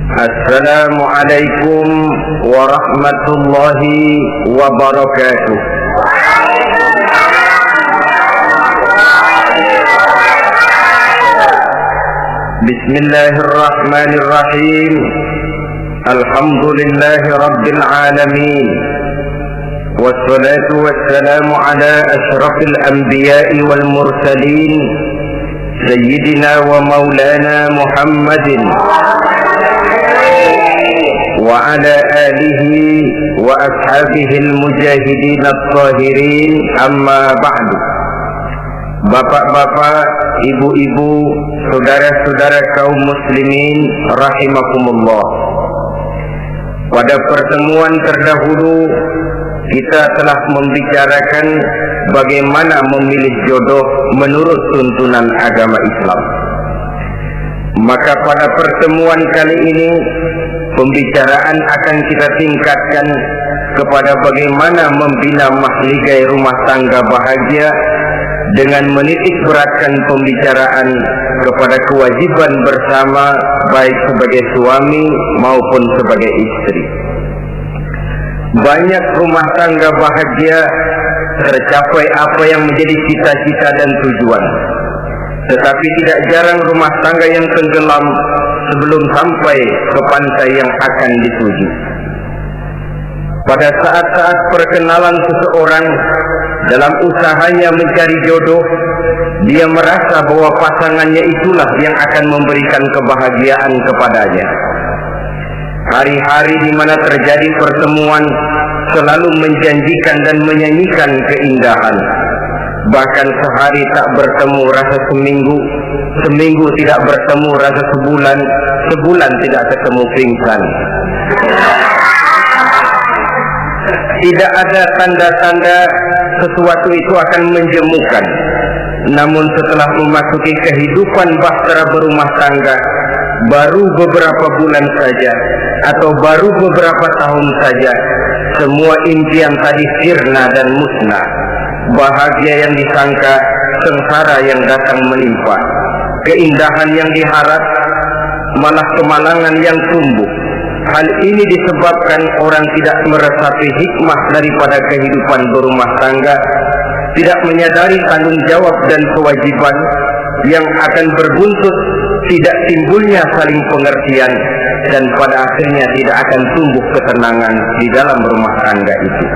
Assalamualaikum warahmatullahi wabarakatuh. Bismillahirrahmanirrahim. Alhamdulillahi rabbil alamin. Wassalatu wassalamu ala asyrafil anbiya'i wal mursalin, Sayyidina wa maulana Muhammadin wa ala alihi wa ashabihi al-mujahidin at-tahirin, amma ba'du. Bapak-bapak, ibu-ibu, saudara-saudara kaum muslimin rahimakumullah. Pada pertemuan terdahulu kita telah membicarakan bagaimana memilih jodoh menurut tuntunan agama Islam. Maka pada pertemuan kali ini pembicaraan akan kita tingkatkan kepada bagaimana membina mahligai rumah tangga bahagia dengan menitik beratkan pembicaraan kepada kewajiban bersama baik sebagai suami maupun sebagai istri. Banyak rumah tangga bahagia tercapai apa yang menjadi cita-cita dan tujuan, tetapi tidak jarang rumah tangga yang tenggelam sebelum sampai ke pantai yang akan dituju. Pada saat-saat perkenalan seseorang dalam usahanya mencari jodoh, dia merasa bahwa pasangannya itulah yang akan memberikan kebahagiaan kepadanya. Hari-hari di mana terjadi pertemuan selalu menjanjikan dan menyanyikan keindahan. Bahkan sehari tak bertemu rasa seminggu, seminggu tidak bertemu rasa sebulan, sebulan tidak ketemu pingsan. Tidak ada tanda-tanda sesuatu itu akan menjemukan. Namun setelah memasuki kehidupan bahtera berumah tangga, baru beberapa bulan saja atau baru beberapa tahun saja, semua impian tadi sirna dan musnah. Bahagia yang disangka, sengsara yang datang menimpa. Keindahan yang diharap, malah kemalangan yang tumbuh. Hal ini disebabkan orang tidak meresapi hikmah daripada kehidupan berumah tangga, tidak menyadari tanggung jawab dan kewajiban yang akan berbuntut tidak timbulnya saling pengertian, dan pada akhirnya tidak akan tumbuh ketenangan di dalam rumah tangga itu.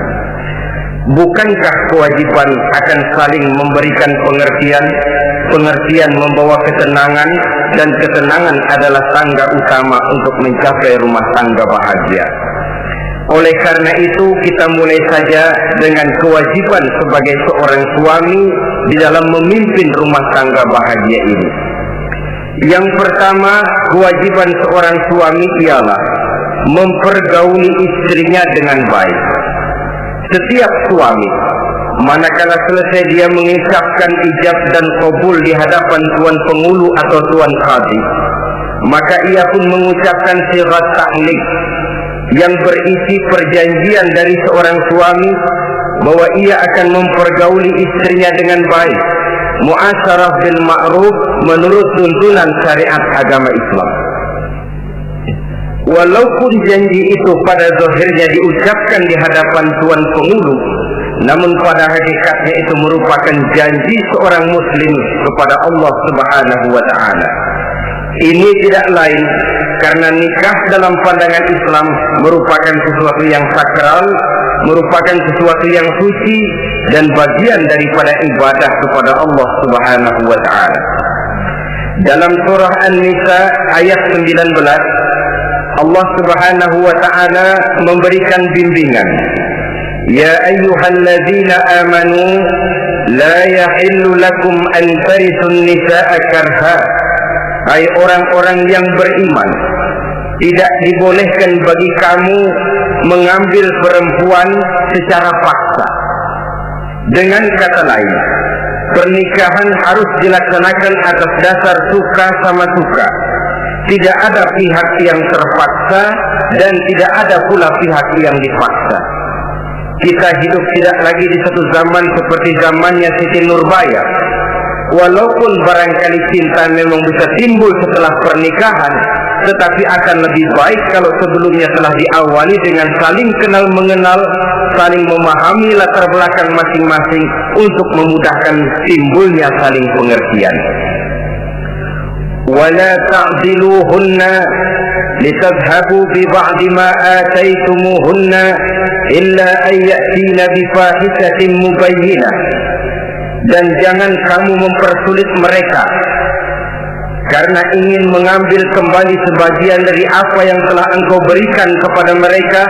Bukankah kewajiban akan saling memberikan pengertian? Pengertian membawa ketenangan, dan ketenangan adalah tangga utama untuk mencapai rumah tangga bahagia. Oleh karena itu, kita mulai saja dengan kewajiban sebagai seorang suami di dalam memimpin rumah tangga bahagia ini. Yang pertama, kewajiban seorang suami ialah mempergauli istrinya dengan baik. Setiap suami, manakala selesai dia mengucapkan ijab dan qabul di hadapan tuan pengulu atau tuan qadhi, maka ia pun mengucapkan sigat ta'liq yang berisi perjanjian dari seorang suami bahwa ia akan mempergauli istrinya dengan baik, muasyarah bil ma'ruf menurut tuntunan syariat agama Islam. Walaupun janji itu pada zahirnya diucapkan di hadapan tuan pengulu, namun pada hakikatnya itu merupakan janji seorang muslim kepada Allah Subhanahu wa ta'ala. Ini tidak lain karena nikah dalam pandangan Islam merupakan sesuatu yang sakral, merupakan sesuatu yang suci dan bagian daripada ibadah kepada Allah Subhanahu wa ta'ala. Dalam surah An-Nisa ayat 19, Allah Subhanahu wa ta'ala memberikan bimbingan. Ya ayyuhalladzina amanu la yahillu lakum an tarithun nisaa karha. Hai orang-orang yang beriman, tidak dibolehkan bagi kamu mengambil perempuan secara paksa. Dengan kata lain, pernikahan harus dilaksanakan atas dasar suka sama suka. Tidak ada pihak yang terpaksa dan tidak ada pula pihak yang dipaksa. Kita hidup tidak lagi di satu zaman seperti zamannya Siti Nurbaya. Walaupun barangkali cinta memang bisa timbul setelah pernikahan, tetapi akan lebih baik kalau sebelumnya telah diawali dengan saling kenal mengenal, saling memahami latar belakang masing-masing untuk memudahkan timbulnya saling pengertian. وَلَا تَعْضِلُوهُنَّ لِتَذْهَبُوا بِبَعْضِ مَا آتَيْتُمُوهُنَّ إِلَّا أَنْ يَأْتِينَ بِفَاحِشَةٍ مُبَيِّنَةٍ. Dan jangan kamu mempersulit mereka karena ingin mengambil kembali sebagian dari apa yang telah engkau berikan kepada mereka,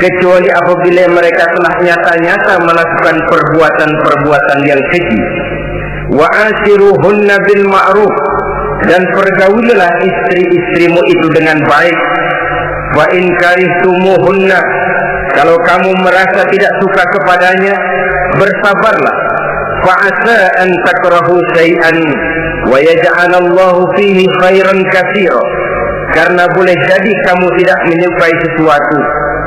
kecuali apabila mereka telah nyata-nyata melakukan perbuatan-perbuatan yang keji. Wa ashiruhunna bil ma'ruf, dan pergaulilah istri-istrimu itu dengan baik. Wa in karihtumuhunna, kalau kamu merasa tidak suka kepadanya, bersabarlah. Fa asa an takrahu syai'an wa yaj'alallahu fihi khairan katsira, karena boleh jadi kamu tidak menyukai sesuatu,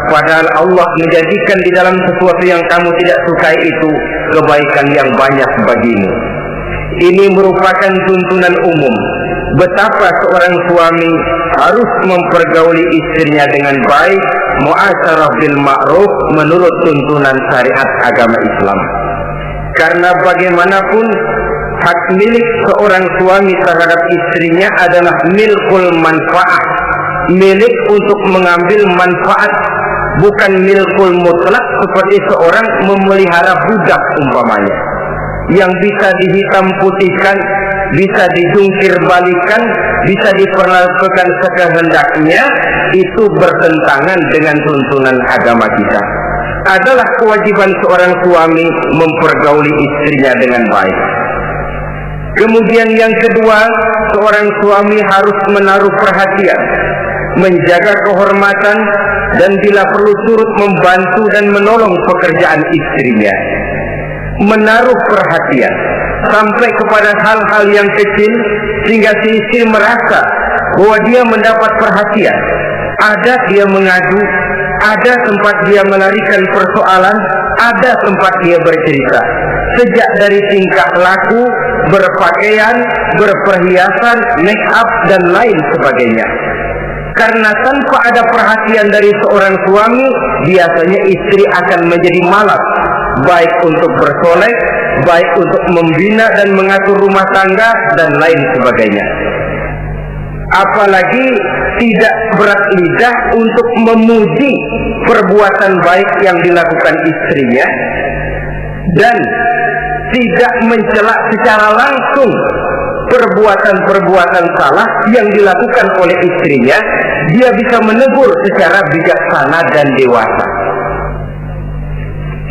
padahal Allah menjadikan di dalam sesuatu yang kamu tidak sukai itu kebaikan yang banyak bagimu. Ini merupakan tuntunan umum betapa seorang suami harus mempergauli istrinya dengan baik, mu'asyarah bil ma'ruf, menurut tuntunan syariat agama Islam. Karena bagaimanapun hak milik seorang suami terhadap istrinya adalah milkul manfaat, milik untuk mengambil manfaat, bukan milkul mutlak seperti seorang memelihara budak umpamanya, yang bisa dihitam putihkan, bisa dijungkir balikan, bisa diperlakukan sekehendaknya. Itu bertentangan dengan tuntunan agama kita. Adalah kewajiban seorang suami mempergauli istrinya dengan baik. Kemudian yang kedua, seorang suami harus menaruh perhatian, menjaga kehormatan, dan bila perlu turut membantu dan menolong pekerjaan istrinya. Menaruh perhatian sampai kepada hal-hal yang kecil, sehingga si istri merasa bahwa dia mendapat perhatian. Ada dia mengadu, ada tempat dia melarikan persoalan, ada tempat dia bercerita. Sejak dari tingkah laku, berpakaian, berperhiasan, make up, dan lain sebagainya. Karena tanpa ada perhatian dari seorang suami, biasanya istri akan menjadi malas, baik untuk bersolek, baik untuk membina dan mengatur rumah tangga, dan lain sebagainya. Apalagi tidak berat lidah untuk memuji perbuatan baik yang dilakukan istrinya, dan tidak mencela secara langsung perbuatan-perbuatan salah yang dilakukan oleh istrinya. Dia bisa menegur secara bijaksana dan dewasa.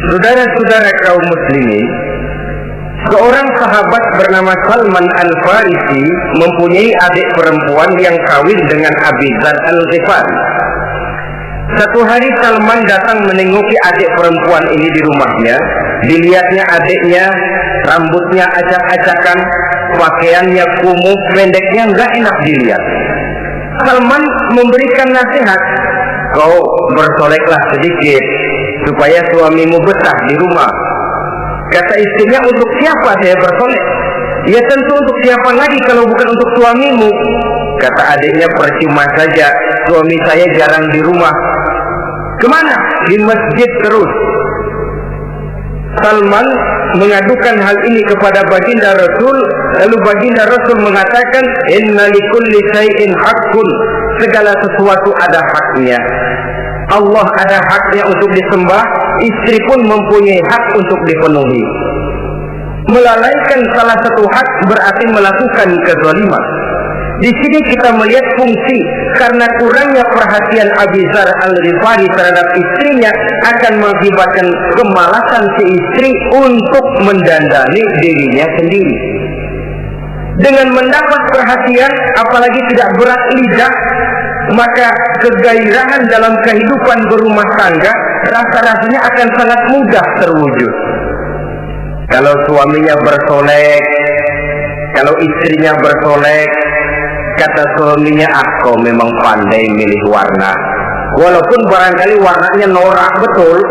Saudara-saudara kaum muslimin, seorang sahabat bernama Salman Al-Farisi mempunyai adik perempuan yang kawin dengan Abi Dzar Al-Ghifari. Satu hari Salman datang menengoki adik perempuan ini di rumahnya. Dilihatnya adiknya, rambutnya acak-acakan, pakaiannya kumuh, pendeknya nggak enak dilihat. Salman memberikan nasihat, kau bersoleklah sedikit supaya suamimu betah di rumah. Kata istrinya, untuk siapa saya bersolek? Ya tentu untuk siapa lagi kalau bukan untuk suamimu. Kata adiknya, percuma saja, suami saya jarang di rumah. Kemana? Di masjid terus. Salman mengadukan hal ini kepada baginda Rasul. Lalu baginda Rasul mengatakan, inna likulli syai'in haqqun, segala sesuatu ada haknya. Allah ada haknya untuk disembah, istri pun mempunyai hak untuk dipenuhi. Melalaikan salah satu hak berarti melakukan kezaliman. Di sini kita melihat fungsi, karena kurangnya perhatian Abi Dzar Al-Ghifari terhadap istrinya akan mengakibatkan kemalasan si istri untuk mendandani dirinya sendiri. Dengan mendapat perhatian, apalagi tidak berat lidah, maka kegairahan dalam kehidupan berumah tangga rasa-rasanya akan sangat mudah terwujud. Kalau suaminya bersolek, kalau istrinya bersolek, kata suaminya, kau memang pandai milih warna, walaupun barangkali warnanya norak betul.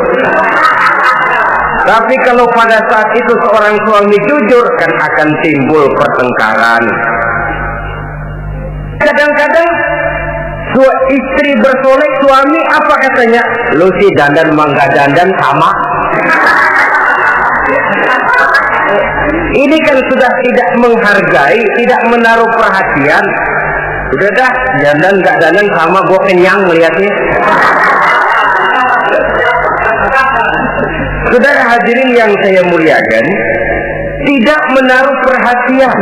Tapi kalau pada saat itu seorang suami jujur, kan akan timbul pertengkaran. Kadang-kadang Istri bersolek, suami apa katanya? Lu sih dandan mangga dandan sama. Ini kan sudah tidak menghargai, tidak menaruh perhatian. Udah dah, dandan gak dandan sama, gue kenyang melihatnya. Saudara hadirin yang saya muliakan, tidak menaruh perhatian,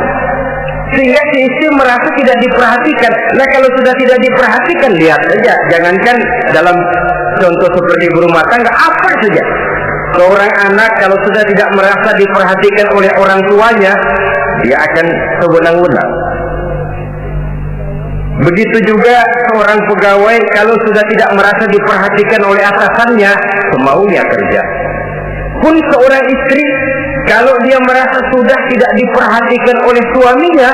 sehingga si istri merasa tidak diperhatikan. Nah kalau sudah tidak diperhatikan, lihat saja, jangankan dalam contoh seperti berumah tangga, apa saja. Seorang anak kalau sudah tidak merasa diperhatikan oleh orang tuanya, dia akan sewenang-wenang. Begitu juga seorang pegawai kalau sudah tidak merasa diperhatikan oleh atasannya, semaunya kerja. Pun seorang istri kalau dia merasa sudah tidak diperhatikan oleh suaminya,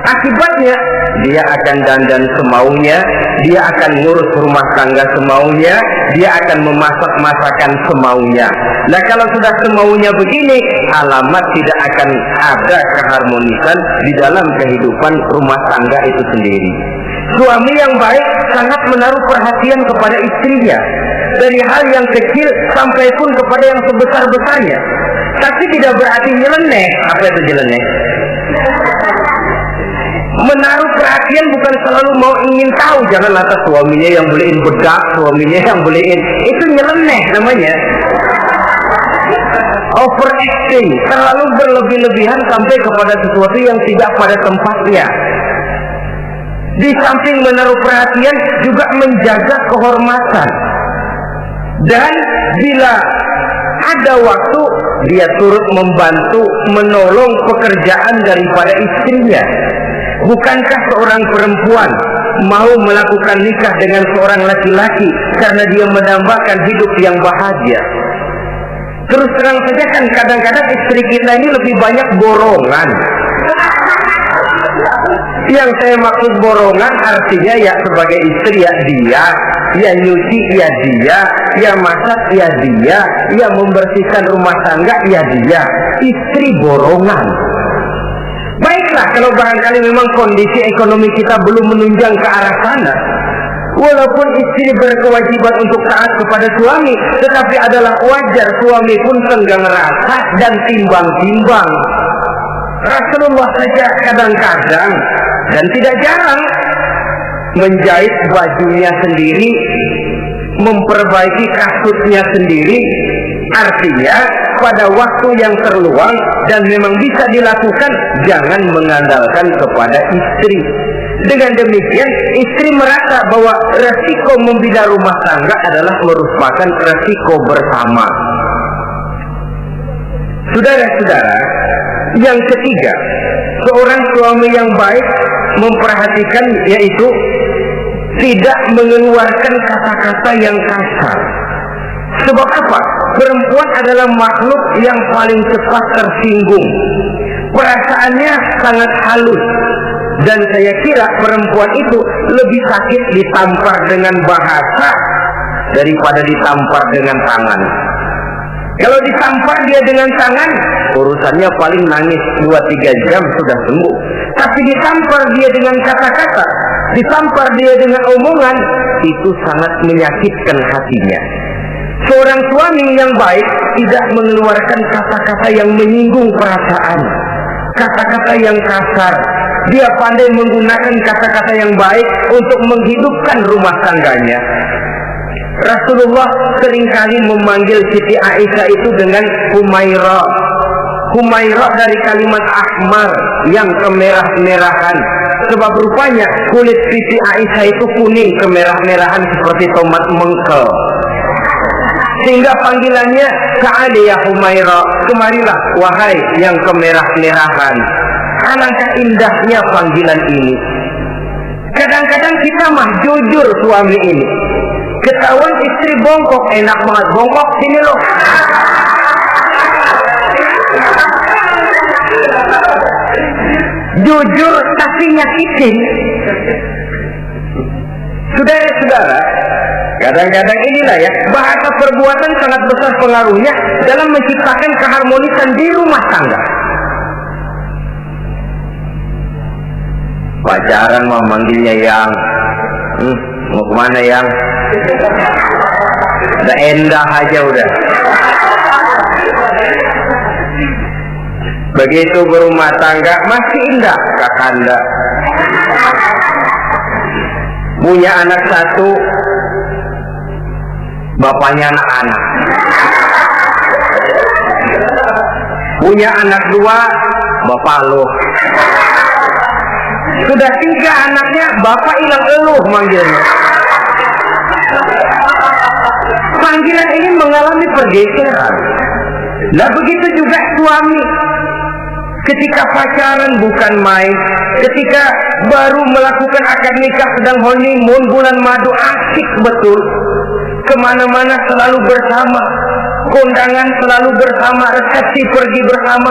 akibatnya dia akan dandan semaunya, dia akan ngurus rumah tangga semaunya, dia akan memasak masakan semaunya. Nah kalau sudah semaunya begini, alamat tidak akan ada keharmonisan di dalam kehidupan rumah tangga itu sendiri. Suami yang baik sangat menaruh perhatian kepada istrinya, dari hal yang kecil sampai pun kepada yang sebesar-besarnya. Tapi tidak berarti nyeleneh. Apa itu nyeleneh? Menaruh perhatian bukan selalu mau ingin tahu. Jangan lantas suaminya yang beliin bedak, suaminya yang beliin. Itu nyeleneh namanya. Overacting, terlalu berlebih-lebihan sampai kepada sesuatu yang tidak pada tempatnya. Di samping menaruh perhatian juga menjaga kehormatan. Dan bila ada waktu, dia turut membantu, menolong pekerjaan daripada istrinya. Bukankah seorang perempuan mau melakukan nikah dengan seorang laki-laki karena dia mendambakan hidup yang bahagia? Terus terang saja kan kadang-kadang istri kita ini lebih banyak borongan. Yang saya maksud borongan artinya ya sebagai istri ya dia, ya nyuci ya dia, ya masak ya dia, ya membersihkan rumah tangga ya dia. Istri borongan. Baiklah kalau barangkali memang kondisi ekonomi kita belum menunjang ke arah sana, walaupun istri berkewajiban untuk taat kepada suami, tetapi adalah wajar suami pun tenggang rasa dan timbang-timbang. Rasulullah saja kadang-kadang dan tidak jarang menjahit bajunya sendiri, memperbaiki kasutnya sendiri. Artinya pada waktu yang terluang dan memang bisa dilakukan, jangan mengandalkan kepada istri. Dengan demikian istri merasa bahwa resiko membina rumah tangga adalah merupakan resiko bersama. Saudara-saudara, yang ketiga, seorang suami yang baik memperhatikan yaitu tidak mengeluarkan kata-kata yang kasar. Sebab apa? Perempuan adalah makhluk yang paling cepat tersinggung. Perasaannya sangat halus. Dan saya kira perempuan itu lebih sakit ditampar dengan bahasa daripada ditampar dengan tangan. Kalau ditampar dia dengan tangan, urusannya paling nangis 2-3 jam sudah sembuh. Tapi ditampar dia dengan kata-kata, ditampar dia dengan omongan, itu sangat menyakitkan hatinya. Seorang suami yang baik tidak mengeluarkan kata-kata yang menyinggung perasaan, kata-kata yang kasar. Dia pandai menggunakan kata-kata yang baik untuk menghidupkan rumah tangganya. Rasulullah seringkali memanggil Siti Aisyah itu dengan Humaira. Humaira dari kalimat ahmar yang kemerah-merahan. Sebab rupanya kulit Siti Aisyah itu kuning kemerah-merahan seperti tomat mengkel. Sehingga panggilannya Ta'ali ya Humaira, kemarilah wahai yang kemerah-merahan. Alangkah indahnya panggilan ini. Kadang-kadang kita mah jujur suami ini. Ketahuan istri bongkok, enak banget bongkok, sini loh. Jujur tapi nyakitin. Saudara-saudara, kadang-kadang inilah ya, bahasa perbuatan sangat besar pengaruhnya dalam menciptakan keharmonisan di rumah tangga. Pacaran mah manggilnya yang, Mau kemana yang? Udah endah aja udah. Begitu berumah tangga masih indah kakanda. Punya anak satu, bapaknya anak-anak. Punya anak dua, bapak lu. Sudah 3 anaknya, bapak hilang eluh manggilnya. Panggilan ini mengalami pergeseran. Nah begitu juga suami. Ketika pacaran bukan main, ketika baru melakukan akad nikah sedang honeymoon bulan madu, asik betul. Kemana-mana selalu bersama, kondangan selalu bersama, resepsi pergi bersama,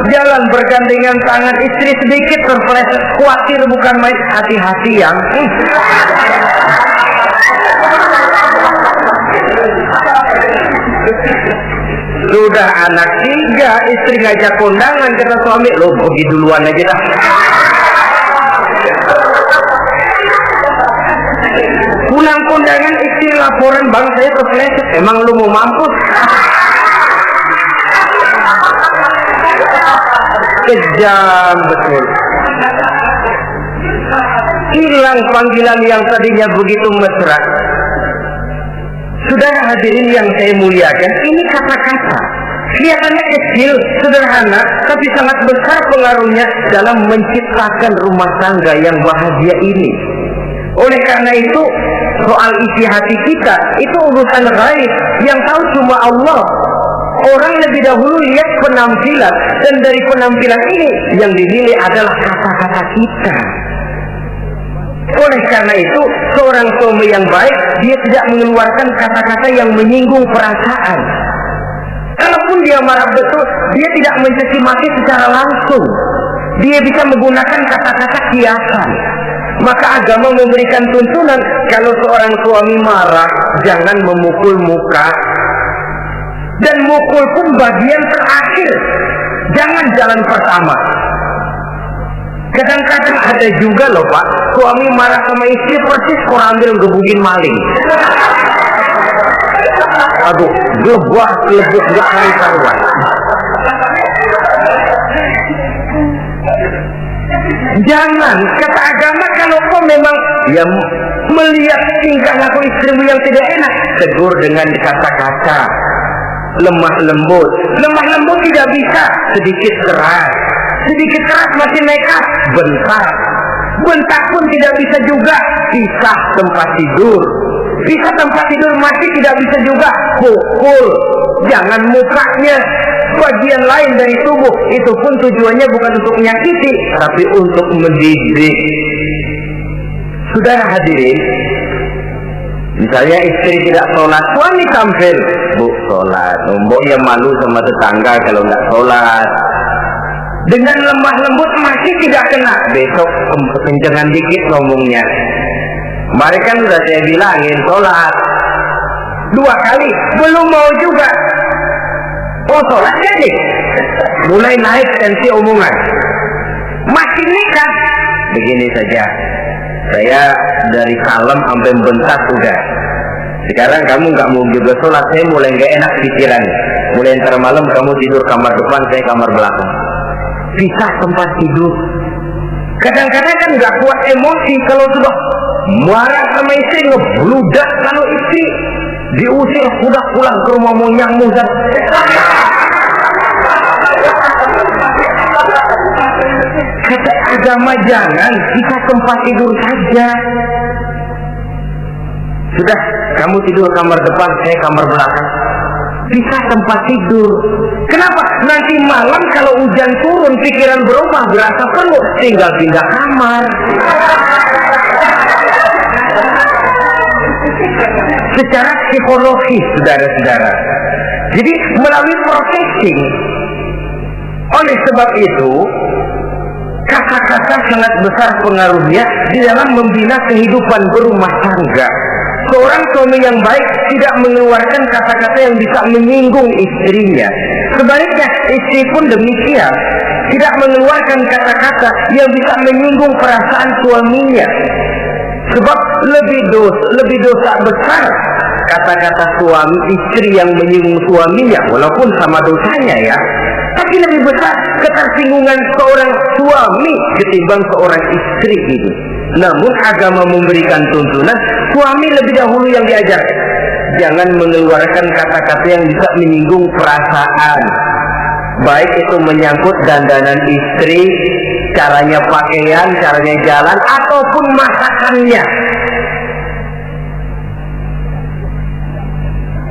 jalan bergandengan tangan, istri sedikit terpeleset, khawatir bukan main, hati-hati yang. Sudah anak 3, istri ngajak kondangan, kata suami, lo pergi duluan aja dah. Pulang kondangan, istri laporan, bang saya terpeleset, emang lu mau mampus? Kejam betul. Hilang panggilan yang tadinya begitu mesra. Saudara hadirin yang saya muliakan, ini kata-kata kelihatannya kecil, sederhana, tapi sangat besar pengaruhnya dalam menciptakan rumah tangga yang bahagia ini. Oleh karena itu, soal isi hati kita itu urusan gaib yang tahu cuma Allah. Orang lebih dahulu lihat penampilan, dan dari penampilan ini yang dinilai adalah kata-kata kita. Oleh karena itu, seorang suami yang baik, dia tidak mengeluarkan kata-kata yang menyinggung perasaan. Kalaupun dia marah betul, dia tidak mencaci maki secara langsung. Dia bisa menggunakan kata-kata kiasan. Maka agama memberikan tuntunan, kalau seorang suami marah, jangan memukul muka. Dan mukul pun bagian terakhir, jangan jalan pertama. Kadang-kadang ada juga loh Pak, suami marah sama istri persis korambil gebukin maling. Aduh, gebah lebih gak karuan. Jangan, kata agama, kalau kau memang ya melihat tingkah laku istrimu yang tidak enak, tegur dengan kata-kata lemah lembut. Lemah lembut tidak bisa, sedikit keras. Sedikit keras masih nekat, bentak. Bentak pun tidak bisa juga, pisah tempat tidur. Pisah tempat tidur masih tidak bisa juga, pukul. Jangan mukanya, bagian lain dari tubuh. Itu pun tujuannya bukan untuk menyakiti, tapi untuk mendidik. Saudara hadirin, misalnya istri tidak sholat, suami tampil, bu sholat, mbok ya malu sama tetangga kalau nggak sholat. Dengan lemah lembut masih tidak kena, besok kencengan dikit ngomongnya. Kemarin kan sudah saya bilangin sholat 2 kali, belum mau juga. Oh sholat jadi, mulai naik tensi omongan. Masih nikah, begini saja. Saya dari kalem sampai bentak udah. Sekarang kamu nggak mau juga sholat, saya mulai nggak enak pikiran. Mulai ntar malam kamu tidur kamar depan, saya kamar belakang. Pisah tempat tidur. Kadang-kadang kan nggak kuat emosi kalau sudah marah sama istri, ngebludak. Kalau istri diusir, sudah pulang ke rumah monyang muzat. Kata agama jangan, kita tempat tidur saja. Sudah, kamu tidur kamar depan, saya kamar belakang. Bisa tempat tidur. Kenapa? Nanti malam kalau hujan turun, pikiran berubah, berasa penuh, tinggal pindah kamar. Secara psikologis, saudara-saudara. Jadi melalui processing. Oleh sebab itu, kata-kata sangat besar pengaruhnya di dalam membina kehidupan berumah tangga. Seorang suami yang baik tidak mengeluarkan kata-kata yang bisa menyinggung istrinya. Sebaliknya, istri pun demikian, tidak mengeluarkan kata-kata yang bisa menyinggung perasaan suaminya. Sebab lebih dosa besar kata-kata suami istri yang menyinggung suaminya, walaupun sama dosanya ya, tapi lebih besar ketersinggungan seorang suami ketimbang seorang istri itu. Namun agama memberikan tuntunan suami lebih dahulu yang diajarkan. Jangan mengeluarkan kata-kata yang bisa menyinggung perasaan, baik itu menyangkut dandanan istri, caranya pakaian, caranya jalan, ataupun masakannya.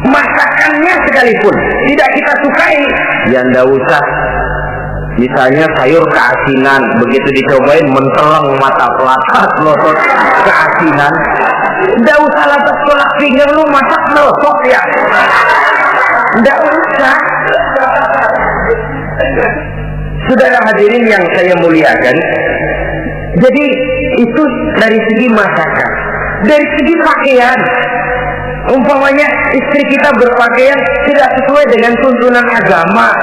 Masakannya sekalipun tidak kita sukai, ya ndak usah. Misalnya sayur keasinan, begitu dicobain menteleng mata pelatat, melotot keasinan. Ndak usah lantas tolak pinggang, lu masak melotot ya. Ndak usah. Saudara hadirin yang saya muliakan, jadi itu dari segi masakan. Dari segi pakaian, umpamanya istri kita berpakaian tidak sesuai dengan tuntunan agama,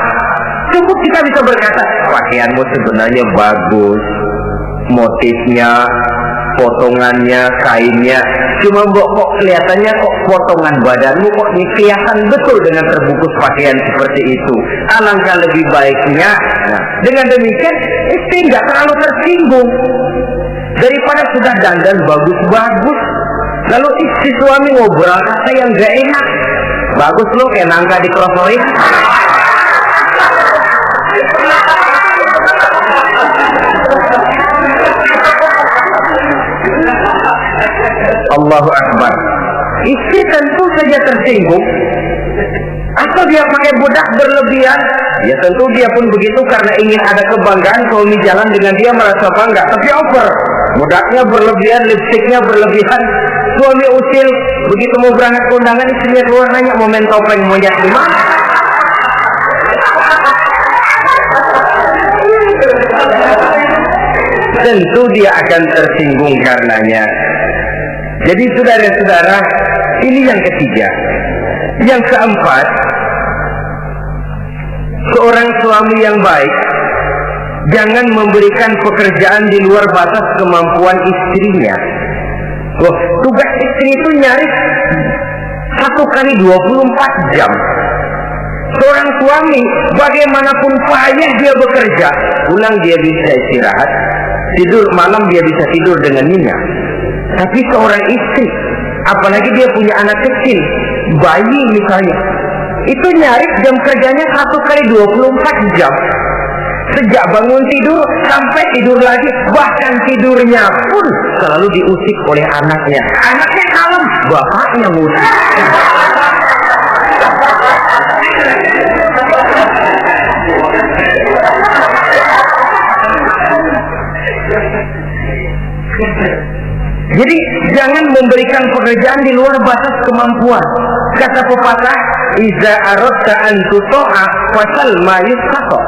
cukup kita bisa berkata, pakaianmu sebenarnya bagus, motifnya, potongannya, kainnya, cuma kok kelihatannya kok potongan badanmu kok kelihatan betul dengan terbungkus pakaian seperti itu. Alangkah lebih baiknya, nah, dengan demikian istri nggak terlalu tersinggung daripada sudah dandan bagus-bagus, lalu istri suami ngobrol kata yang nggak enak, bagus lo kayak nangka di krosoin. Allahu Akbar. Istri tentu saja tersinggung. Atau dia pakai bedak berlebihan, ya tentu dia pun begitu karena ingin ada kebanggaan, suami jalan dengan dia merasa bangga, tapi over. Bedaknya berlebihan, lipstiknya berlebihan, suami usil, begitu mau berangkat ke undangan istrinya keluar nanya mau main topeng monyet di mana? Tentu dia akan tersinggung karenanya. Jadi saudara-saudara, ini yang ketiga. Yang keempat, seorang suami yang baik jangan memberikan pekerjaan di luar batas kemampuan istrinya. Loh, tugas istri itu nyaris 1 kali 24 jam. Seorang suami bagaimanapun payah dia bekerja, pulang dia bisa istirahat, tidur malam dia bisa tidur dengan nyenyak. Tapi seorang istri, apalagi dia punya anak kecil, bayi misalnya, itu nyaris jam kerjanya 1 kali 24 jam. Sejak bangun tidur sampai tidur lagi, bahkan tidurnya pun selalu diusik oleh anaknya. Anaknya kalem, bapaknya ngusik. Jadi jangan memberikan pekerjaan di luar batas kemampuan. Kata pepatah, "Iza aradta an tuta'a fasal ma yustata."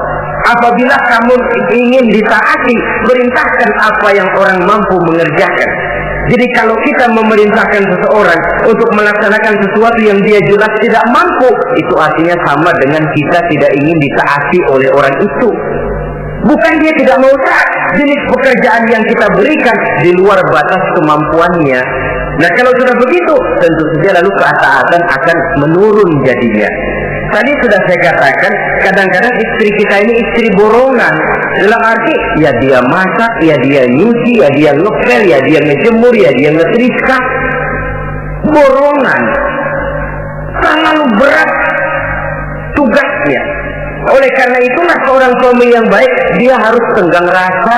Apabila kamu ingin ditaati, perintahkan apa yang orang mampu mengerjakan. Jadi kalau kita memerintahkan seseorang untuk melaksanakan sesuatu yang dia jelas tidak mampu, itu artinya sama dengan kita tidak ingin ditaati oleh orang itu. Bukan dia tidak mau taat, jenis pekerjaan yang kita berikan di luar batas kemampuannya. Nah kalau sudah begitu, tentu saja lalu ketaatan akan menurun jadinya. Tadi sudah saya katakan, kadang-kadang istri kita ini istri borongan. Dalam arti, ya dia masak, ya dia nyuci, ya dia ngepel, ya dia ngejemur, ya dia ngetriska. Borongan. Terlalu berat tugasnya. Oleh karena itulah seorang suami yang baik, dia harus tenggang rasa,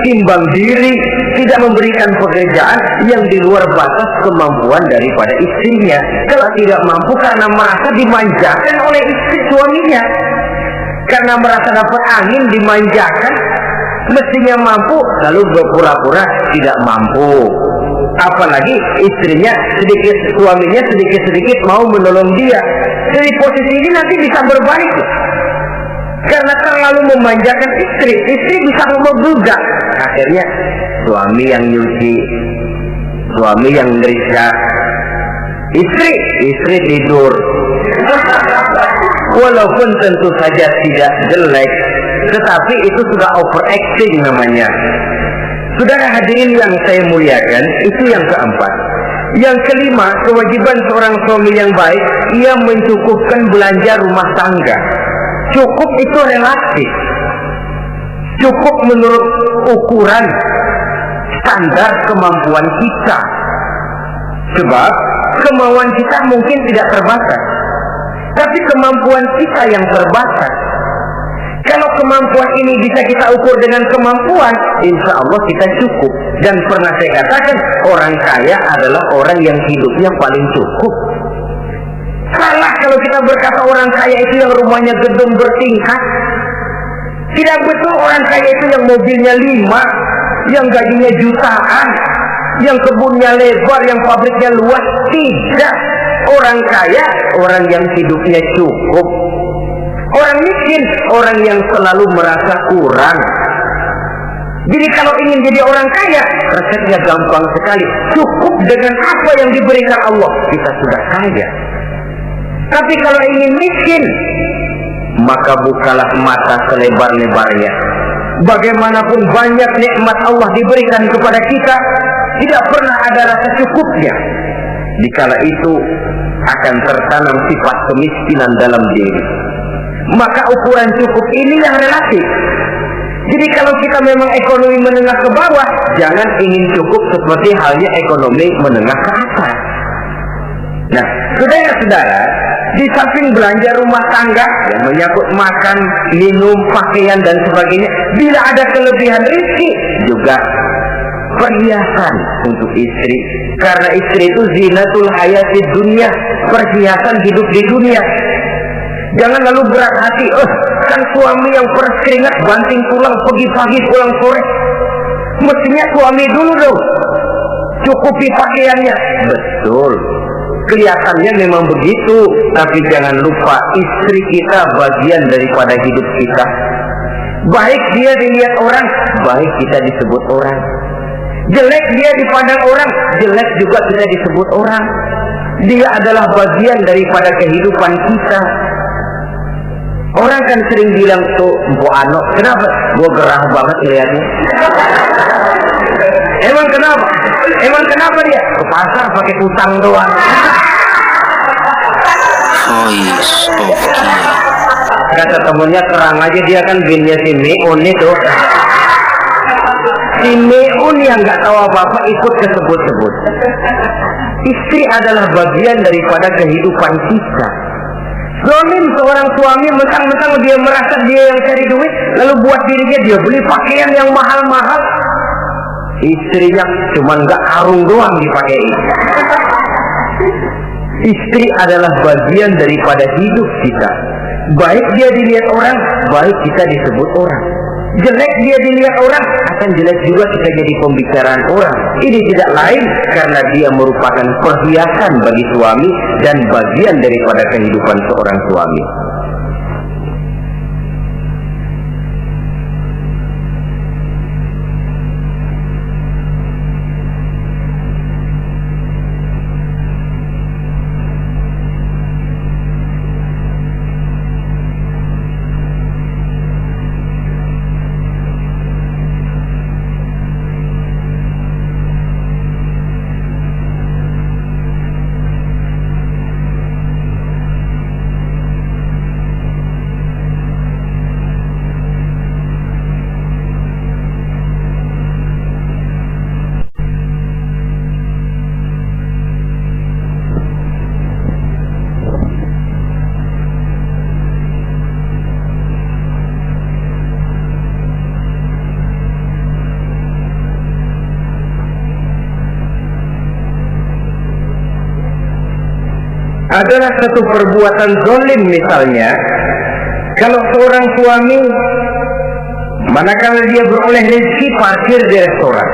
timbang diri, tidak memberikan pekerjaan yang di luar batas kemampuan daripada istrinya. Kalau tidak mampu karena merasa dimanjakan oleh istri suaminya, karena merasa dapat angin dimanjakan, mestinya mampu, lalu berpura-pura tidak mampu. Apalagi istrinya suaminya sedikit-sedikit mau menolong dia. Dari posisi ini nanti bisa berbalik. Karena terlalu memanjakan istri bisa membeludak. Akhirnya suami yang nyuci, suami yang ngerisa, istri tidur. Walaupun tentu saja tidak jelek, tetapi itu sudah overacting namanya. Saudara hadirin yang saya muliakan, itu yang keempat. Yang kelima, kewajiban seorang suami yang baik, ia mencukupkan belanja rumah tangga. Cukup itu relatif. Cukup menurut ukuran standar kemampuan kita. Sebab kemauan kita mungkin tidak terbatas, tapi kemampuan kita yang terbatas. Kalau kemampuan ini bisa kita ukur dengan kemampuan, insya Allah kita cukup. Dan pernah saya katakan, orang kaya adalah orang yang hidupnya paling cukup. Salah kalau kita berkata orang kaya itu yang rumahnya gedung bertingkat. Tidak betul orang kaya itu yang mobilnya 5, yang gajinya jutaan, yang kebunnya lebar, yang pabriknya luas. Tidak. Orang kaya, orang yang hidupnya cukup. Orang miskin, orang yang selalu merasa kurang. Jadi kalau ingin jadi orang kaya, resepnya gampang sekali. Cukup dengan apa yang diberikan Allah, kita sudah kaya. Tapi kalau ingin miskin, maka bukalah mata selebar-lebarnya. Bagaimanapun banyak nikmat Allah diberikan kepada kita, tidak pernah ada rasa cukupnya. Dikala itu akan tertanam sifat kemiskinan dalam diri. Maka ukuran cukup ini yang relatif. Jadi kalau kita memang ekonomi menengah ke bawah, jangan ingin cukup seperti halnya ekonomi menengah ke atas. Nah, saudara-saudara, di samping belanja rumah tangga yang menyangkut makan, minum, pakaian dan sebagainya, bila ada kelebihan rezeki, juga perhiasan untuk istri. Karena istri itu zinatul hayati dunia, perhiasan hidup di dunia. Jangan lalu berat hati, kan suami yang peras keringat banting tulang pergi pagi pulang sore. Mestinya suami dulu dong cukupi pakaiannya. Betul, kelihatannya memang begitu, tapi jangan lupa istri kita bagian daripada hidup kita. Baik dia dilihat orang, baik kita disebut orang. Jelek dia dipandang orang, jelek juga kita disebut orang. Dia adalah bagian daripada kehidupan kita. Orang kan sering bilang tuh, Mpo Ano, kenapa? Gue gerah banget lihatnya. Emang kenapa? Emang kenapa dia? Ke pasar pakai utang doang. Voice of Kia. Kata temennya, terang aja dia kan binnya si Meun itu. Si Meun yang nggak tahu apa-apa ikut kesebut-sebut. Istri adalah bagian daripada kehidupan kita. Zalim seorang suami mentang-mentang dia merasa dia yang cari duit, lalu buat dirinya dia beli pakaian yang mahal-mahal. Istrinya cuma nggak karung doang dipakai. Istri adalah bagian daripada hidup kita. Baik dia dilihat orang, baik kita disebut orang. Jelek dia dilihat orang, akan jelek juga kita jadi pembicaraan orang. Ini tidak lain karena dia merupakan perhiasan bagi suami dan bagian daripada kehidupan seorang suami. Adalah satu perbuatan zalim misalnya, kalau seorang suami manakala dia beroleh rezeki parkir di restoran,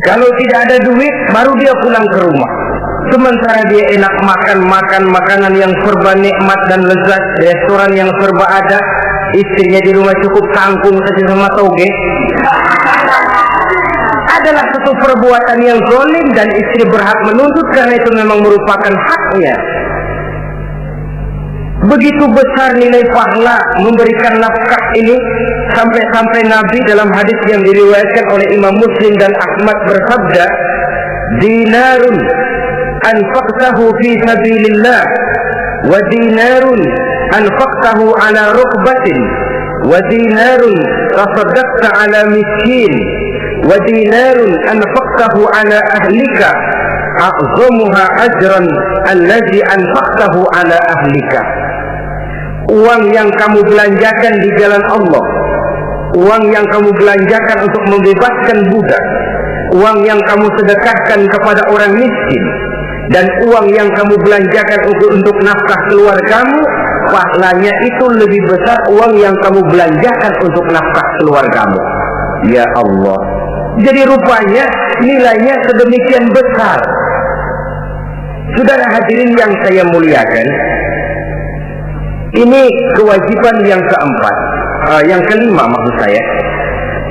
kalau tidak ada duit baru dia pulang ke rumah, sementara dia enak makan makanan yang serba nikmat dan lezat, restoran yang serba ada, istrinya di rumah cukup kangkung saja sama toge. Adalah satu perbuatan yang zalim dan istri berhak menuntut karena itu memang merupakan haknya. Begitu besar nilai pahala memberikan nafkah ini, sampai-sampai Nabi dalam hadis yang diriwayatkan oleh Imam Muslim dan Ahmad bersabda, dinarun anfaqtahu fi sabilillah wa dinarun anfaqtahu ala rukbatin wa dinarun tasaddaqta ala miskin wa dinarun anfaqtahu ala ahlika a'zamuha ajran allazi anfaqtahu ala ahlika. Uang yang kamu belanjakan di jalan Allah, uang yang kamu belanjakan untuk membebaskan budak, uang yang kamu sedekahkan kepada orang miskin, dan uang yang kamu belanjakan untuk nafkah keluargamu, pahalanya itu lebih besar uang yang kamu belanjakan untuk nafkah keluargamu. Ya Allah, jadi rupanya nilainya sedemikian besar. Saudara hadirin yang saya muliakan, ini kewajiban yang keempat, yang kelima maksud saya.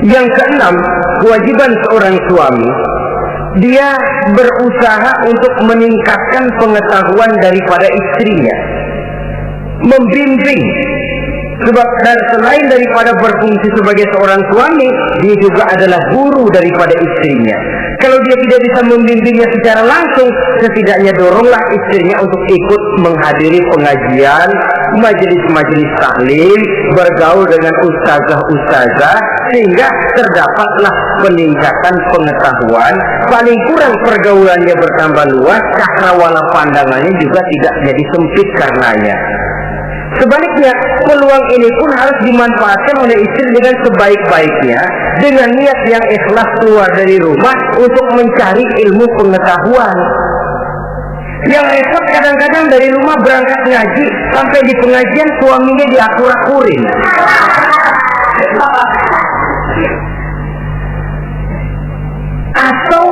Yang keenam, kewajiban seorang suami, dia berusaha untuk meningkatkan pengetahuan daripada istrinya, membimbing. Sebab selain daripada berfungsi sebagai seorang suami, dia juga adalah guru daripada istrinya. Kalau dia tidak bisa membimbingnya secara langsung, setidaknya doronglah istrinya untuk ikut menghadiri pengajian, majelis-majelis taklim, bergaul dengan ustazah-ustazah, sehingga terdapatlah peningkatan pengetahuan. Paling kurang pergaulannya bertambah luas, cakrawala pandangannya juga tidak jadi sempit karenanya. Sebaliknya, peluang ini pun harus dimanfaatkan oleh istri dengan sebaik-baiknya, dengan niat yang ikhlas keluar dari rumah untuk mencari ilmu pengetahuan. Yang repot kadang-kadang dari rumah berangkat ngaji, sampai di pengajian suaminya diakur-akurin. Atau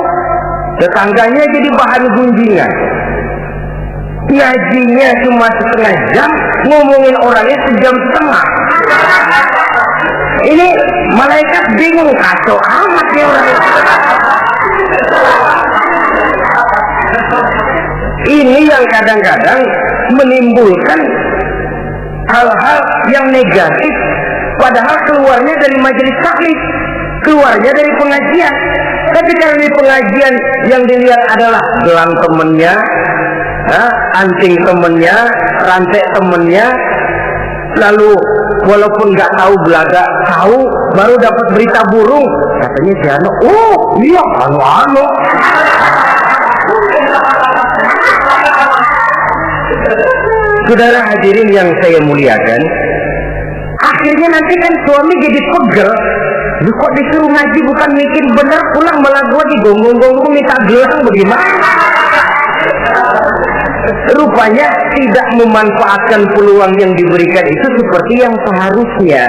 tetangganya jadi bahan gunjingan. Ngajinya cuma setengah jam, ngomongin orangnya sejam setengah. Ini malaikat bingung, kacau amat ya orang. Ini yang kadang-kadang menimbulkan hal-hal yang negatif, padahal keluarnya dari majelis taklim, keluarnya dari pengajian. Tapi kalau di pengajian yang dilihat adalah gelang temennya, anting temennya, rantai temennya, lalu walaupun nggak tahu belaga, tahu baru dapat berita burung, katanya si Ano, oh iya anu. Saudara hadirin yang saya muliakan, akhirnya nanti kan suami jadi pegel. Lu kok disuruh ngaji bukan mikir benar, pulang malah gua digonggong-gonggong minta gelang, bagaimana? Rupanya tidak memanfaatkan peluang yang diberikan itu seperti yang seharusnya.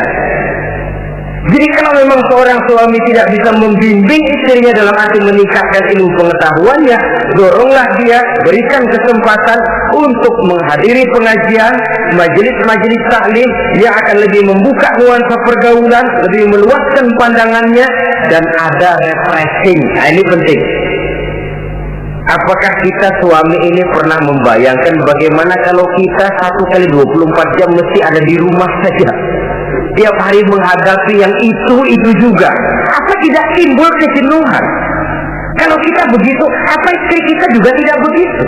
Jadi kalau memang seorang suami tidak bisa membimbing istrinya dalam arti meningkatkan ilmu pengetahuannya, doronglah dia, berikan kesempatan untuk menghadiri pengajian, majelis-majelis taklim yang akan lebih membuka nuansa pergaulan, lebih meluaskan pandangannya, dan ada refreshing. Nah, ini penting. Apakah kita suami ini pernah membayangkan bagaimana kalau kita 1 kali 24 jam mesti ada di rumah saja, tiap hari menghadapi yang itu juga? Apa tidak timbul kejenuhan? Kalau kita begitu, apa istri kita juga tidak begitu?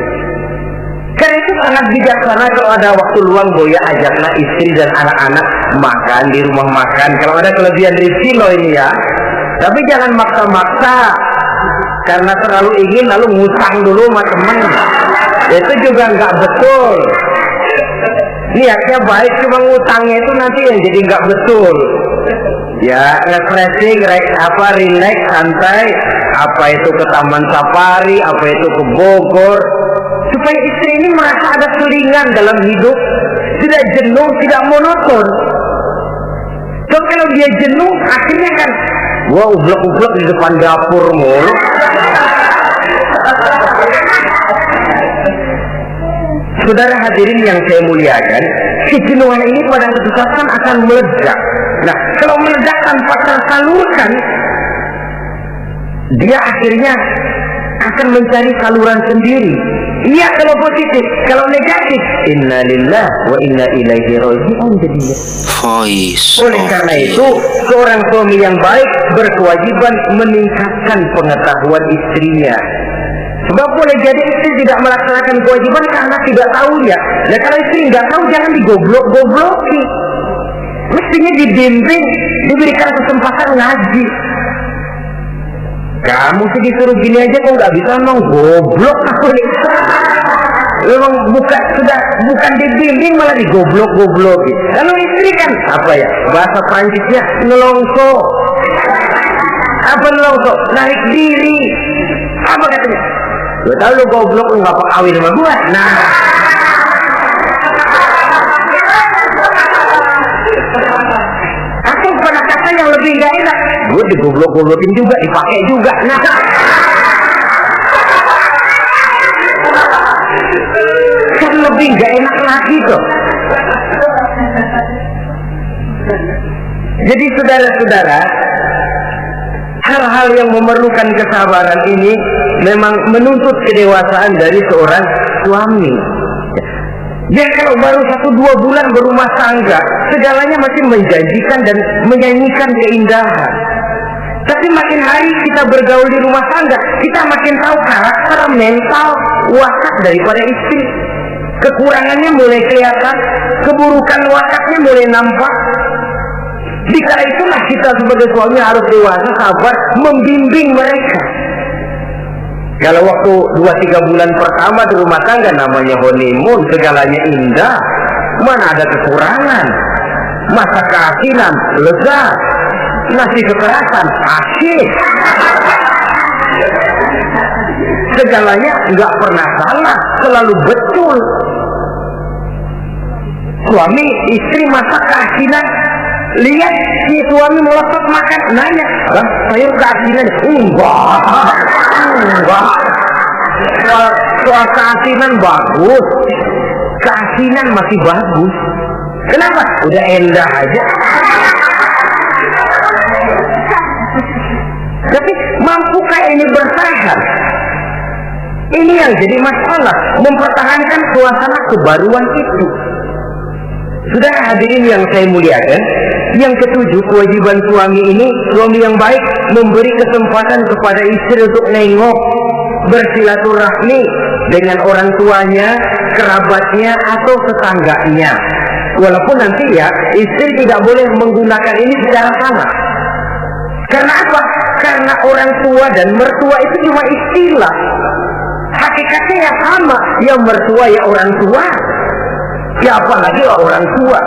Karena itu sangat bijaksana kalau ada waktu luang, boya ajaklah istri dan anak-anak makan di rumah makan. Kalau ada kelebihan rezeki loh ini ya. Tapi jangan maksa-maksa karena terlalu ingin lalu ngutang dulu sama temen. Itu juga nggak betul. Niatnya baik, cuma ngutangnya itu nanti yang jadi nggak betul. Ya, refreshing, relax, santai. Apa itu ke Taman Safari, apa itu ke Bogor, supaya istri ini merasa ada selingan dalam hidup, tidak jenuh, tidak monoton. So kalau dia jenuh, akhirnya kan, wah ublek-ublek di depan dapur mulu. Saudara hadirin yang saya muliakan, kejenuhan ini pada suatu saat akan meledak. Nah, kalau meledak tanpa tersalurkan, dia akhirnya akan mencari saluran sendiri. Iya kalau positif, kalau negatif, inna lillah wa inna ilaihi raji'un jadinya. Oleh karena itu, seorang suami yang baik berkewajiban meningkatkan pengetahuan istrinya. Sebab boleh jadi istri tidak melaksanakan kewajiban karena tidak tahunya. Nah kalau istri nggak tahu jangan digoblok-gobloki. Mestinya dibimbing, diberikan kesempatan ngaji. Kamu sih disuruh gini aja kok nggak bisa, emang goblok aku nih. Memang bukan dibimbing malah digoblok-gobloki. Kalau istri kan apa ya? Bahasa Prancisnya nelongso. Apa nelongso? Narik diri. Apa katanya? Lu tahu lu goblok lu nggak kawin sama gua. Nah. Aku pernah kata yang lebih nggak enak. Gue digoblok-goblokin juga, dipakai juga. Nah. Kan lebih nggak enak lagi tuh. Jadi saudara-saudara, hal-hal yang memerlukan kesabaran ini memang menuntut kedewasaan dari seorang suami. Dia kalau baru 1-2 bulan berumah tangga, segalanya masih menjanjikan dan menyanyikan keindahan. Tapi makin hari kita bergaul di rumah tangga, kita makin tahu karakter, mental, watak daripada istri. Kekurangannya mulai kelihatan, keburukan wataknya mulai nampak. Dikala itulah kita sebagai suami harus dewasa, sabar, membimbing mereka. Kalau waktu 2-3 bulan pertama di rumah tangga namanya honeymoon, segalanya indah, mana ada kekurangan. Masa keasinan, lezat. Nasi kekerasan, asyik. Segalanya nggak pernah salah, selalu betul. Suami istri masak keasinan, lihat si suami melotot makan, nanya, "Bang, sayur keasinan?" Enggak. Soal keasinan bagus, keasinan masih bagus. Kenapa? Udah endah aja. Tapi mampukah ini bertahan? Ini yang jadi masalah, mempertahankan suasana kebaruan itu. Sudah hadirin yang saya muliakan, yang ketujuh, kewajiban suami ini, suami yang baik memberi kesempatan kepada istri untuk nengok, bersilaturahmi dengan orang tuanya, kerabatnya, atau tetangganya. Walaupun nanti ya, istri tidak boleh menggunakan ini secara sama. Karena apa? Karena orang tua dan mertua itu cuma istilah. Hakikatnya ya sama, ya mertua ya orang tua. Ya apalagi orang tua.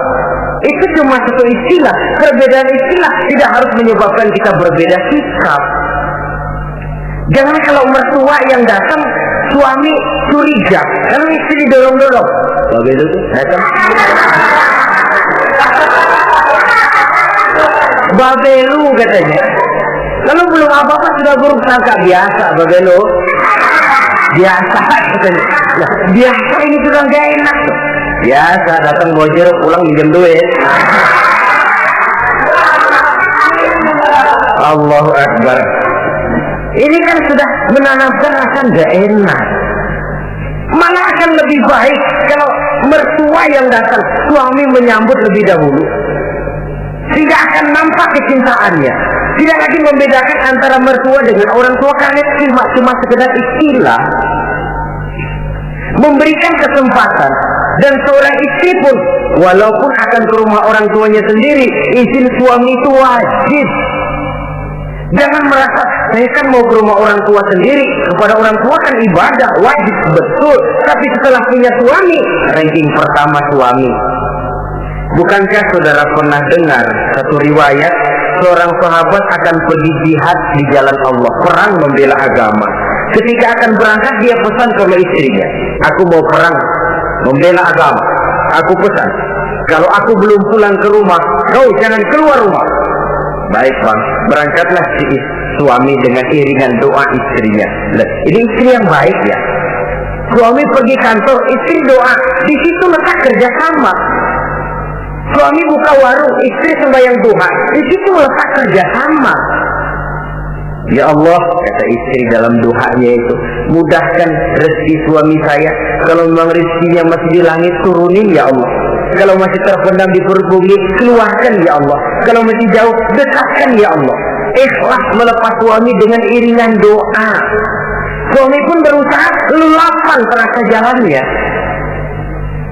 Itu cuma satu istilah. Perbedaan istilah tidak harus menyebabkan kita berbeda sikap. Jangan kalau mertua yang datang, suami curiga. Kalau istri didorong-dorong, begitu datang. Babelu katanya. Lalu belum apa-apa sudah buruk sangka, biasa babelu. Biasa katanya. Nah, biasa ini sudah gak enak. Biasa datang bawa jeruk, pulang minjem duit. Allahu Akbar. Ini kan sudah menanamkan rasa gak enak. Mana akan lebih baik kalau mertua yang datang, suami menyambut lebih dahulu. Tidak akan nampak kecintaannya. Tidak lagi membedakan antara mertua dengan orang tua, karena cuma sekedar istilah. Memberikan kesempatan. Dan seorang istri pun, walaupun akan ke rumah orang tuanya sendiri, izin suami itu wajib. Jangan merasa, saya kan mau ke rumah orang tua sendiri, kepada orang tua kan ibadah, wajib, betul. Tapi setelah punya suami, ranking pertama suami. Bukankah saudara pernah dengar satu riwayat, seorang sahabat akan pergi jihad di jalan Allah, perang membela agama. Ketika akan berangkat, dia pesan sama istrinya, "Aku mau perang membela agama. Aku pesan, kalau aku belum pulang ke rumah, kau jangan keluar rumah." Baik bang, berangkatlah si suami dengan iringan doa istrinya. Ini istri yang baik ya. Suami pergi kantor, istri doa. Di situ letak kerjasama. Suami buka warung, istri sembahyang duha. Di situ letak kerjasama. Ya Allah, kata istri dalam doanya itu, mudahkan rezeki suami saya. Kalau memang rezekinya masih di langit, turunin ya Allah. Kalau masih terpendam di perut bumi, keluarkan ya Allah. Kalau masih jauh, dekatkan ya Allah. Ikhlas melepas suami dengan iringan doa. Suami pun berusaha lapang terasa jalannya.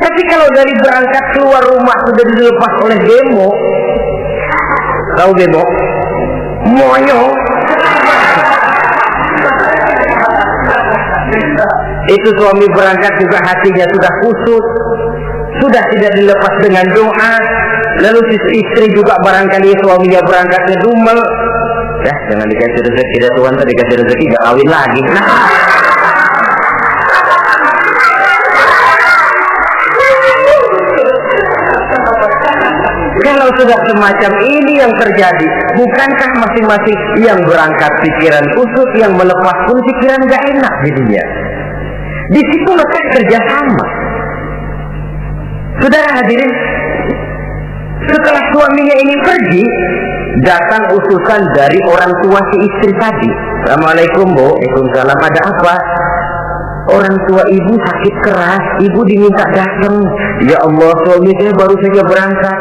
Tapi kalau dari berangkat keluar rumah sudah dilepas oleh demo, tahu demo? Moyo. Itu suami berangkat juga hatinya sudah kusut, sudah tidak dilepas dengan doa. Lalu istri juga barangkali suaminya berangkatnya dumel. Ya, jangan dikasih rezeki dari Tuhan, tadi dikasih rezeki gak kawin lagi. Kalau sudah semacam ini yang terjadi, bukankah masing-masing yang berangkat pikiran kusut, yang melepas pun pikiran gak enak jadinya. Di situ letak kerjasama. Saudara hadirin, setelah suaminya ini pergi, datang utusan dari orang tua si istri tadi. Assalamualaikum Bu. Waalaikumsalam. Ada apa? Orang tua ibu sakit keras, ibu diminta datang. Ya Allah, suami saya baru saja berangkat.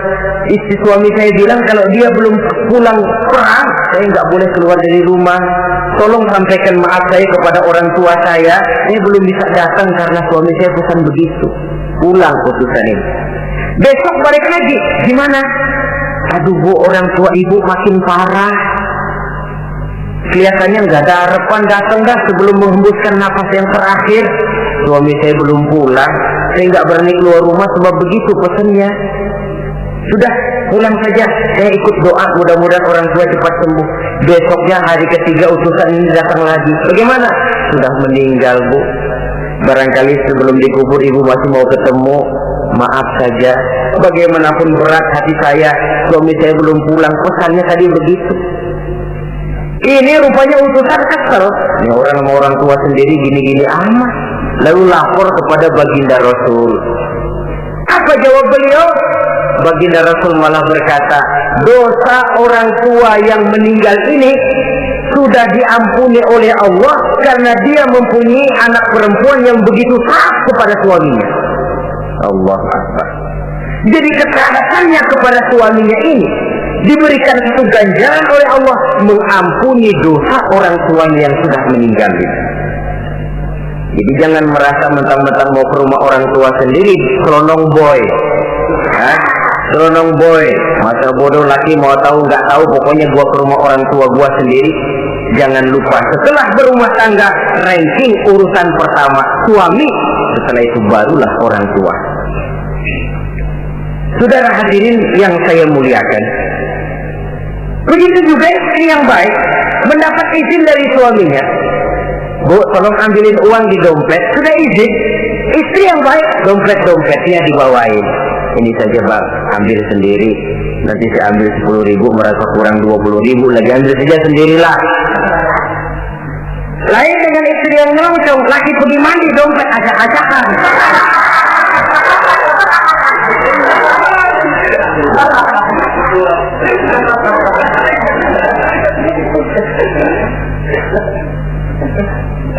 Istri suami saya bilang kalau dia belum pulang perang, saya nggak boleh keluar dari rumah. Tolong sampaikan maaf saya kepada orang tua saya belum bisa datang karena suami saya pesan begitu. Pulang putusan ini. Besok balik lagi. Gimana? Aduh Bu, orang tua ibu makin parah. Kelihatannya nggak ada harapan datang dah sebelum menghembuskan nafas yang terakhir. Suami saya belum pulang. Saya nggak berani keluar rumah sebab begitu pesannya. Sudah, pulang saja. Saya ikut doa mudah-mudahan orang tua cepat sembuh. Besoknya hari ketiga utusan ini datang lagi. Bagaimana? Sudah meninggal Bu. Barangkali sebelum dikubur ibu masih mau ketemu. Maaf saja. Bagaimanapun berat hati saya, suami saya belum pulang. Pesannya tadi begitu. Ini rupanya utusan kesel. Ini orang tua sendiri gini-gini amat. Lalu lapor kepada baginda Rasul. Apa jawab beliau? Baginda Rasul malah berkata, dosa orang tua yang meninggal ini sudah diampuni oleh Allah karena dia mempunyai anak perempuan yang begitu taat kepada suaminya. Allah Akbar. Jadi ketaatannya kepada suaminya ini diberikan satu ganjaran oleh Allah, mengampuni dosa orang tuanya yang sudah meninggal ini. Jadi jangan merasa mentang-mentang mau ke rumah orang tua sendiri selonong boy. Selonong boy, masa bodoh laki mau tahu nggak tahu, pokoknya gua ke rumah orang tua gua sendiri. Jangan lupa setelah berumah tangga, ranking urutan pertama suami, setelah itu barulah orang tua. Saudara hadirin yang saya muliakan, begitu juga istri yang baik mendapat izin dari suaminya. Bu, tolong ambilin uang di dompet. Sudah izin. Istri yang baik, dompetnya dibawain. Ini saja Bang, ambil sendiri. Nanti saya ambil 10.000, merasa kurang 20.000, lagi ambil saja sendirilah. Lain dengan istri yang nongkrong, lagi pergi mandi, dompet acak-acakan.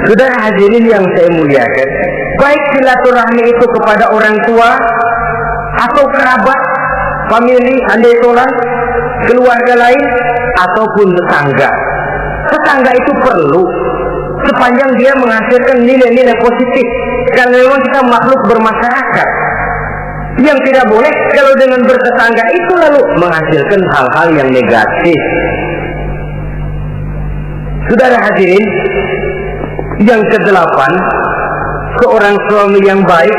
Saudara hadirin yang saya muliakan, baik silaturahmi itu kepada orang tua atau kerabat, famili, andai tolan, keluarga lain, ataupun tetangga. Tetangga itu perlu sepanjang dia menghasilkan nilai-nilai positif, karena memang kita makhluk bermasyarakat. Yang tidak boleh kalau dengan bertetangga itu lalu menghasilkan hal-hal yang negatif. Saudara hadirin yang ke-8, seorang suami yang baik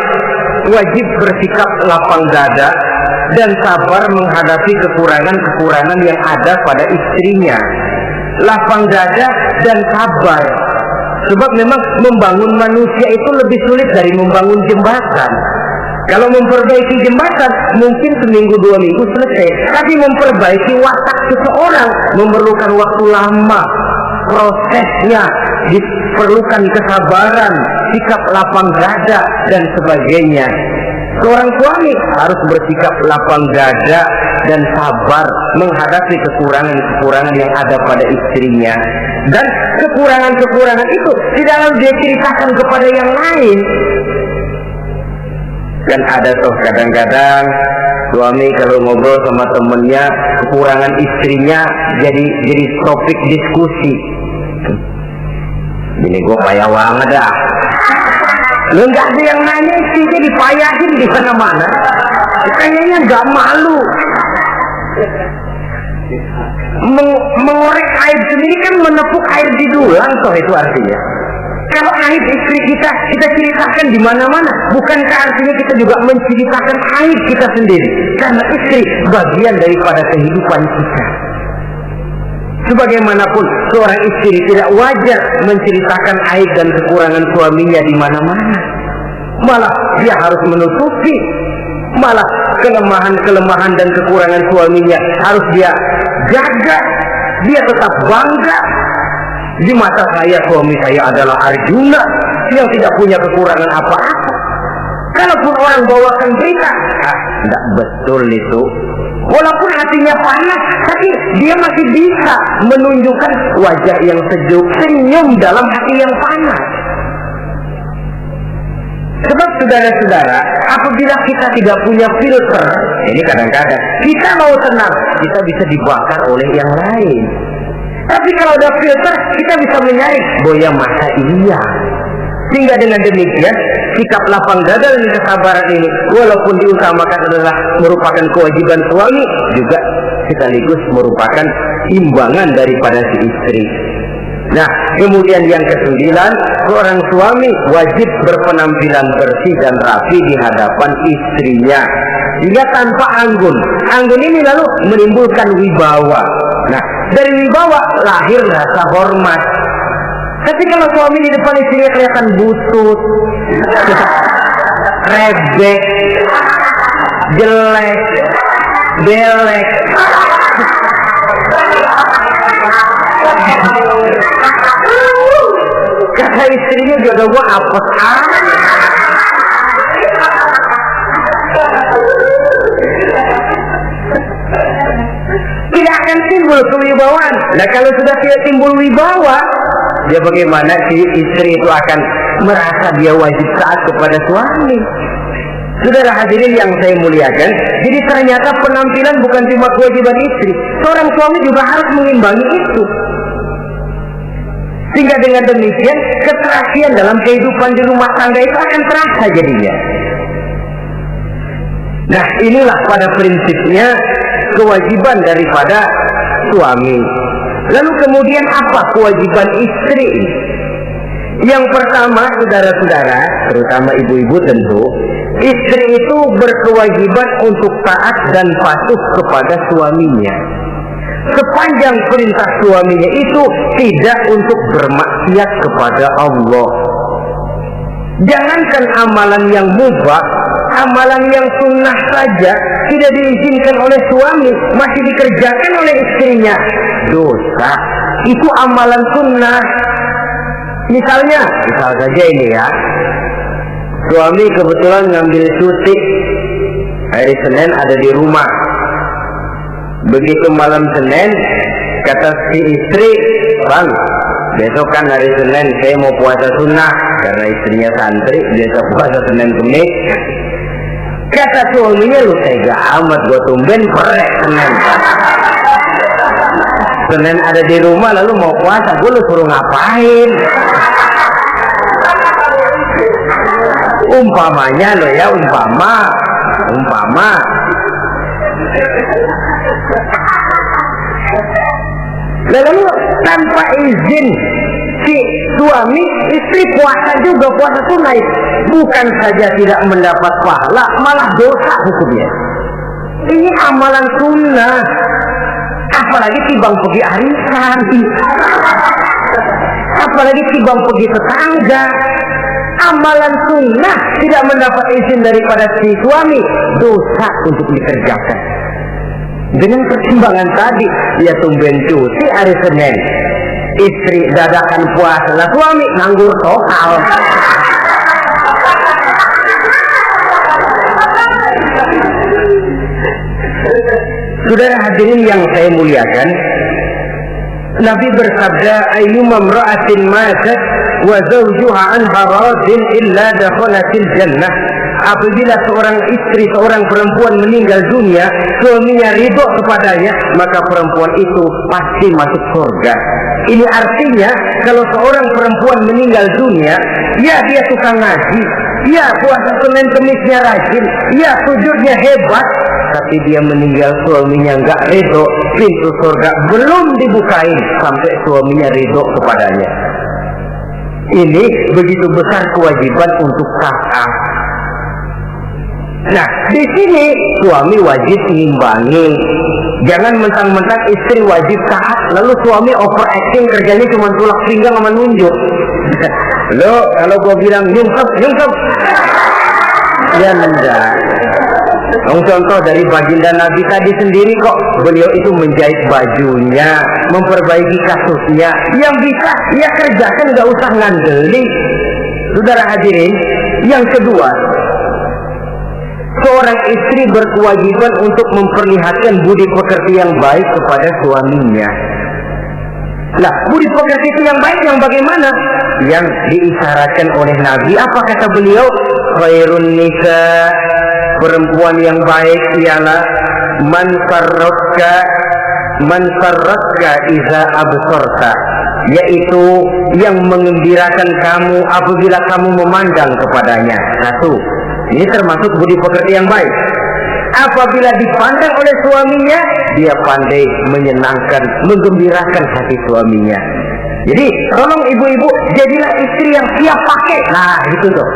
wajib bersikap lapang dada dan sabar menghadapi kekurangan-kekurangan yang ada pada istrinya. Lapang dada dan sabar, sebab memang membangun manusia itu lebih sulit dari membangun jembatan. Kalau memperbaiki jembatan mungkin seminggu 2 minggu selesai, tapi memperbaiki watak seseorang memerlukan waktu lama. Prosesnya diperlukan kesabaran, sikap lapang dada dan sebagainya. Seorang suami harus bersikap lapang dada dan sabar menghadapi kekurangan-kekurangan yang ada pada istrinya. Dan kekurangan-kekurangan itu tidak lalu dia ceritakan kepada yang lain. Kan ada tuh kadang-kadang suami kalau ngobrol sama temennya kekurangan istrinya jadi topik diskusi. Ini gue payah banget dah. Lu nggak ada yang nanya istrinya dipayahin di mana-mana. Kayaknya nggak malu. Mengorek air sendiri kan menepuk air di dulang toh itu artinya. Kalau aib istri kita ceritakan di mana-mana, bukankah artinya kita juga menceritakan aib kita sendiri? Karena istri bagian daripada kehidupan kita. Sebagaimanapun seorang istri tidak wajar menceritakan aib dan kekurangan suaminya di mana-mana. Malah dia harus menutupi. Malah kelemahan-kelemahan dan kekurangan suaminya harus dia jaga. Dia tetap bangga. Di mata saya suami saya adalah Arjuna yang tidak punya kekurangan apa-apa. Kalaupun orang bawakan berita, tidak betul itu. Walaupun hatinya panas, tapi dia masih bisa menunjukkan wajah yang sejuk, senyum dalam hati yang panas. Sebab saudara-saudara, apabila kita tidak punya filter, ini kadang-kadang kita mau tenang, kita bisa dibakar oleh yang lain. Tapi kalau ada filter, kita bisa menyaring, boya masa iya. Sehingga dengan demikian, sikap lapang dada dan kesabaran ini, walaupun diutamakan adalah merupakan kewajiban suami, juga sekaligus merupakan imbangan daripada si istri. Nah, kemudian yang ke-9, seorang suami wajib berpenampilan bersih dan rapi di hadapan istrinya. Hingga tanpa anggun. Anggun ini lalu menimbulkan wibawa. Nah, dari wibawa lahir rasa hormat. Tapi kalau suami di depan istrinya kelihatan butut, rebek, jelek, belek, kata istrinya juga gua apes tidak akan timbul kewibawaan. Nah kalau sudah tidak timbul wibawa, dia bagaimana si istri itu akan merasa dia wajib taat kepada suami. Saudara hadirin yang saya muliakan, jadi ternyata penampilan bukan cuma kewajiban istri, seorang suami juga harus mengimbangi itu. Sehingga dengan demikian keterasian dalam kehidupan di rumah tangga itu akan terasa jadinya. Nah inilah pada prinsipnya kewajiban daripada suami. Lalu kemudian apa kewajiban istri? Yang pertama saudara-saudara, terutama ibu-ibu tentu, istri itu berkewajiban untuk taat dan patuh kepada suaminya. Sepanjang perintah suaminya itu tidak untuk bermaksiat kepada Allah. Jangankan amalan yang mubah, amalan yang sunnah saja tidak diizinkan oleh suami, masih dikerjakan oleh istrinya, dosa. Itu amalan sunnah. Misal saja ini ya, suami kebetulan ngambil cuti hari Senin ada di rumah. Begitu malam Senin, kata si istri, bang, besok kan hari Senin saya mau puasa sunnah, karena istrinya santri biasa puasa Senin Kemis. Kata suaminya, lu tega amat, gua tumben perek Senin. Senin ada di rumah lalu mau puasa, gua lu suruh ngapain? Umpamanya lo ya, umpama. Lalu tanpa izin si suami, istri puasa juga, puasa sunnah. Bukan saja tidak mendapat pahala, malah dosa hukumnya. Ini amalan sunnah. Apalagi timbang pergi arisan, apalagi timbang pergi tetangga. Amalan sunnah tidak mendapat izin daripada si suami, dosa untuk dikerjakan. Dengan pertimbangan tadi, ya tumben cuti hari Senin, istri dadakan puasa, lah suami nganggur total. hadirin yang saya muliakan, Nabi bersabda, ayyuma imra'atin matat wa zawjuha anha radin illa dakhalatil jannah. Apabila seorang istri, seorang perempuan meninggal dunia, suaminya ridho kepadanya, maka perempuan itu pasti masuk surga. Ini artinya kalau seorang perempuan meninggal dunia, ya dia tukang ngaji, ya puasa Senin Kemisnya rajin, ya sujudnya hebat, tapi dia meninggal suaminya enggak ridho, pintu surga belum dibukain sampai suaminya ridho kepadanya. Ini begitu besar kewajiban untuk taat. Nah, di sini suami wajib ngimbangi. Jangan mentang-mentang istri wajib taat, lalu suami overacting, kerjanya cuma tulak pinggang sama nunjuk. Lo kalau gue bilang nyungsep, ya enggak. Contoh dari baginda Nabi tadi sendiri kok, beliau itu menjahit bajunya, memperbaiki kasusnya. Yang bisa ia kerjakan, nggak usah ngandeli. Saudara hadirin, yang kedua, seorang istri berkewajiban untuk memperlihatkan budi pekerti yang baik kepada suaminya. Nah, budi pekerti itu yang baik yang bagaimana? Yang diisyaratkan oleh Nabi. Apa kata beliau? Khairun nisa, perempuan yang baik ialah man sarratka iza absorta, yaitu yang mengembirakan kamu apabila kamu memandang kepadanya. Satu, ini termasuk budi pekerti yang baik. Apabila dipandang oleh suaminya, dia pandai menyenangkan, menggembirakan hati suaminya. Jadi, tolong ibu-ibu, jadilah istri yang siap pakai. Nah, itu tuh.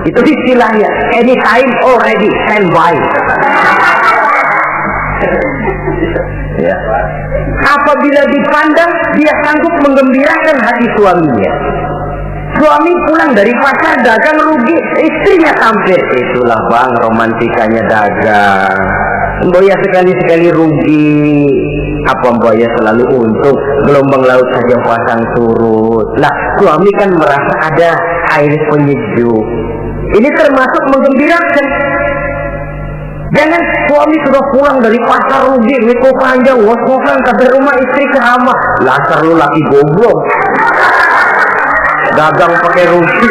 Itu istilahnya, anytime already, standby. Ya. Apabila dipandang, dia sanggup menggembirakan hati suaminya. Suami pulang dari pasar dagang rugi, istrinya tampil. Itulah bang romantikanya dagang. Mboya sekali-sekali rugi, apa mboya selalu untung. Gelombang laut saja pasang surut. Lah suami kan merasa ada air penyejuk. Ini termasuk menggembirakan. Jangan suami sudah pulang dari pasar rugi, miko panjang, ngos-ngosan ke rumah istri keramah. Lasar lu laki goblok. Dagang pakai rugi.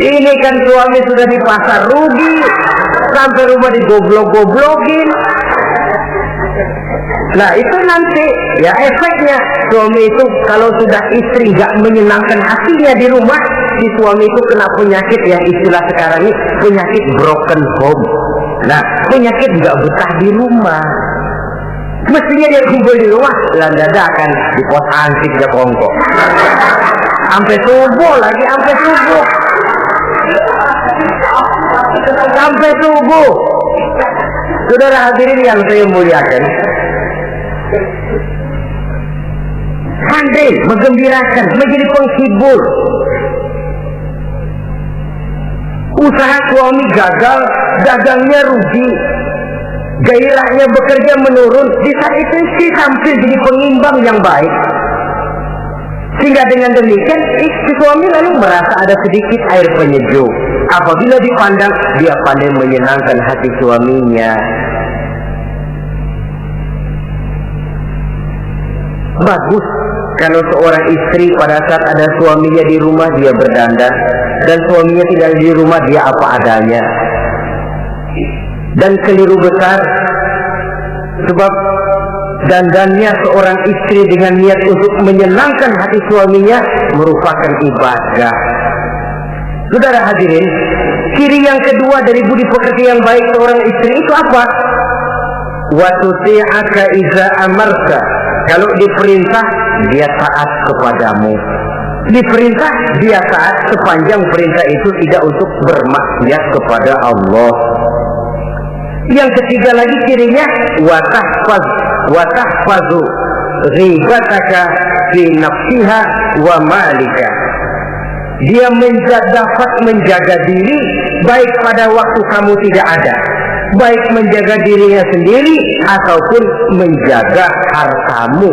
Ini kan suami sudah di pasar rugi, sampai rumah digoblok-goblokin. Nah itu nanti ya efeknya, suami itu kalau sudah istri nggak menyenangkan hatinya di rumah, si suami itu kena penyakit yang istilah sekarang ini penyakit broken home. Nah penyakit nggak betah di rumah. Mestinya dia kumpul di rumah, dadakan di pos ansik dia kongkok. Sampai subuh lagi, sampai subuh. Sampai subuh. Saudara hadirin yang saya muliakan, pandai menggembirakan, menjadi penghibur. Usaha suami gagal, dagangnya rugi, gairahnya bekerja menurun, di saat itu istri tampil jadi pengimbang yang baik. Sehingga dengan demikian istri suami lalu merasa ada sedikit air penyejuk. Apabila dipandang, dia pandai menyenangkan hati suaminya. Bagus kalau seorang istri pada saat ada suaminya di rumah dia berdandan, dan suaminya tidak di rumah dia apa adanya. Dan keliru besar, sebab dandannya seorang istri dengan niat untuk menyenangkan hati suaminya merupakan ibadah. Saudara hadirin, ciri yang kedua dari budi pekerti yang baik seorang istri itu apa? Wa tuti'aka iza amarta. Kalau diperintah, dia taat kepadamu. Diperintah, dia taat sepanjang perintah itu tidak untuk bermaksiat kepada Allah. Yang ketiga lagi cirinya watahfazu ghibataka fi nafsiha wa malika. Dia dapat menjaga diri baik pada waktu kamu tidak ada, baik menjaga dirinya sendiri ataupun menjaga hartamu.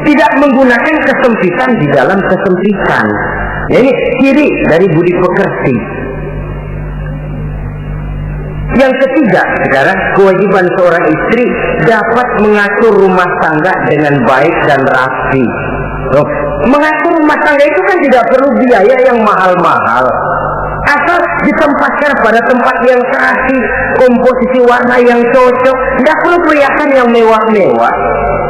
Tidak menggunakan kesempitan di dalam kesempitan. Ini ciri dari budi pekerti. Yang ketiga, sekarang kewajiban seorang istri dapat mengatur rumah tangga dengan baik dan rapi. Mengatur rumah tangga itu kan tidak perlu biaya yang mahal-mahal. Asal ditempatkan pada tempat yang rapi, komposisi warna yang cocok, tidak perlu perhiasan yang mewah-mewah.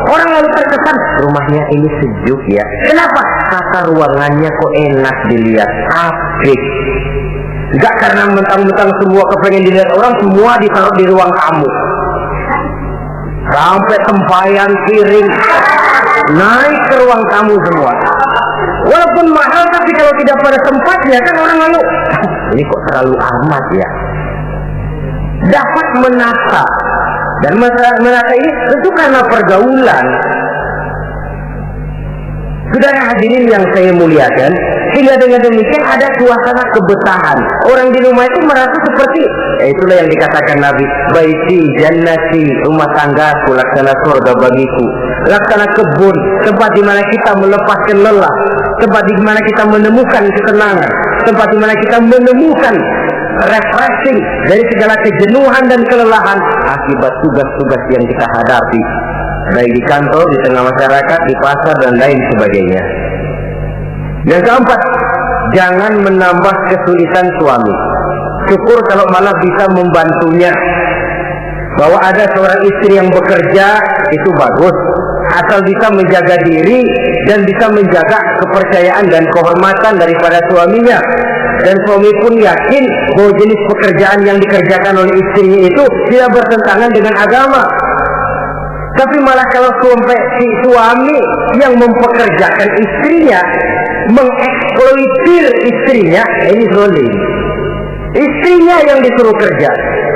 Orang lalu terkesan rumahnya ini sejuk ya. Kenapa? Tata ruangannya kok enak dilihat, apik. Enggak karena mentang-mentang semua kepengen dilihat orang, semua ditaruh di ruang tamu. Sampai tempayan piring naik ke ruang tamu semua. Walaupun mahal, tapi kalau tidak pada tempatnya kan orang lalu ini kok terlalu amat ya. Dapat menata, dan menata ini tentu karena pergaulan. Saudara hadirin yang saya muliakan, sehingga dengan demikian ada suasana kebetahan. Orang di rumah itu merasa seperti, itulah yang dikatakan Nabi, baiti jannati, rumah tanggaku laksana surga bagiku, laksana kebun, tempat di mana kita melepaskan lelah, tempat di mana kita menemukan ketenangan, tempat di mana kita menemukan refreshing dari segala kejenuhan dan kelelahan akibat tugas-tugas yang kita hadapi, baik di kantor, di tengah masyarakat, di pasar, dan lain sebagainya. Yang keempat, jangan menambah kesulitan suami. Syukur kalau malah bisa membantunya. Bahwa ada seorang istri yang bekerja, itu bagus. Asal bisa menjaga diri dan bisa menjaga kepercayaan dan kehormatan daripada suaminya. Dan suami pun yakin bahwa jenis pekerjaan yang dikerjakan oleh istrinya itu tidak bertentangan dengan agama. Tapi malah kalau si suami yang mempekerjakan istrinya, mengeksploitir istrinya, ini zalim. Istrinya yang disuruh kerja,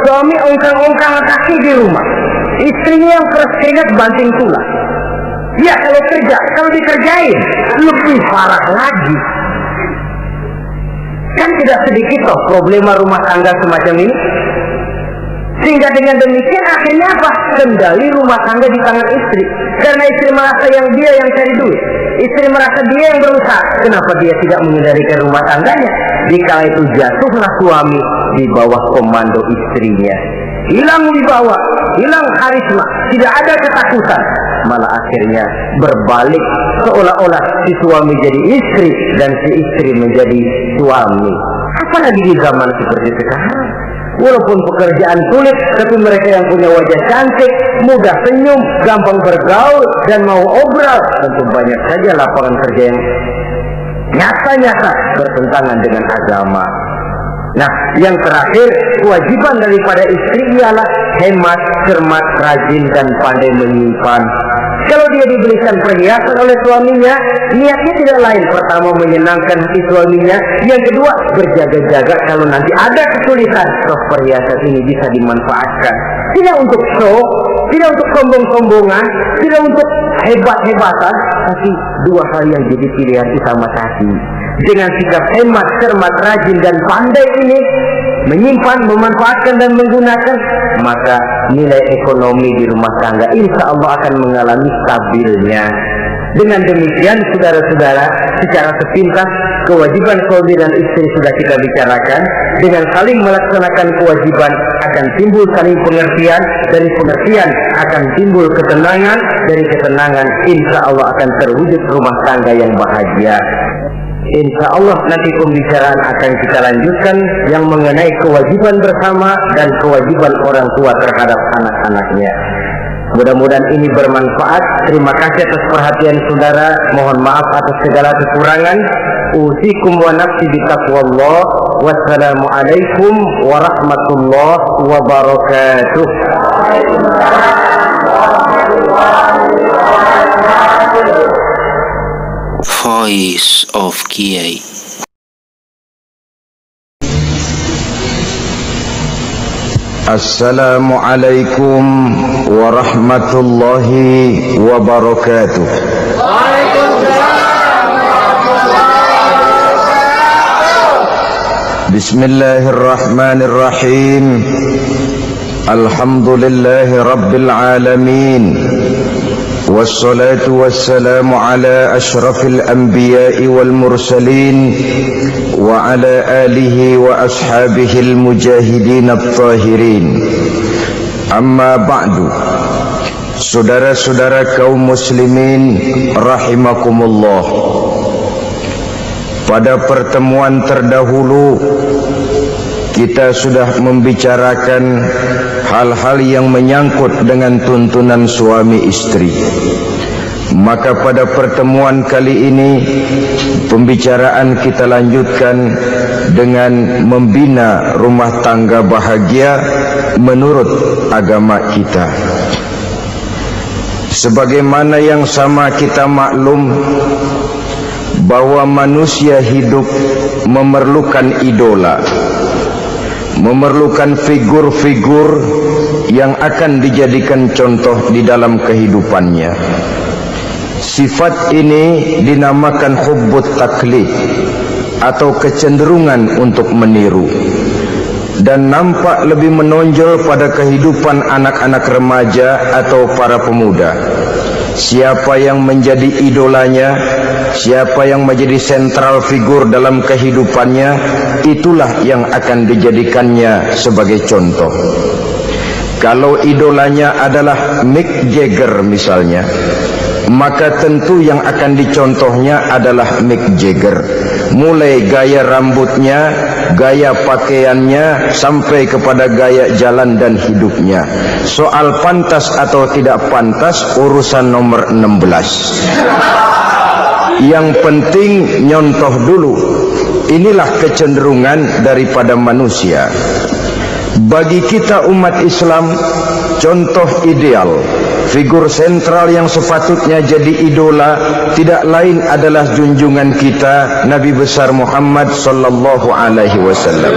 suami ongkang-ongkang kaki di rumah, istrinya yang keras keringat banting tulang. Ya kalau kerja, kalau dikerjain lebih parah lagi. Kan tidak sedikit toh problema rumah tangga semacam ini. Sehingga dengan demikian akhirnya apa? Kendali rumah tangga di tangan istri. Karena istri merasa dia yang cari duit. Istri merasa dia yang berusaha. Kenapa dia tidak mengendalikan rumah tangganya? Dikala itu jatuhlah suami di bawah komando istrinya. Hilang wibawa, hilang karisma, tidak ada ketakutan. Malah akhirnya berbalik, seolah-olah si suami jadi istri dan si istri menjadi suami. Apalagi di zaman seperti sekarang. Walaupun pekerjaan sulit, tapi mereka yang punya wajah cantik, mudah senyum, gampang bergaul, dan mau obral, tentu banyak saja lapangan kerja yang nyata-nyata bertentangan dengan agama. Nah, yang terakhir, kewajiban daripada istri ialah hemat, cermat, rajin, dan pandai menyimpan. Kalau dia diberikan perhiasan oleh suaminya, niatnya tidak lain. Pertama, menyenangkan hati suaminya. Yang kedua, berjaga-jaga kalau nanti ada kesulitan, toh perhiasan ini bisa dimanfaatkan. Tidak untuk show, tidak untuk sombong-sombongan, tidak untuk hebat-hebatan, tapi dua hal yang jadi pilihan utama tadi. Dengan sikap hemat, cermat, rajin, dan pandai ini, menyimpan, memanfaatkan, dan menggunakan, maka nilai ekonomi di rumah tangga insya Allah akan mengalami stabilnya. Dengan demikian, saudara-saudara, secara sepintas, kewajiban suami dan istri sudah kita bicarakan. Dengan saling melaksanakan kewajiban akan timbul saling pengertian. Dari pengertian akan timbul ketenangan. Dari ketenangan insya Allah akan terwujud rumah tangga yang bahagia. Insya Allah nanti pembicaraan akan kita lanjutkan yang mengenai kewajiban bersama dan kewajiban orang tua terhadap anak-anaknya. Mudah-mudahan ini bermanfaat. Terima kasih atas perhatian saudara. Mohon maaf atas segala kekurangan. Usikum wa nafsi bitaqwallah. Wassalamualaikum warahmatullahi wabarakatuh. Voice of Kiai. Assalamualaikum warahmatullahi wabarakatuh. Bismillahirrahmanirrahim. Alhamdulillahi rabbil alamin. والصلاة والسلام على أشرف الأنبياء والمرسلين وعلى آله وأصحابه المجاهدين الطاهرين. Amma ba'du. Saudara-saudara kaum muslimin rahimakumullah. Pada pertemuan terdahulu kita sudah membicarakan hal-hal yang menyangkut dengan tuntunan suami istri. Maka pada pertemuan kali ini pembicaraan kita lanjutkan dengan membina rumah tangga bahagia menurut agama kita. Sebagaimana yang sama kita maklum bahwa manusia hidup memerlukan idola, memerlukan figur-figur yang akan dijadikan contoh di dalam kehidupannya. Sifat ini dinamakan hubbut taklid atau kecenderungan untuk meniru, dan nampak lebih menonjol pada kehidupan anak-anak remaja atau para pemuda. Siapa yang menjadi idolanya, siapa yang menjadi sentral figur dalam kehidupannya, itulah yang akan dijadikannya sebagai contoh. Kalau idolanya adalah Mick Jagger misalnya, maka tentu yang akan dicontohnya adalah Mick Jagger. Mulai gaya rambutnya, gaya pakaiannya, sampai kepada gaya jalan dan hidupnya. Soal pantas atau tidak pantas urusan nomor 16. Yang penting nyontoh dulu. Inilah kecenderungan daripada manusia. Bagi kita umat Islam, contoh ideal, figur sentral yang sepatutnya jadi idola tidak lain adalah junjungan kita Nabi besar Muhammad sallallahu alaihi wasallam.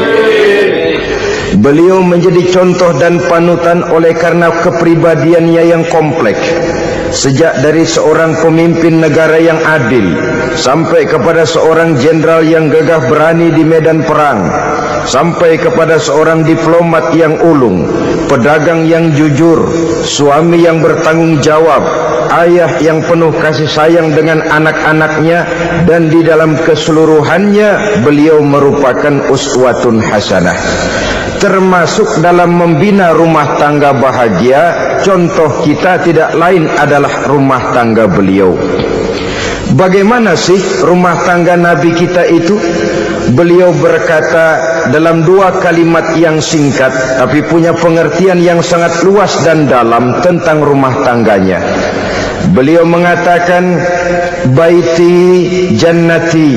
Beliau menjadi contoh dan panutan oleh karena kepribadiannya yang kompleks. Sejak dari seorang pemimpin negara yang adil sampai kepada seorang jenderal yang gagah berani di medan perang, sampai kepada seorang diplomat yang ulung, pedagang yang jujur, suami yang bertanggung jawab, ayah yang penuh kasih sayang dengan anak-anaknya, dan di dalam keseluruhannya beliau merupakan uswatun hasanah. Termasuk dalam membina rumah tangga bahagia, contoh kita tidak lain adalah rumah tangga beliau. Bagaimana sih rumah tangga Nabi kita itu? Beliau berkata dalam dua kalimat yang singkat tapi punya pengertian yang sangat luas dan dalam tentang rumah tangganya. Beliau mengatakan, baiti jannati,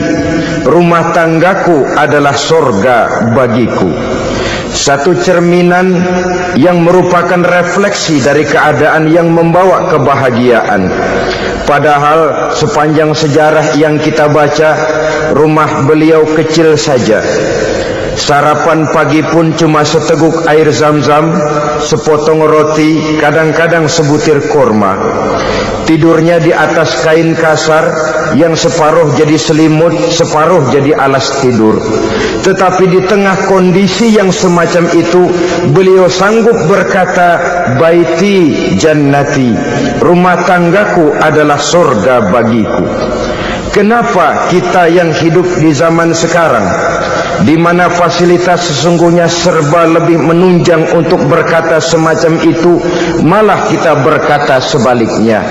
rumah tanggaku adalah sorga bagiku. Satu cerminan yang merupakan refleksi dari keadaan yang membawa kebahagiaan. Padahal sepanjang sejarah yang kita baca, rumah beliau kecil saja. Sarapan pagi pun cuma seteguk air zam-zam, sepotong roti, kadang-kadang sebutir korma. Tidurnya di atas kain kasar yang separuh jadi selimut, separuh jadi alas tidur. Tetapi di tengah kondisi yang semacam itu, beliau sanggup berkata, baiti jannati, rumah tanggaku adalah surga bagiku. Kenapa kita yang hidup di zaman sekarang, di mana fasilitas sesungguhnya serba lebih menunjang untuk berkata semacam itu, malah kita berkata sebaliknya,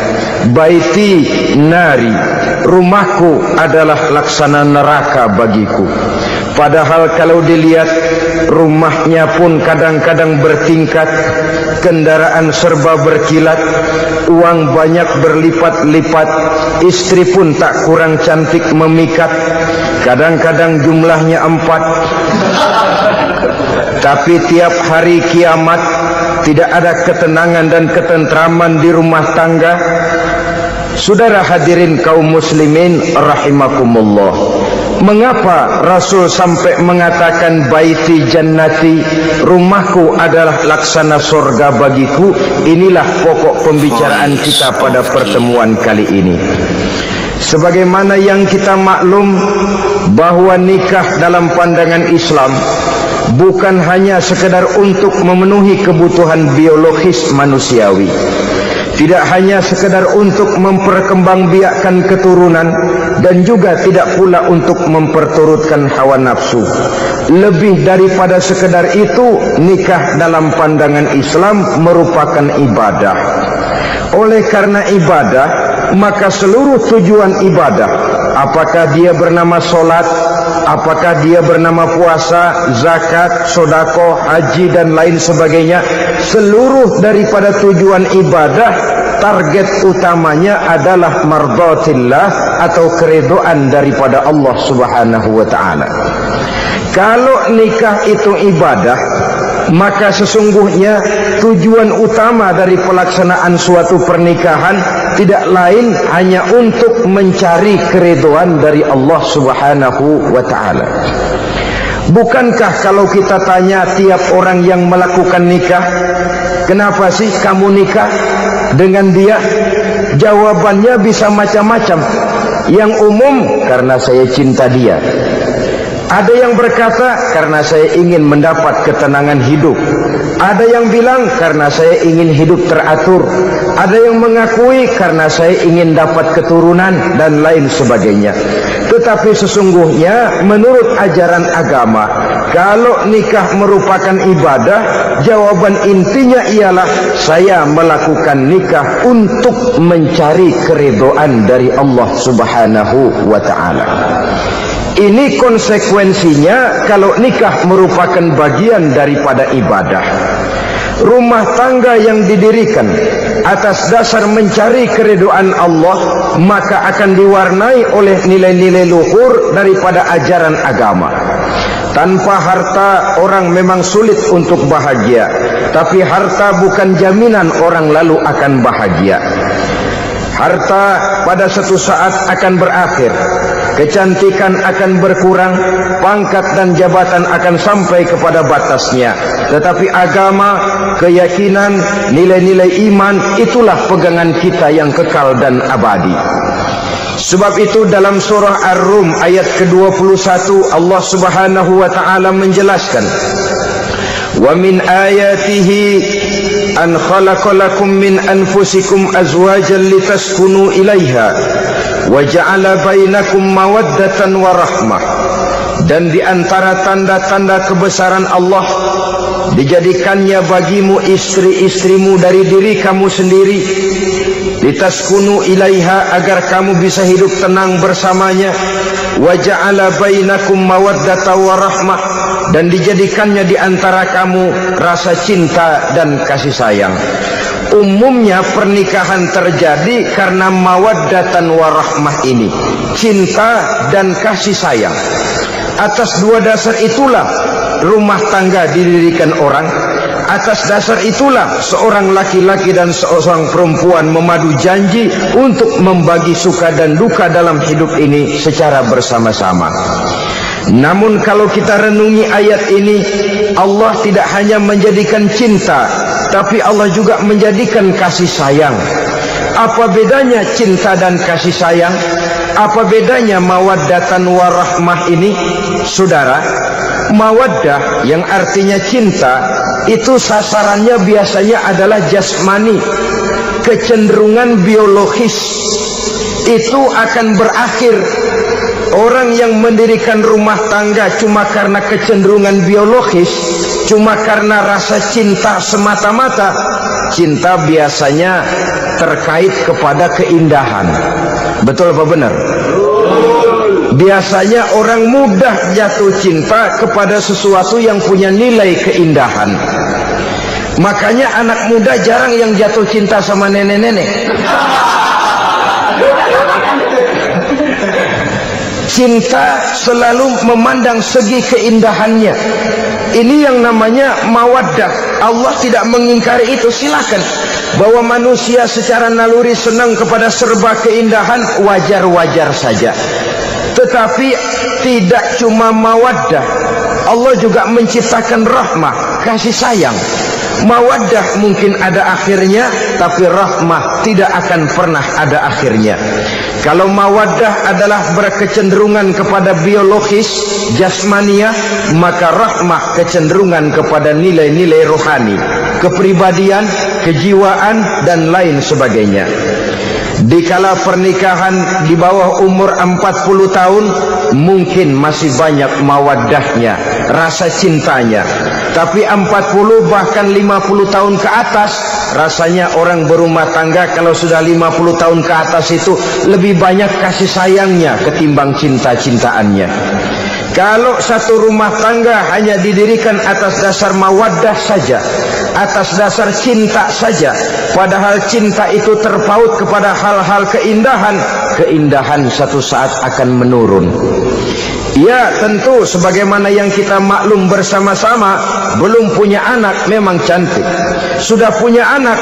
baiti nari, rumahku adalah laksana neraka bagiku. Padahal kalau dilihat, rumahnya pun kadang-kadang bertingkat, kendaraan serba berkilat, uang banyak berlipat-lipat, istri pun tak kurang cantik memikat, kadang-kadang jumlahnya 4. Tapi tiap hari kiamat tidak ada ketenangan dan ketentraman di rumah tangga. Saudara hadirin kaum muslimin rahimakumullah, mengapa Rasul sampai mengatakan baiti jannati, rumahku adalah laksana surga bagiku? Inilah pokok pembicaraan kita pada pertemuan kali ini. Sebagaimana yang kita maklum bahwa nikah dalam pandangan Islam bukan hanya sekedar untuk memenuhi kebutuhan biologis manusiawi, tidak hanya sekedar untuk memperkembangbiakkan keturunan, dan juga tidak pula untuk memperturutkan hawa nafsu. Lebih daripada sekedar itu, nikah dalam pandangan Islam merupakan ibadah. Oleh karena ibadah, maka seluruh tujuan ibadah, apakah dia bernama solat, apakah dia bernama puasa, zakat, sodako, haji dan lain sebagainya, seluruh daripada tujuan ibadah, target utamanya adalah mardhatillah atau keridhaan daripada Allah Subhanahu wa ta'ala. Kalau nikah itu ibadah, maka sesungguhnya tujuan utama dari pelaksanaan suatu pernikahan tidak lain hanya untuk mencari keridhaan dari Allah Subhanahu wa ta'ala. Bukankah kalau kita tanya tiap orang yang melakukan nikah, kenapa sih kamu nikah dengan dia? Jawabannya bisa macam-macam. Yang umum, karena saya cinta dia. Ada yang berkata, karena saya ingin mendapat ketenangan hidup. Ada yang bilang, karena saya ingin hidup teratur. Ada yang mengakui, karena saya ingin dapat keturunan dan lain sebagainya. Tetapi sesungguhnya menurut ajaran agama, kalau nikah merupakan ibadah, jawaban intinya ialah saya melakukan nikah untuk mencari keridhaan dari Allah Subhanahu wa ta'ala. Ini konsekuensinya kalau nikah merupakan bagian daripada ibadah. Rumah tangga yang didirikan atas dasar mencari keridhaan Allah, maka akan diwarnai oleh nilai-nilai luhur daripada ajaran agama. Tanpa harta orang memang sulit untuk bahagia, tapi harta bukan jaminan orang lalu akan bahagia. Harta pada suatu saat akan berakhir, kecantikan akan berkurang, pangkat dan jabatan akan sampai kepada batasnya. Tetapi agama, keyakinan, nilai-nilai iman, itulah pegangan kita yang kekal dan abadi. Sebab itu dalam surah Ar-Rum ayat ke-21 Allah Subhanahu wa ta'ala menjelaskan, wa min ayatihi an khalaqalakum min anfusikum azwajan litaskunu ilaiha wa ja'ala bainakum mawaddatan wa rahmah. Dan di antara tanda-tanda kebesaran Allah, dijadikannya bagimu istri-istrimu dari diri kamu sendiri, litaskunu ilaiha, agar kamu bisa hidup tenang bersamanya, wa ja'ala bainakum mawaddatan wa rahmah, dan dijadikannya di antara kamu rasa cinta dan kasih sayang. Umumnya pernikahan terjadi karena mawaddatan warahmah ini, cinta dan kasih sayang. Atas dua dasar itulah rumah tangga didirikan orang. Atas dasar itulah seorang laki-laki dan seorang perempuan memadu janji untuk membagi suka dan duka dalam hidup ini secara bersama-sama. Namun kalau kita renungi ayat ini, Allah tidak hanya menjadikan cinta, tapi Allah juga menjadikan kasih sayang. Apa bedanya cinta dan kasih sayang? Apa bedanya mawaddatan warahmah ini? Saudara, mawaddah yang artinya cinta, itu sasarannya biasanya adalah jasmani, kecenderungan biologis. Itu akan berakhir. Orang yang mendirikan rumah tangga cuma karena kecenderungan biologis, cuma karena rasa cinta semata-mata, cinta biasanya terkait kepada keindahan. Betul apa benar? Biasanya orang mudah jatuh cinta kepada sesuatu yang punya nilai keindahan. Makanya anak muda jarang yang jatuh cinta sama nenek-nenek. Cinta selalu memandang segi keindahannya. Ini yang namanya mawaddah. Allah tidak mengingkari itu, silakan. Bahwa manusia secara naluri senang kepada serba keindahan, wajar-wajar saja. Tetapi tidak cuma mawaddah, Allah juga menciptakan rahmah, kasih sayang. Mawaddah mungkin ada akhirnya, tapi rahmah tidak akan pernah ada akhirnya. Kalau mawaddah adalah berkecenderungan kepada biologis, jasmaniah, maka rahmah kecenderungan kepada nilai-nilai rohani. kepribadian, kejiwaan, dan lain sebagainya. Dikala pernikahan di bawah umur 40 tahun, mungkin masih banyak mawaddahnya, rasa cintanya. Tapi 40 bahkan 50 tahun ke atas, rasanya orang berumah tangga kalau sudah 50 tahun ke atas itu lebih banyak kasih sayangnya ketimbang cinta-cintaannya. Kalau satu rumah tangga hanya didirikan atas dasar mawaddah saja, atas dasar cinta saja, padahal cinta itu terpaut kepada hal-hal keindahan, keindahan satu saat akan menurun. Ya, tentu sebagaimana yang kita maklum bersama-sama, belum punya anak memang cantik. Sudah punya anak,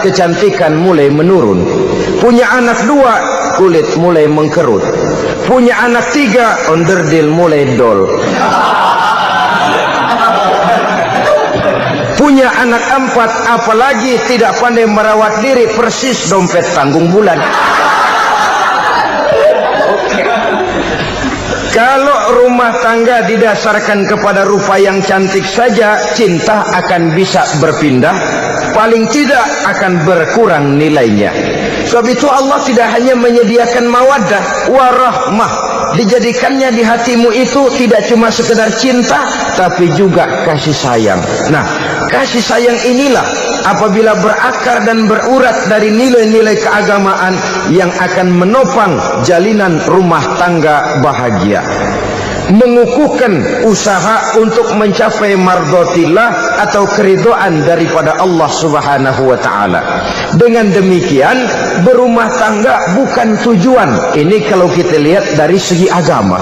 kecantikan mulai menurun. Punya anak 2, kulit mulai mengkerut. Punya anak 3, onderdil mulai dol. Punya anak 4, apalagi tidak pandai merawat diri, persis dompet tanggung bulan. Kalau rumah tangga didasarkan kepada rupa yang cantik saja, cinta akan bisa berpindah, paling tidak akan berkurang nilainya. Sebab itu Allah tidak hanya menyediakan mawaddah warahmah, dijadikannya di hatimu itu tidak cuma sekedar cinta, tapi juga kasih sayang. Nah, kasih sayang inilah apabila berakar dan berurat dari nilai-nilai keagamaan yang akan menopang jalinan rumah tangga bahagia, mengukuhkan usaha untuk mencapai mardhatillah atau keridhaan daripada Allah Subhanahu wa taala. Dengan demikian, berumah tangga bukan tujuan. Ini kalau kita lihat dari segi agama.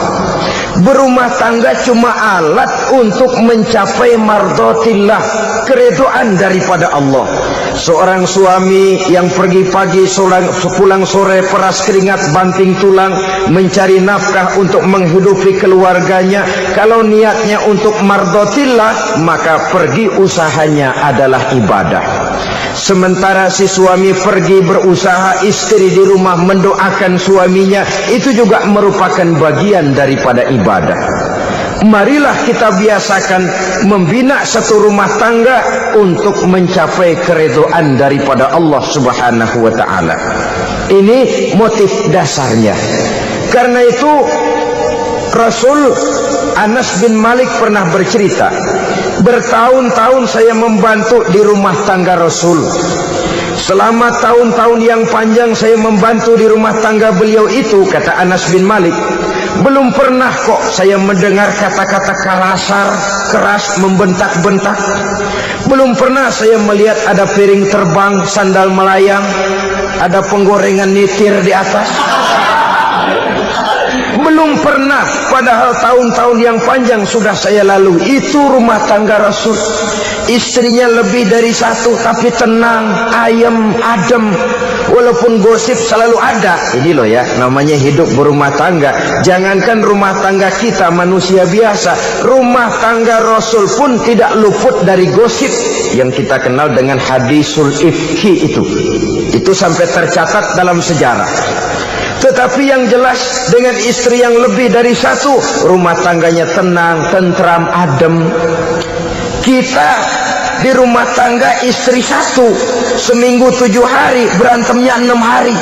Berumah tangga cuma alat untuk mencapai mardhatillah, keridhaan daripada Allah. Seorang suami yang pergi pagi pulang sore peras keringat banting tulang mencari nafkah untuk menghidupi keluarganya, kalau niatnya untuk mardhatillah, maka pergi usahanya adalah ibadah. Sementara si suami pergi berusaha, istri di rumah mendoakan suaminya, itu juga merupakan bagian daripada ibadah. Marilah kita biasakan membina satu rumah tangga untuk mencapai keridhaan daripada Allah Subhanahu wa taala. Ini motif dasarnya. Karena itu Rasul Anas bin Malik pernah bercerita, bertahun-tahun saya membantu di rumah tangga Rasul. Selama tahun-tahun yang panjang saya membantu di rumah tangga beliau itu, kata Anas bin Malik, belum pernah kok saya mendengar kata-kata kasar, keras, membentak-bentak. Belum pernah saya melihat ada piring terbang, sandal melayang, ada penggorengan nitir di atas. Belum pernah, padahal tahun-tahun yang panjang sudah saya lalui. Itu rumah tangga Rasul. Istrinya lebih dari satu, tapi tenang, ayem, adem. Walaupun gosip selalu ada. Ini loh ya, namanya hidup berumah tangga. Jangankan rumah tangga kita manusia biasa, rumah tangga Rasul pun tidak luput dari gosip yang kita kenal dengan hadisul ifki itu. Itu sampai tercatat dalam sejarah. Tetapi yang jelas, dengan istri yang lebih dari satu, rumah tangganya tenang, tentram, adem. Kita di rumah tangga istri satu, seminggu 7 hari, berantemnya 6 hari.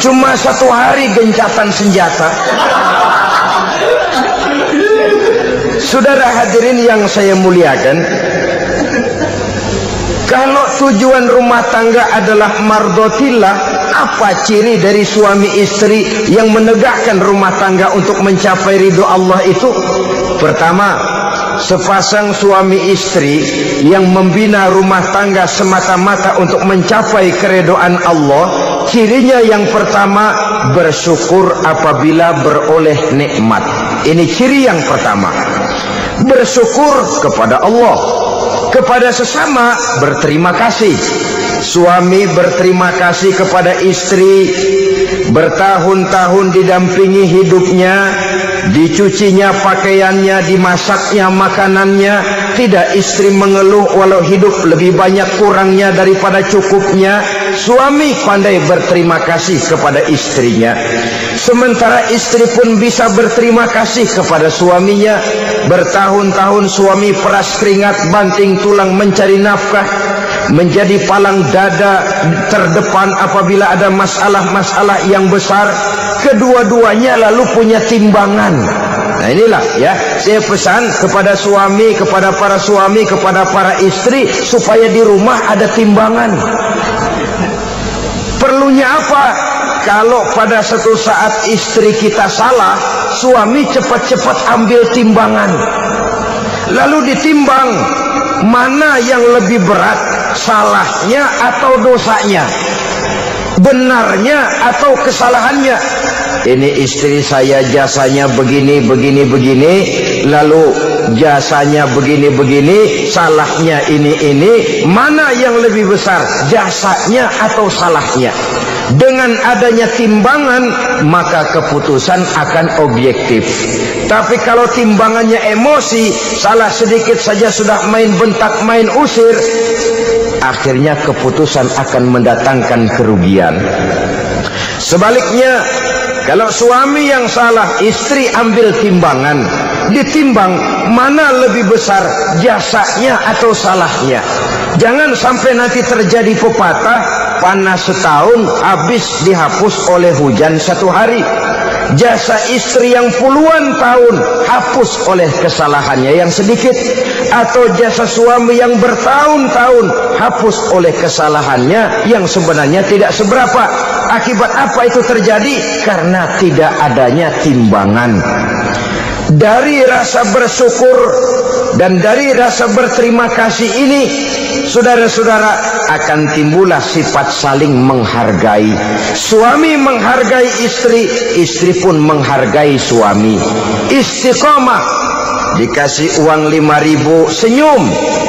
Cuma 1 hari gencatan senjata. Saudara hadirin yang saya muliakan, kalau tujuan rumah tangga adalah mardhatillah, apa ciri dari suami istri yang menegakkan rumah tangga untuk mencapai ridho Allah itu? Pertama, sepasang suami istri yang membina rumah tangga semata-mata untuk mencapai keridhaan Allah, cirinya yang pertama, bersyukur apabila beroleh nikmat. Ini ciri yang pertama. Bersyukur kepada Allah. Kepada sesama berterima kasih. Suami berterima kasih kepada istri, bertahun-tahun didampingi hidupnya, dicucinya pakaiannya, dimasaknya makanannya, tidak istri mengeluh walau hidup lebih banyak kurangnya daripada cukupnya. Suami pandai berterima kasih kepada istrinya, sementara istri pun bisa berterima kasih kepada suaminya. Bertahun-tahun suami peras keringat, banting tulang mencari nafkah, menjadi palang dada terdepan apabila ada masalah-masalah yang besar. Kedua-duanya lalu punya timbangan. Nah inilah ya, saya pesan kepada suami, kepada para suami, kepada para istri, supaya di rumah ada timbangan. Perlunya apa? Kalau pada suatu saat istri kita salah, suami cepat-cepat ambil timbangan, lalu ditimbang mana yang lebih berat, salahnya atau dosanya, benarnya atau kesalahannya. Ini istri saya jasanya begini, lalu jasanya begini, salahnya ini. Mana yang lebih besar, jasanya atau salahnya? Dengan adanya timbangan, maka keputusan akan objektif. Tapi kalau timbangannya emosi, salah sedikit saja sudah main bentak, main usir, akhirnya keputusan akan mendatangkan kerugian. Sebaliknya, kalau suami yang salah, istri ambil timbangan, ditimbang mana lebih besar, jasanya atau salahnya. Jangan sampai nanti terjadi pepatah, panas setahun habis dihapus oleh hujan satu hari. Jasa istri yang puluhan tahun hapus oleh kesalahannya yang sedikit, atau jasa suami yang bertahun-tahun hapus oleh kesalahannya yang sebenarnya tidak seberapa. Akibat apa itu terjadi? Karena tidak adanya timbangan. Dari rasa bersyukur dan dari rasa berterima kasih ini, saudara-saudara, akan timbullah sifat saling menghargai. Suami menghargai istri, istri pun menghargai suami. Istiqomah, dikasih uang 5.000 senyum,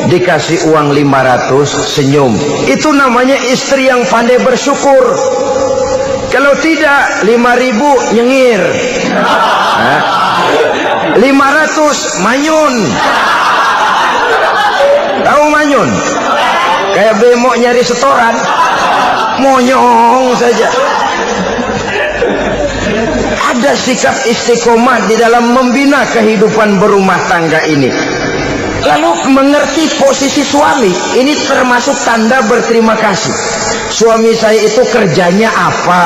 dikasih uang 500 senyum. Itu namanya istri yang pandai bersyukur. Kalau tidak, 5.000 nyengir, 500 manyun. Tahu manyun? Kayak bemo nyari setoran, monyong saja. Ada sikap istiqomah di dalam membina kehidupan berumah tangga ini. Lalu mengerti posisi suami, ini termasuk tanda berterima kasih. Suami saya itu kerjanya apa,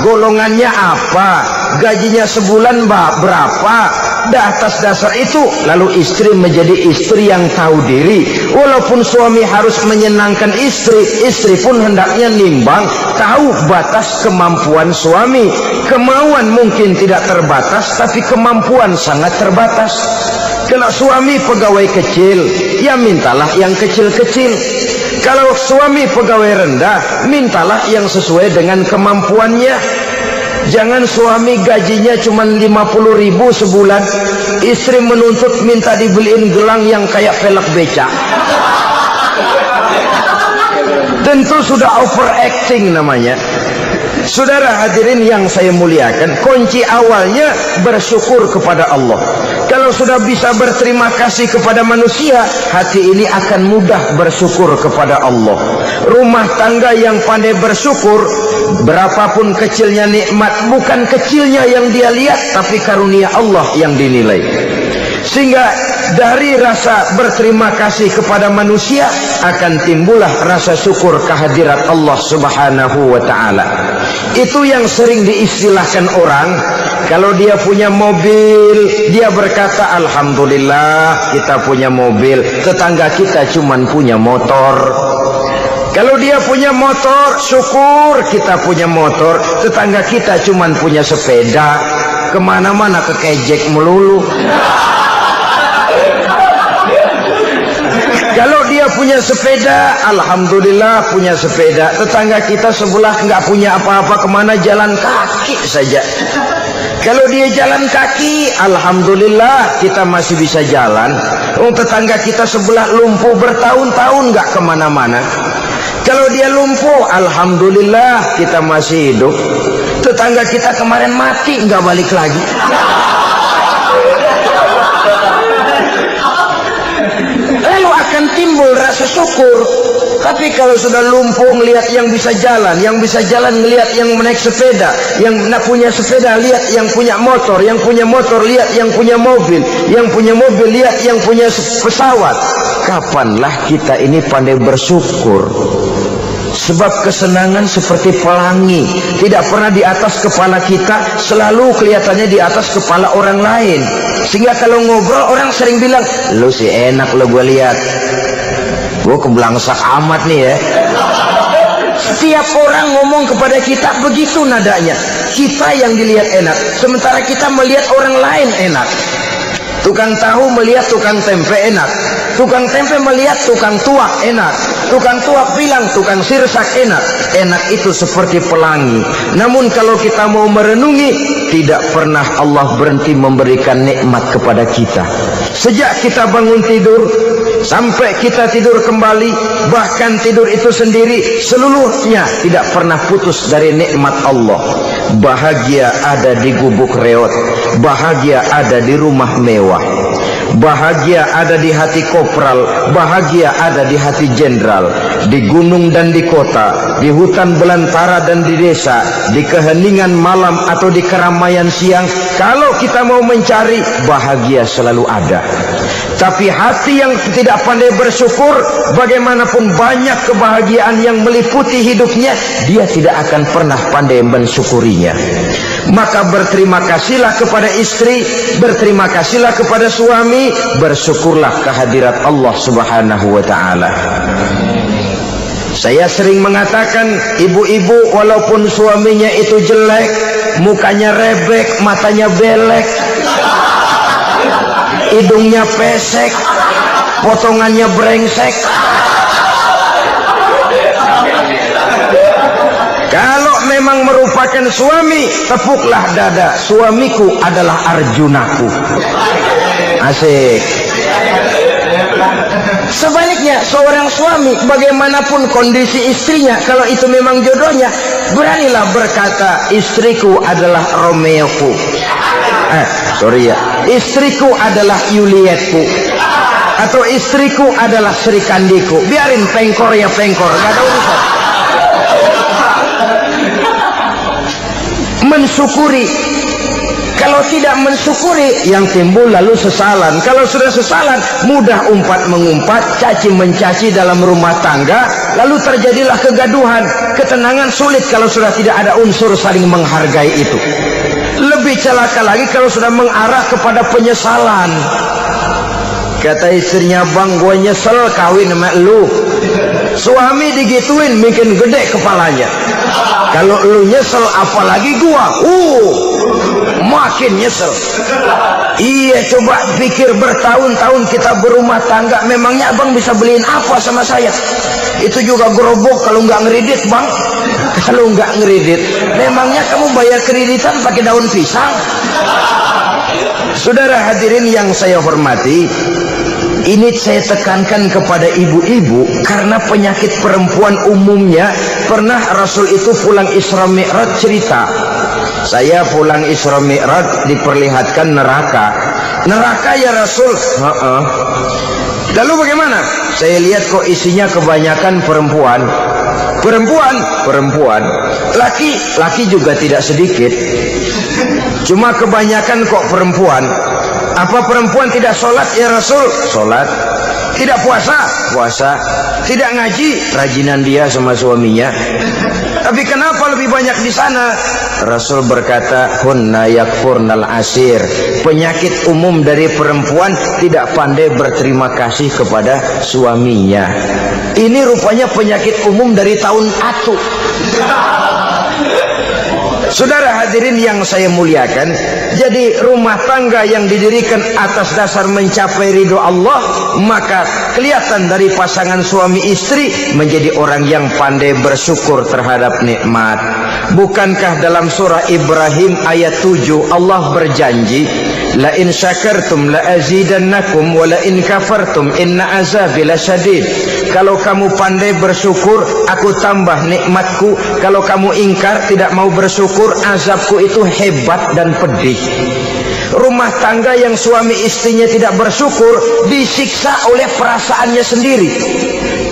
golongannya apa, gajinya sebulan berapa. Atas dasar itu, lalu istri menjadi istri yang tahu diri. Walaupun suami harus menyenangkan istri, istri pun hendaknya nimbang, tahu batas kemampuan suami. Kemauan mungkin tidak terbatas, tapi kemampuan sangat terbatas. Kalau suami pegawai kecil, ya mintalah yang kecil-kecil. Kalau suami pegawai rendah, mintalah yang sesuai dengan kemampuannya. Jangan suami gajinya cuma 50.000 sebulan, istri menuntut minta dibeliin gelang yang kayak pelek becak. Tentu sudah overacting namanya. Saudara hadirin yang saya muliakan, kunci awalnya bersyukur kepada Allah. Kalau sudah bisa berterima kasih kepada manusia, hati ini akan mudah bersyukur kepada Allah. Rumah tangga yang pandai bersyukur, berapapun kecilnya nikmat, bukan kecilnya yang dia lihat, tapi karunia Allah yang dinilai. Sehingga dari rasa berterima kasih kepada manusia akan timbullah rasa syukur kehadirat Allah Subhanahu wa ta'ala. Itu yang sering diistilahkan orang, kalau dia punya mobil, dia berkata alhamdulillah kita punya mobil, tetangga kita cuman punya motor. Kalau dia punya motor, syukur kita punya motor, tetangga kita cuman punya sepeda, kemana-mana kekejek melulu. Kalau dia punya sepeda, alhamdulillah punya sepeda, tetangga kita sebelah nggak punya apa-apa, kemana jalan kaki saja. Kalau dia jalan kaki, alhamdulillah kita masih bisa jalan. Tetangga kita sebelah lumpuh bertahun-tahun nggak kemana-mana. Kalau dia lumpuh, alhamdulillah kita masih hidup. Tetangga kita kemarin mati nggak balik lagi. bersyukur. Tapi kalau sudah lumpuh ngelihat yang bisa jalan ngelihat yang naik sepeda, yang punya sepeda lihat yang punya motor lihat yang punya mobil lihat yang punya pesawat. Kapanlah kita ini pandai bersyukur? Sebab kesenangan seperti pelangi, tidak pernah di atas kepala kita, selalu kelihatannya di atas kepala orang lain. Sehingga kalau ngobrol orang sering bilang, lu sih enak lo gue lihat, gue kebelangsak amat nih ya. Setiap orang ngomong kepada kita begitu nadanya. Kita yang dilihat enak, sementara kita melihat orang lain enak. Tukang tahu melihat tukang tempe enak, tukang tempe melihat tukang tuak enak, tukang tuak bilang tukang sirsak enak. Enak itu seperti pelangi. Namun kalau kita mau merenungi, tidak pernah Allah berhenti memberikan nikmat kepada kita. Sejak kita bangun tidur sampai kita tidur kembali, bahkan tidur itu sendiri, seluruhnya tidak pernah putus dari nikmat Allah. Bahagia ada di gubuk reot, bahagia ada di rumah mewah, bahagia ada di hati kopral, bahagia ada di hati jenderal, di gunung dan di kota, di hutan belantara dan di desa, di keheningan malam atau di keramaian siang. Kalau kita mau mencari, bahagia selalu ada. Tapi hati yang tidak pandai bersyukur, bagaimanapun banyak kebahagiaan yang meliputi hidupnya, dia tidak akan pernah pandai mensyukurinya. Maka berterima kasihlah kepada istri, berterima kasihlah kepada suami, bersyukurlah kehadirat Allah Subhanahu wa ta'ala. Saya sering mengatakan, ibu-ibu walaupun suaminya itu jelek, mukanya rebek, matanya belek, hidungnya pesek, potongannya brengsek, kalau memang merupakan suami, tepuklah dada, suamiku adalah Arjunaku. Asik. Sebaliknya, seorang suami bagaimanapun kondisi istrinya, kalau itu memang jodohnya, beranilah berkata, istriku adalah Romeoku, istriku adalah Julietku, atau istriku adalah Sri Kandiku. Biarin pengkor ya pengkor, gak ada urusan. Mensyukuri. Kalau tidak mensyukuri, yang timbul lalu sesalan. Kalau sudah sesalan, mudah umpat mengumpat, caci mencaci dalam rumah tangga, lalu terjadilah kegaduhan. Ketenangan sulit kalau sudah tidak ada unsur saling menghargai itu. Lebih celaka lagi kalau sudah mengarah kepada penyesalan. Kata istrinya, bang, gue nyesel kawin sama lu. Suami digituin bikin gede kepalanya. Kalau lu nyesel apalagi gua, makin nyesel. Iya, coba pikir bertahun-tahun kita berumah tangga, memangnya abang bisa beliin apa sama saya? Itu juga gerobok kalau nggak ngeridit, bang. Kalau nggak ngeridit, memangnya kamu bayar kreditan pakai daun pisang? Saudara hadirin yang saya hormati, ini saya tekankan kepada ibu-ibu karena penyakit perempuan umumnya. Pernah Rasul itu pulang Isra Mi'raj cerita, saya pulang Isra Mi'raj diperlihatkan neraka. Neraka ya Rasul? Lalu bagaimana? Saya lihat kok isinya kebanyakan perempuan. Perempuan. Laki juga tidak sedikit. Cuma kebanyakan kok perempuan. Apa perempuan tidak sholat ya Rasul? Sholat. Tidak puasa? Puasa. Tidak ngaji? Rajinan dia sama suaminya. Tapi kenapa lebih banyak di sana? Rasul berkata, hunna yakfurnal asir. Penyakit umum dari perempuan tidak pandai berterima kasih kepada suaminya. Ini rupanya penyakit umum dari tahun atu. Saudara hadirin yang saya muliakan, jadi rumah tangga yang didirikan atas dasar mencapai ridho Allah, maka kelihatan dari pasangan suami istri menjadi orang yang pandai bersyukur terhadap nikmat. Bukankah dalam surah Ibrahim ayat 7 Allah berjanji, la in syakartum la azidannakum wa la in kafartum inna azabi lasyadid. Kalau kamu pandai bersyukur, aku tambah nikmatku. Kalau kamu ingkar, tidak mau bersyukur, azabku itu hebat dan pedih. Rumah tangga yang suami istrinya tidak bersyukur disiksa oleh perasaannya sendiri.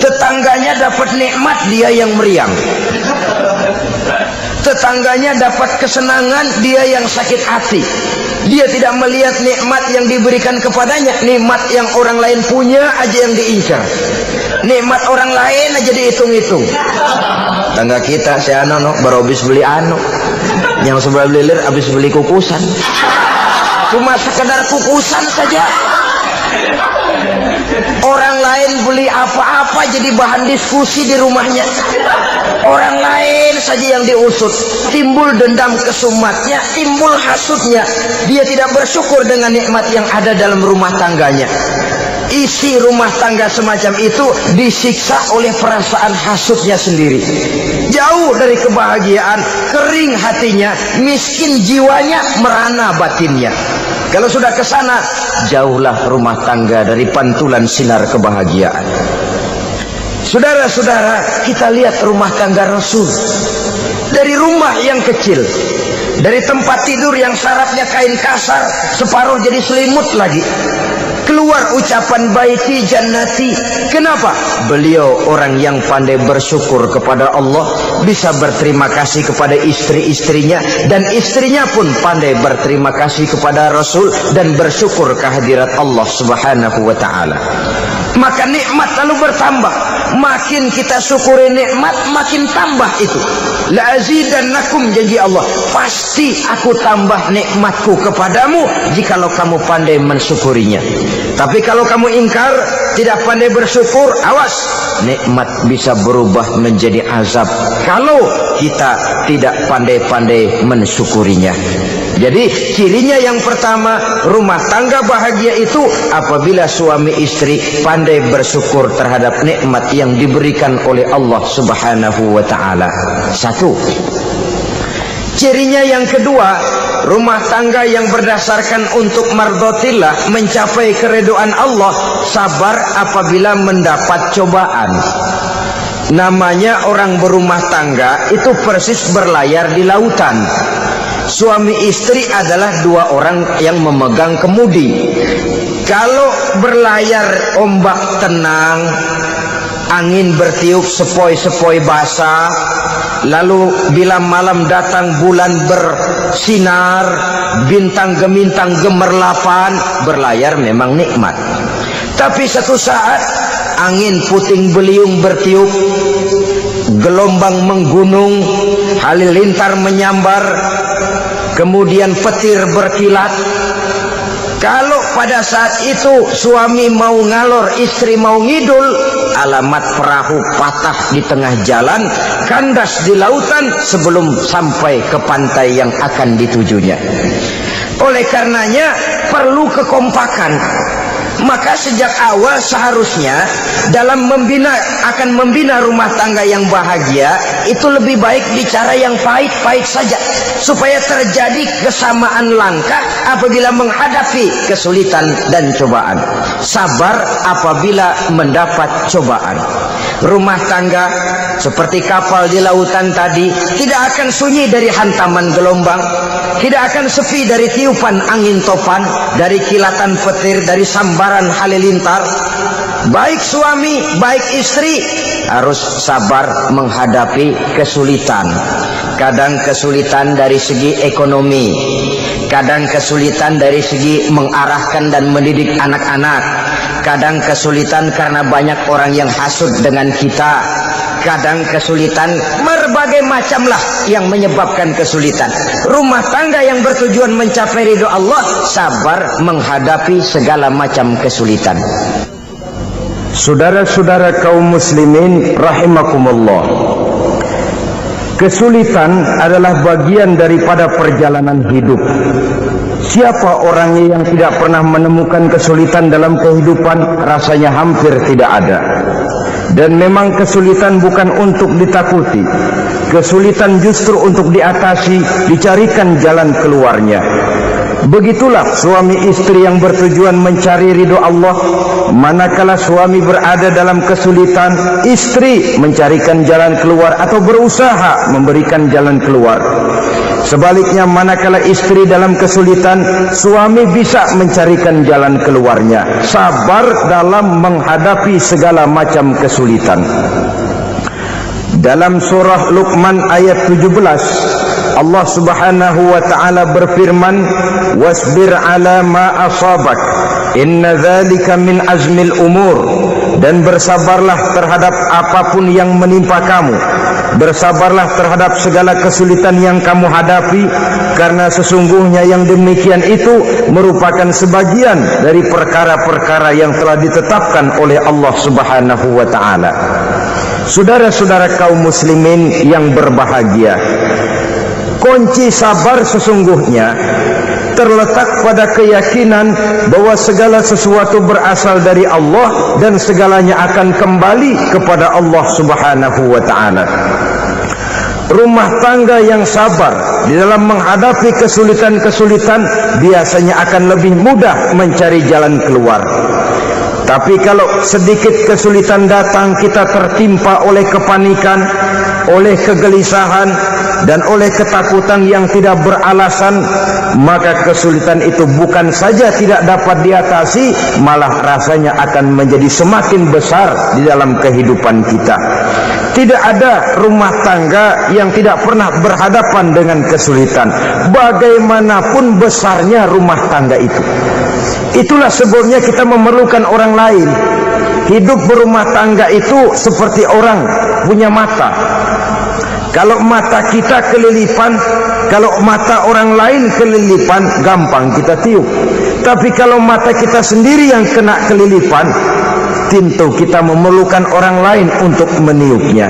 Tetangganya dapat nikmat, dia yang meriang. Tetangganya dapat kesenangan, dia yang sakit hati. Dia tidak melihat nikmat yang diberikan kepadanya. Nikmat yang orang lain punya aja yang diincar. Nikmat orang lain aja dihitung-hitung. Tangga kita si Ano baru habis beli yang sebelah lilir habis beli kukusan. Cuma sekedar kukusan saja. Orang lain beli apa-apa jadi bahan diskusi di rumahnya. Orang lain saja yang diusut. Timbul dendam kesumatnya, timbul hasutnya. Dia tidak bersyukur dengan nikmat yang ada dalam rumah tangganya. Isi rumah tangga semacam itu disiksa oleh perasaan hasutnya sendiri. Jauh dari kebahagiaan, kering hatinya, miskin jiwanya, merana batinnya. Kalau sudah ke sana, jauhlah rumah tangga dari pantulan sinar kebahagiaan. Saudara-saudara, kita lihat rumah tangga Rasul. Dari rumah yang kecil, dari tempat tidur yang syaratnya kain kasar, separuh jadi selimut lagi, keluar ucapan baiti jannati. Kenapa? Beliau orang yang pandai bersyukur kepada Allah, bisa berterima kasih kepada istri-istrinya, dan istrinya pun pandai berterima kasih kepada Rasul dan bersyukur kehadirat Allah Subhanahu wa taala. Maka nikmat lalu bertambah. Makin kita syukuri nikmat, makin tambah itu. La azidannakum, janji Allah, pasti aku tambah nikmatku kepadamu jikalau kamu pandai mensyukurinya. Tapi kalau kamu ingkar, tidak pandai bersyukur, awas, nikmat bisa berubah menjadi azab kalau kita tidak pandai-pandai mensyukurinya. Jadi cirinya yang pertama, rumah tangga bahagia itu apabila suami istri pandai bersyukur terhadap nikmat yang diberikan oleh Allah Subhanahu wa taala. Satu. Cirinya yang kedua, rumah tangga yang berdasarkan untuk mardhatillah, mencapai keridhaan Allah, sabar apabila mendapat cobaan. Namanya orang berumah tangga itu persis berlayar di lautan. Suami istri adalah dua orang yang memegang kemudi. Kalau berlayar ombak tenang, angin bertiup sepoi-sepoi basah, lalu bila malam datang bulan bersinar, bintang gemintang gemerlapan, berlayar memang nikmat. Tapi satu saat angin puting beliung bertiup, gelombang menggunung, halilintar menyambar, kemudian petir berkilat. Kalau pada saat itu suami mau ngalor, istri mau ngidul, alamat perahu patah di tengah jalan, kandas di lautan sebelum sampai ke pantai yang akan ditujunya. Oleh karenanya perlu kekompakan. Maka sejak awal seharusnya dalam akan membina rumah tangga yang bahagia itu lebih baik bicara yang pahit-pahit saja, supaya terjadi kesamaan langkah apabila menghadapi kesulitan dan cobaan. Sabar apabila mendapat cobaan. Rumah tangga seperti kapal di lautan tadi tidak akan sunyi dari hantaman gelombang, tidak akan sepi dari tiupan angin topan, dari kilatan petir, dari sambaran halilintar. Baik suami, baik istri harus sabar menghadapi kesulitan. Kadang kesulitan dari segi ekonomi, kadang kesulitan dari segi mengarahkan dan mendidik anak-anak, kadang kesulitan karena banyak orang yang hasud dengan kita, kadang kesulitan berbagai macamlah yang menyebabkan kesulitan. Rumah tangga yang bertujuan mencapai ridho Allah sabar menghadapi segala macam kesulitan. Saudara-saudara kaum muslimin rahimakumullah, kesulitan adalah bagian daripada perjalanan hidup. Siapa orangnya yang tidak pernah menemukan kesulitan dalam kehidupan? Rasanya hampir tidak ada. Dan memang kesulitan bukan untuk ditakuti. Kesulitan justru untuk diatasi, dicarikan jalan keluarnya. Begitulah suami istri yang bertujuan mencari ridho Allah. Manakala suami berada dalam kesulitan, istri mencarikan jalan keluar atau berusaha memberikan jalan keluar. Sebaliknya, manakala istri dalam kesulitan, suami bisa mencarikan jalan keluarnya. Sabar dalam menghadapi segala macam kesulitan. Dalam surah Luqman ayat 17, Allah Subhanahu wa taala berfirman, "Wasbir 'ala ma asabak, inna dzalika min azmil umur." Dan bersabarlah terhadap apapun yang menimpa kamu. Bersabarlah terhadap segala kesulitan yang kamu hadapi, karena sesungguhnya yang demikian itu merupakan sebagian dari perkara-perkara yang telah ditetapkan oleh Allah Subhanahu wa taala. Saudara-saudara kaum muslimin yang berbahagia, kunci sabar sesungguhnya terletak pada keyakinan bahwa segala sesuatu berasal dari Allah dan segalanya akan kembali kepada Allah Subhanahu wa taala. Rumah tangga yang sabar di dalam menghadapi kesulitan-kesulitan biasanya akan lebih mudah mencari jalan keluar. Tapi kalau sedikit kesulitan datang, kita tertimpa oleh kepanikan, oleh kegelisahan, dan oleh ketakutan yang tidak beralasan, maka kesulitan itu bukan saja tidak dapat diatasi, malah rasanya akan menjadi semakin besar di dalam kehidupan kita. Tidak ada rumah tangga yang tidak pernah berhadapan dengan kesulitan, bagaimanapun besarnya rumah tangga itu. Itulah sebabnya kita memerlukan orang lain. Hidup berumah tangga itu seperti orang punya mata. Kalau mata kita kelilipan, kalau mata orang lain kelilipan, gampang kita tiup. Tapi kalau mata kita sendiri yang kena kelilipan, tentu kita memerlukan orang lain untuk meniupnya.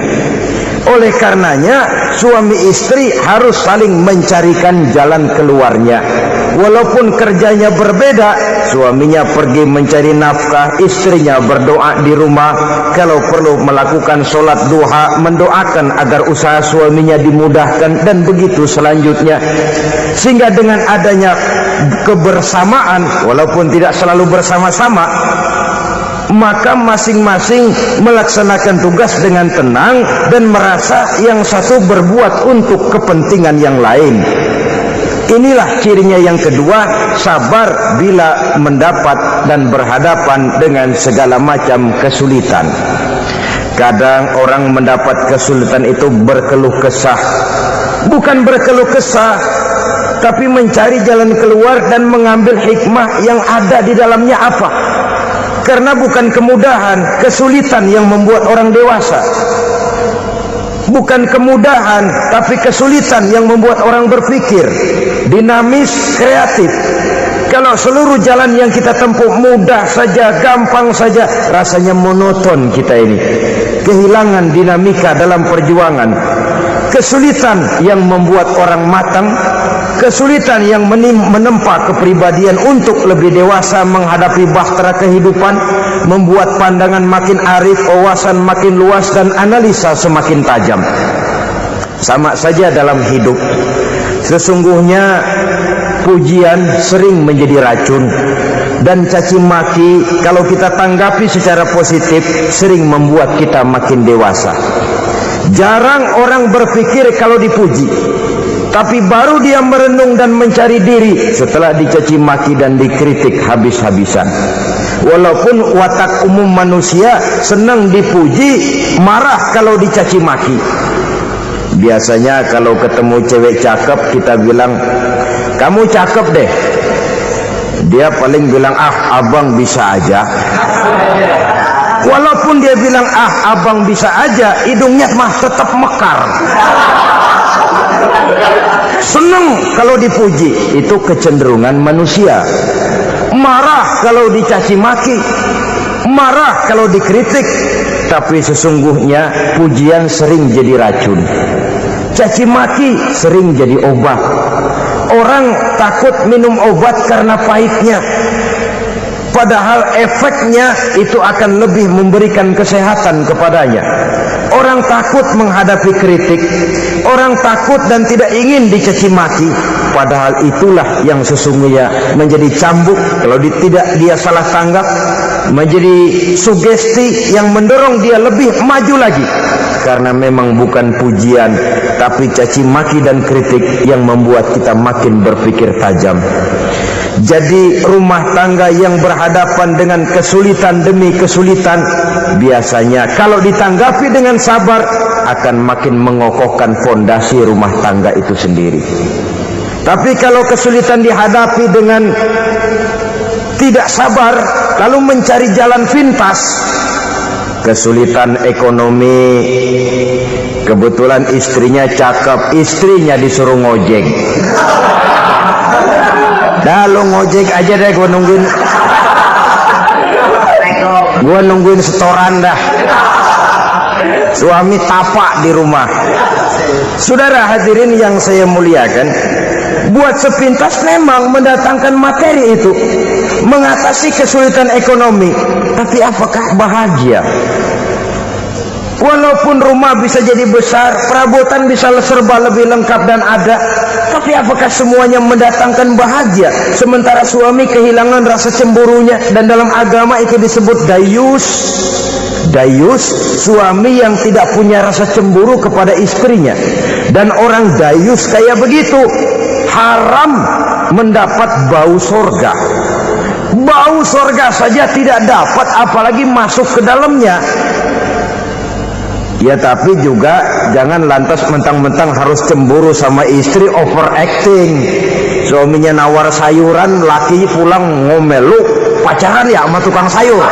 Oleh karenanya, suami istri harus saling mencarikan jalan keluarnya. Walaupun kerjanya berbeda, suaminya pergi mencari nafkah, istrinya berdoa di rumah. Kalau perlu melakukan sholat duha, mendoakan agar usaha suaminya dimudahkan, dan begitu selanjutnya. Sehingga dengan adanya kebersamaan, walaupun tidak selalu bersama-sama, maka masing-masing melaksanakan tugas dengan tenang dan merasa yang satu berbuat untuk kepentingan yang lain. Inilah cirinya yang kedua, sabar bila mendapat dan berhadapan dengan segala macam kesulitan. Kadang orang mendapat kesulitan itu berkeluh kesah. Bukan berkeluh kesah, tapi mencari jalan keluar dan mengambil hikmah yang ada di dalamnya apa. Karena bukan kemudahan, kesulitan yang membuat orang dewasa. Bukan kemudahan, tapi kesulitan yang membuat orang berpikir, dinamis, kreatif. Kalau seluruh jalan yang kita tempuh mudah saja, gampang saja, rasanya monoton kita ini. Kehilangan dinamika dalam perjuangan. Kesulitan yang membuat orang matang, kesulitan yang menempa kepribadian untuk lebih dewasa menghadapi bahtera kehidupan, membuat pandangan makin arif, wawasan makin luas, dan analisa semakin tajam. Sama saja dalam hidup. Sesungguhnya pujian sering menjadi racun, dan caci maki kalau kita tanggapi secara positif sering membuat kita makin dewasa. Jarang orang berpikir kalau dipuji, tapi baru dia merenung dan mencari diri setelah dicaci maki dan dikritik habis-habisan. Walaupun watak umum manusia senang dipuji, marah kalau dicaci maki. Biasanya kalau ketemu cewek cakep, kita bilang, "Kamu cakep deh." Dia paling bilang, "Ah, abang bisa aja." Walaupun dia bilang, "Ah, abang bisa aja," hidungnya mah tetap mekar. Senang kalau dipuji, itu kecenderungan manusia. Marah kalau dicaci maki, marah kalau dikritik. Tapi sesungguhnya pujian sering jadi racun, caci maki sering jadi obat. Orang takut minum obat karena pahitnya, padahal efeknya itu akan lebih memberikan kesehatan kepadanya. Orang takut menghadapi kritik, orang takut dan tidak ingin dicaci maki, padahal itulah yang sesungguhnya menjadi cambuk kalau tidak dia salah tanggap, menjadi sugesti yang mendorong dia lebih maju lagi. Karena memang bukan pujian, tapi caci maki dan kritik yang membuat kita makin berpikir tajam. Jadi rumah tangga yang berhadapan dengan kesulitan demi kesulitan, biasanya kalau ditanggapi dengan sabar akan makin mengokohkan fondasi rumah tangga itu sendiri. Tapi kalau kesulitan dihadapi dengan tidak sabar, lalu mencari jalan pintas, kesulitan ekonomi, kebetulan istrinya cakep, istrinya disuruh ngojek. Dah lo ngojek aja deh, gua nungguin setoran dah. Suami tapak di rumah. Saudara hadirin yang saya muliakan, buat sepintas memang mendatangkan materi itu, mengatasi kesulitan ekonomi, tapi apakah bahagia? Walaupun rumah bisa jadi besar, perabotan bisa serba lebih lengkap dan ada, tapi apakah semuanya mendatangkan bahagia? Sementara suami kehilangan rasa cemburunya, dan dalam agama itu disebut dayus. Dayus, suami yang tidak punya rasa cemburu kepada istrinya. Dan orang dayus kayak begitu, haram mendapat bau sorga. Bau sorga saja tidak dapat, apalagi masuk ke dalamnya. Ya tapi juga jangan lantas mentang-mentang harus cemburu sama istri, overacting. Suaminya nawar sayuran, laki pulang ngomel, lu pacaran ya sama tukang sayur.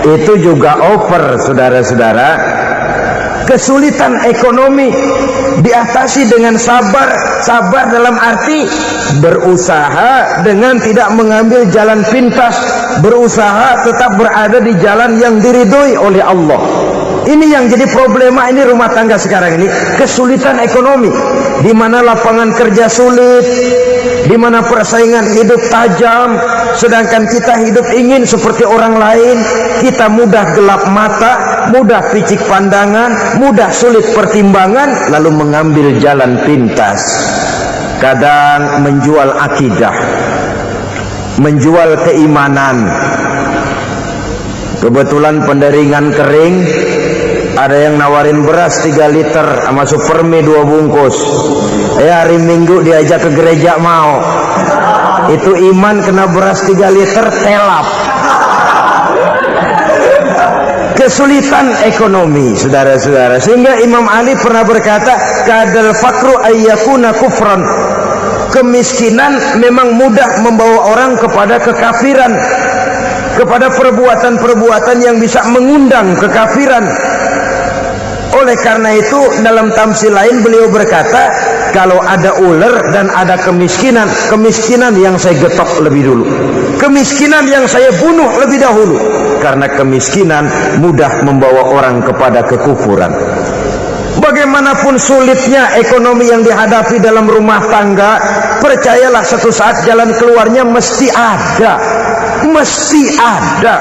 Itu juga over, saudara-saudara. Kesulitan ekonomi diatasi dengan sabar. Sabar dalam arti berusaha dengan tidak mengambil jalan pintas, berusaha tetap berada di jalan yang diridhoi oleh Allah. Ini yang jadi problema ini rumah tangga sekarang ini, kesulitan ekonomi, di mana lapangan kerja sulit, di mana persaingan hidup tajam, sedangkan kita hidup ingin seperti orang lain. Kita mudah gelap mata, mudah picik pandangan, mudah sulit pertimbangan, lalu mengambil jalan pintas. Kadang menjual akidah, menjual keimanan. Kebetulan penderingan kering, ada yang nawarin beras 3 liter sama supermi 2 bungkus. Hari Minggu diajak ke gereja mau. Itu iman kena beras 3 liter telap. Kesulitan ekonomi, saudara-saudara, sehingga Imam Ali pernah berkata, kadal fakru ayyakuna kufran. Kemiskinan memang mudah membawa orang kepada kekafiran, kepada perbuatan-perbuatan yang bisa mengundang kekafiran. Oleh karena itu dalam tamsil lain beliau berkata, kalau ada ular dan ada kemiskinan, kemiskinan yang saya getok lebih dulu, kemiskinan yang saya bunuh lebih dahulu, karena kemiskinan mudah membawa orang kepada kekufuran. Bagaimanapun sulitnya ekonomi yang dihadapi dalam rumah tangga, percayalah satu saat jalan keluarnya mesti ada. Mesti ada.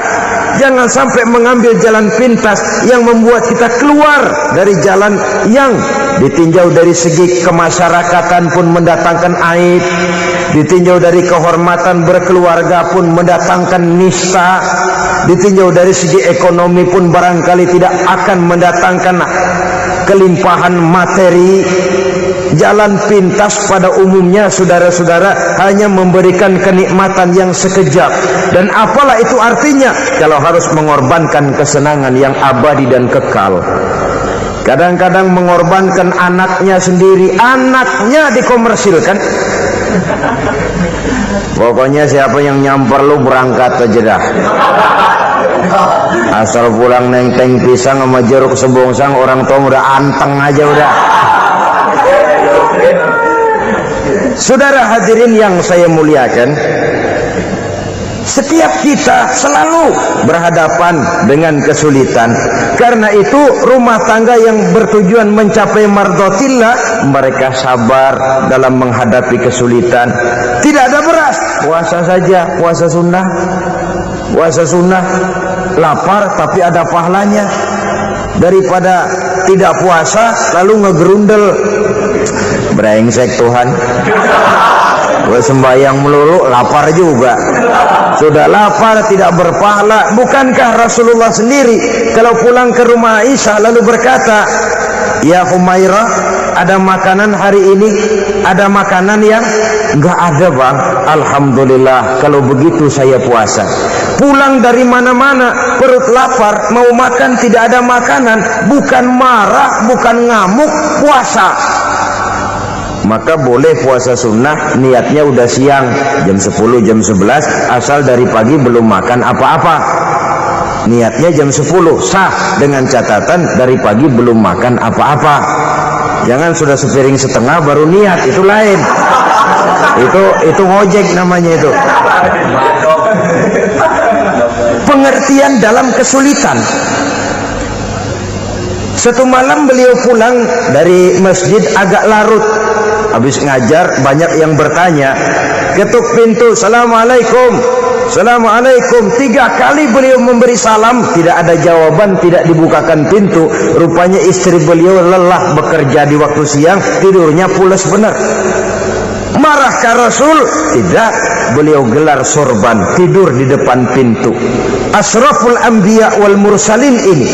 Jangan sampai mengambil jalan pintas yang membuat kita keluar dari jalan yang ditinjau dari segi kemasyarakatan pun mendatangkan aib, ditinjau dari kehormatan berkeluarga pun mendatangkan nista, ditinjau dari segi ekonomi pun barangkali tidak akan mendatangkan kelimpahan materi. Jalan pintas pada umumnya, saudara-saudara, hanya memberikan kenikmatan yang sekejap. Dan apalah itu artinya kalau harus mengorbankan kesenangan yang abadi dan kekal. Kadang-kadang mengorbankan anaknya sendiri, anaknya dikomersilkan. Pokoknya siapa yang nyamper lu berangkat aja dah. Asal pulang nenteng pisang sama jeruk sebongsang, orang tua udah anteng aja udah. Saudara hadirin yang saya muliakan, setiap kita selalu berhadapan dengan kesulitan. Karena itu rumah tangga yang bertujuan mencapai mardhatillah, mereka sabar dalam menghadapi kesulitan. Tidak ada beras, puasa saja, puasa sunnah. Puasa sunnah, lapar tapi ada pahalanya, daripada tidak puasa lalu ngegerundel. Brengsek Tuhan. Gue sembahyang melulu, lapar juga. Sudah lapar, tidak berpahala. Bukankah Rasulullah sendiri kalau pulang ke rumah Aisyah lalu berkata, "Ya Humairah, ada makanan hari ini? Ada makanan yang?" "Enggak ada, Bang." "Alhamdulillah, kalau begitu saya puasa." Pulang dari mana-mana, perut lapar, mau makan tidak ada makanan, bukan marah, bukan ngamuk, puasa. Maka boleh puasa sunnah, niatnya udah siang, jam 10, jam 11, asal dari pagi belum makan apa-apa. Niatnya jam 10, sah, dengan catatan dari pagi belum makan apa-apa. Jangan sudah sepiring setengah baru niat, itu lain. Itu ngojek namanya itu. Pengertian dalam kesulitan. Satu malam beliau pulang dari masjid agak larut. Habis ngajar banyak yang bertanya. Ketuk pintu, "Assalamualaikum, Assalamualaikum." 3 kali beliau memberi salam, tidak ada jawaban, tidak dibukakan pintu. Rupanya istri beliau lelah bekerja di waktu siang, tidurnya pules benar. Marahkah Rasul? Tidak. Beliau gelar sorban, tidur di depan pintu. Asraful anbiya wal mursalin ini,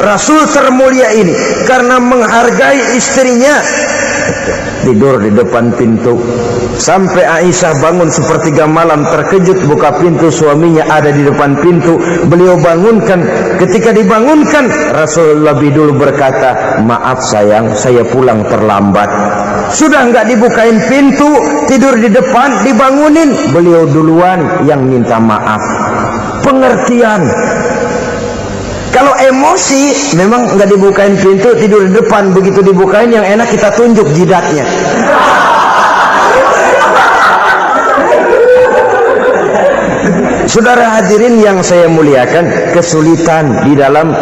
Rasul termulia ini, karena menghargai istrinya, tidur di depan pintu. Sampai Aisyah bangun sepertiga malam, terkejut buka pintu, suaminya ada di depan pintu. Beliau bangunkan. Ketika dibangunkan, Rasul lebih dulu berkata, "Maaf sayang, saya pulang terlambat." Sudah nggak dibukain pintu, tidur di depan, dibangunin, beliau duluan yang minta maaf. Pengertian. Kalau emosi, memang nggak dibukain pintu, tidur di depan. Begitu dibukain, yang enak kita tunjuk jidatnya. Saudara hadirin yang saya muliakan, kesulitan di dalam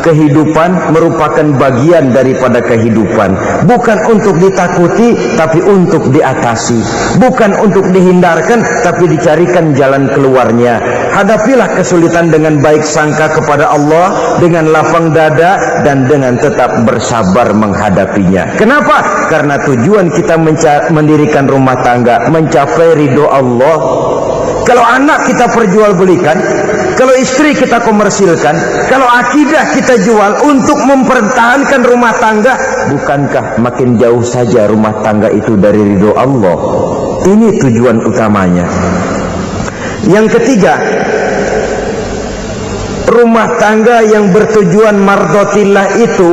kehidupan merupakan bagian daripada kehidupan. Bukan untuk ditakuti, tapi untuk diatasi. Bukan untuk dihindarkan, tapi dicarikan jalan keluarnya. Hadapilah kesulitan dengan baik sangka kepada Allah, dengan lapang dada, dan dengan tetap bersabar menghadapinya. Kenapa? Karena tujuan kita mendirikan rumah tangga, mencapai ridho Allah. Kalau anak kita perjualbelikan, kalau istri kita komersilkan, kalau akidah kita jual untuk mempertahankan rumah tangga, bukankah makin jauh saja rumah tangga itu dari ridho Allah? Ini tujuan utamanya. Yang ketiga, rumah tangga yang bertujuan mardotillah itu,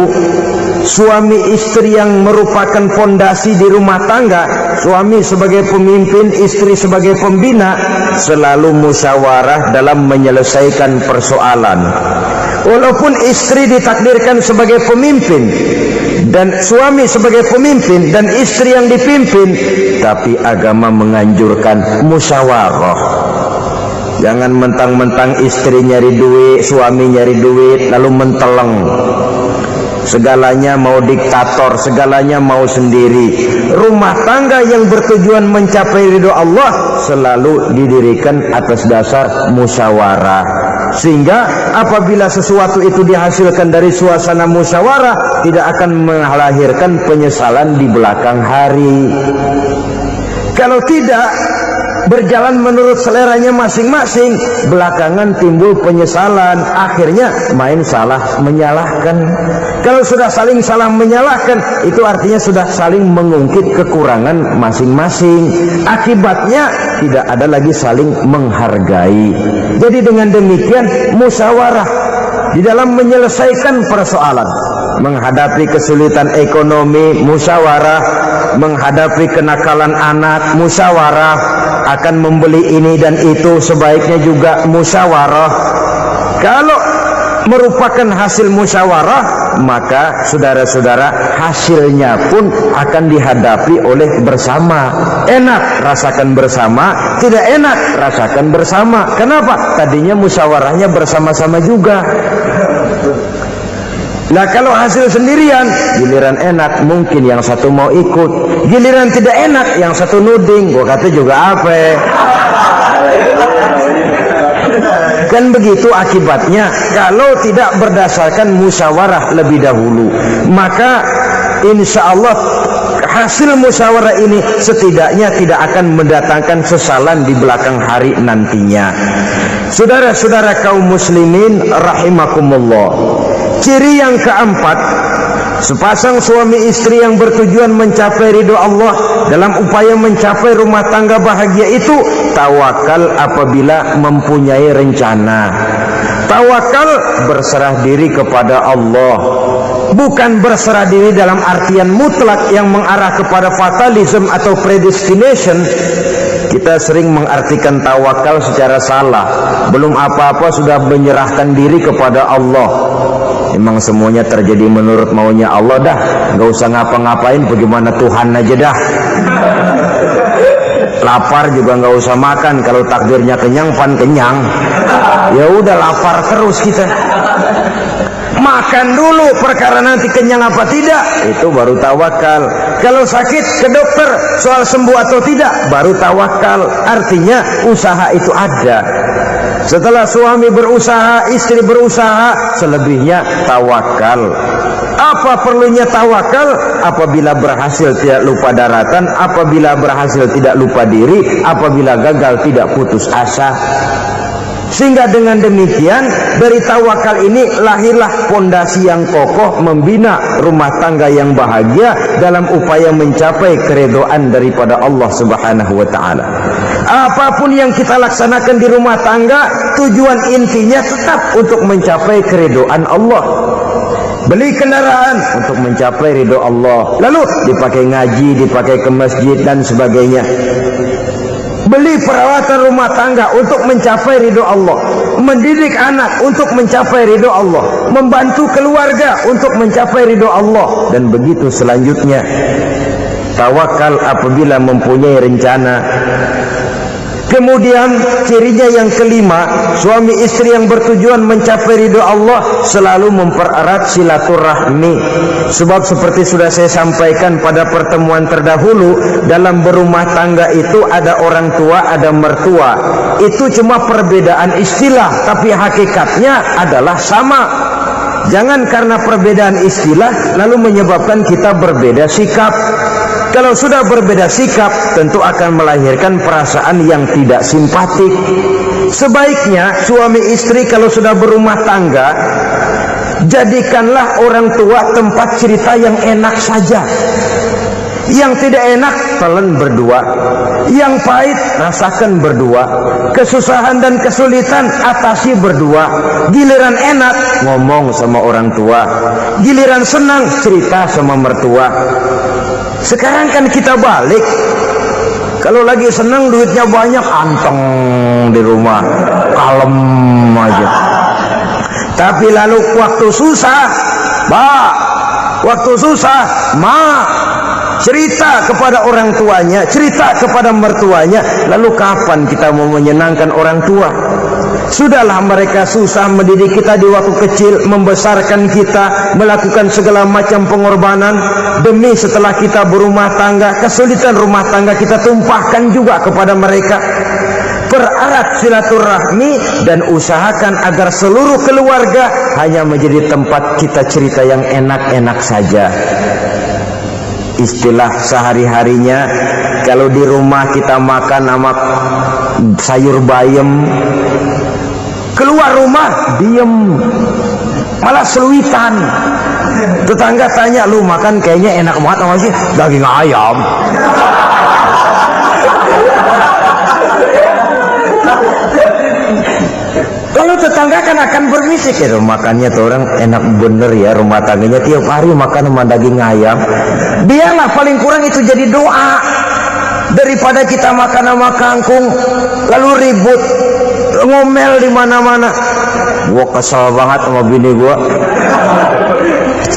suami istri yang merupakan fondasi di rumah tangga, suami sebagai pemimpin, istri sebagai pembina, selalu musyawarah dalam menyelesaikan persoalan. Walaupun istri ditakdirkan sebagai pemimpin dan suami sebagai pemimpin dan istri yang dipimpin, tapi agama menganjurkan musyawarah. Jangan mentang-mentang istri nyari duit, suami nyari duit, lalu menteleng. Segalanya mau diktator, segalanya mau sendiri. Rumah tangga yang bertujuan mencapai ridho Allah selalu didirikan atas dasar musyawarah. Sehingga apabila sesuatu itu dihasilkan dari suasana musyawarah, tidak akan melahirkan penyesalan di belakang hari. Kalau tidak, berjalan menurut seleranya masing-masing, belakangan timbul penyesalan, akhirnya main salah menyalahkan. Kalau sudah saling salah menyalahkan, itu artinya sudah saling mengungkit kekurangan masing-masing. Akibatnya tidak ada lagi saling menghargai. Jadi dengan demikian musyawarah di dalam menyelesaikan persoalan, menghadapi kesulitan ekonomi, musyawarah, menghadapi kenakalan anak, musyawarah, akan membeli ini dan itu sebaiknya juga musyawarah. Kalau merupakan hasil musyawarah, maka saudara-saudara hasilnya pun akan dihadapi oleh bersama. Enak rasakan bersama, tidak enak rasakan bersama. Kenapa? Tadinya musyawarahnya bersama-sama juga. Nah kalau hasil sendirian, giliran enak mungkin yang satu mau ikut, giliran tidak enak yang satu nuding. Gua kata juga apa? Kan begitu akibatnya kalau tidak berdasarkan musyawarah lebih dahulu. Maka insya Allah hasil musyawarah ini setidaknya tidak akan mendatangkan sesalan di belakang hari nantinya. Saudara-saudara kaum muslimin rahimakumullah, ciri yang keempat, sepasang suami istri yang bertujuan mencapai ridho Allah dalam upaya mencapai rumah tangga bahagia itu tawakal apabila mempunyai rencana. Tawakal berserah diri kepada Allah, bukan berserah diri dalam artian mutlak yang mengarah kepada fatalism atau predestination. Kita sering mengartikan tawakal secara salah. Belum apa-apa sudah menyerahkan diri kepada Allah. Emang semuanya terjadi menurut maunya Allah dah. Gak usah ngapa-ngapain, bagaimana Tuhan aja dah. Lapar juga gak usah makan. Kalau takdirnya kenyang, pan kenyang. Ya udah lapar terus kita. Makan dulu perkara nanti kenyang apa tidak, itu baru tawakal. Kalau sakit ke dokter soal sembuh atau tidak, baru tawakal. Artinya usaha itu ada. Setelah suami berusaha, istri berusaha, selebihnya tawakal. Apa perlunya tawakal? Apabila berhasil tidak lupa daratan, apabila berhasil tidak lupa diri, apabila gagal tidak putus asa. Sehingga dengan demikian dari tawakal ini lahirlah pondasi yang kokoh membina rumah tangga yang bahagia dalam upaya mencapai keridhaan daripada Allah Subhanahu wa taala. Apapun yang kita laksanakan di rumah tangga, tujuan intinya tetap untuk mencapai keridhaan Allah. Beli kendaraan untuk mencapai ridho Allah, lalu dipakai ngaji, dipakai ke masjid dan sebagainya. Beli peralatan rumah tangga untuk mencapai ridho Allah, mendidik anak untuk mencapai ridho Allah, membantu keluarga untuk mencapai ridho Allah, dan begitu selanjutnya. Tawakal apabila mempunyai rencana. Kemudian cirinya yang kelima, suami istri yang bertujuan mencapai ridho Allah selalu mempererat silaturahmi. Sebab seperti sudah saya sampaikan pada pertemuan terdahulu, dalam berumah tangga itu ada orang tua, ada mertua. Itu cuma perbedaan istilah, tapi hakikatnya adalah sama. Jangan karena perbedaan istilah lalu menyebabkan kita berbeda sikap. Kalau sudah berbeda sikap, tentu akan melahirkan perasaan yang tidak simpatik. Sebaiknya suami istri kalau sudah berumah tangga, jadikanlah orang tua tempat cerita yang enak saja. Yang tidak enak, telan berdua. Yang pahit, rasakan berdua. Kesusahan dan kesulitan, atasi berdua. Giliran enak, ngomong sama orang tua. Giliran senang, cerita sama mertua. Sekarang kan kita balik. Kalau lagi senang duitnya banyak, anteng di rumah, kalem aja. Tapi lalu waktu susah, waktu susah, cerita kepada orang tuanya, cerita kepada mertuanya. Lalu kapan kita mau menyenangkan orang tua? Sudahlah mereka susah mendidik kita di waktu kecil, membesarkan kita, melakukan segala macam pengorbanan demi setelah kita berumah tangga, kesulitan rumah tangga kita tumpahkan juga kepada mereka. Pererat silaturahmi dan usahakan agar seluruh keluarga hanya menjadi tempat kita cerita yang enak-enak saja. Istilah sehari-harinya, kalau di rumah kita makan sama sayur bayam, keluar rumah diem, malah seluitan. Tetangga tanya, lu makan kayaknya enak banget sama sih, daging ayam. Kalau tetangga kan akan berbisik, ya makannya tuh orang enak bener ya, rumah tangganya tiap hari makan sama daging ayam. Biarlah paling kurang itu jadi doa, daripada kita makan sama kangkung lalu ribut ngomel di mana-mana. Gua kesel banget sama bini gua.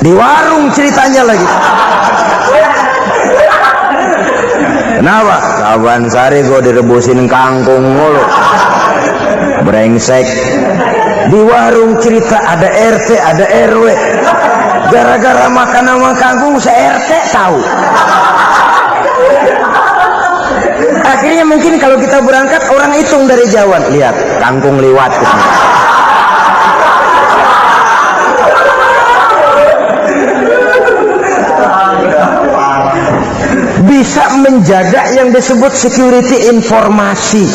Di warung ceritanya lagi. Kenapa? Kaban sari gua direbusin kangkung mulu. Brengsek. Di warung cerita ada RT, ada RW. Gara-gara makan sama kangkung se-RT tahu. Akhirnya mungkin kalau kita berangkat orang orang hitung dari jauhan, lihat kangkung liwat. Bisa menjaga yang disebut security informasi,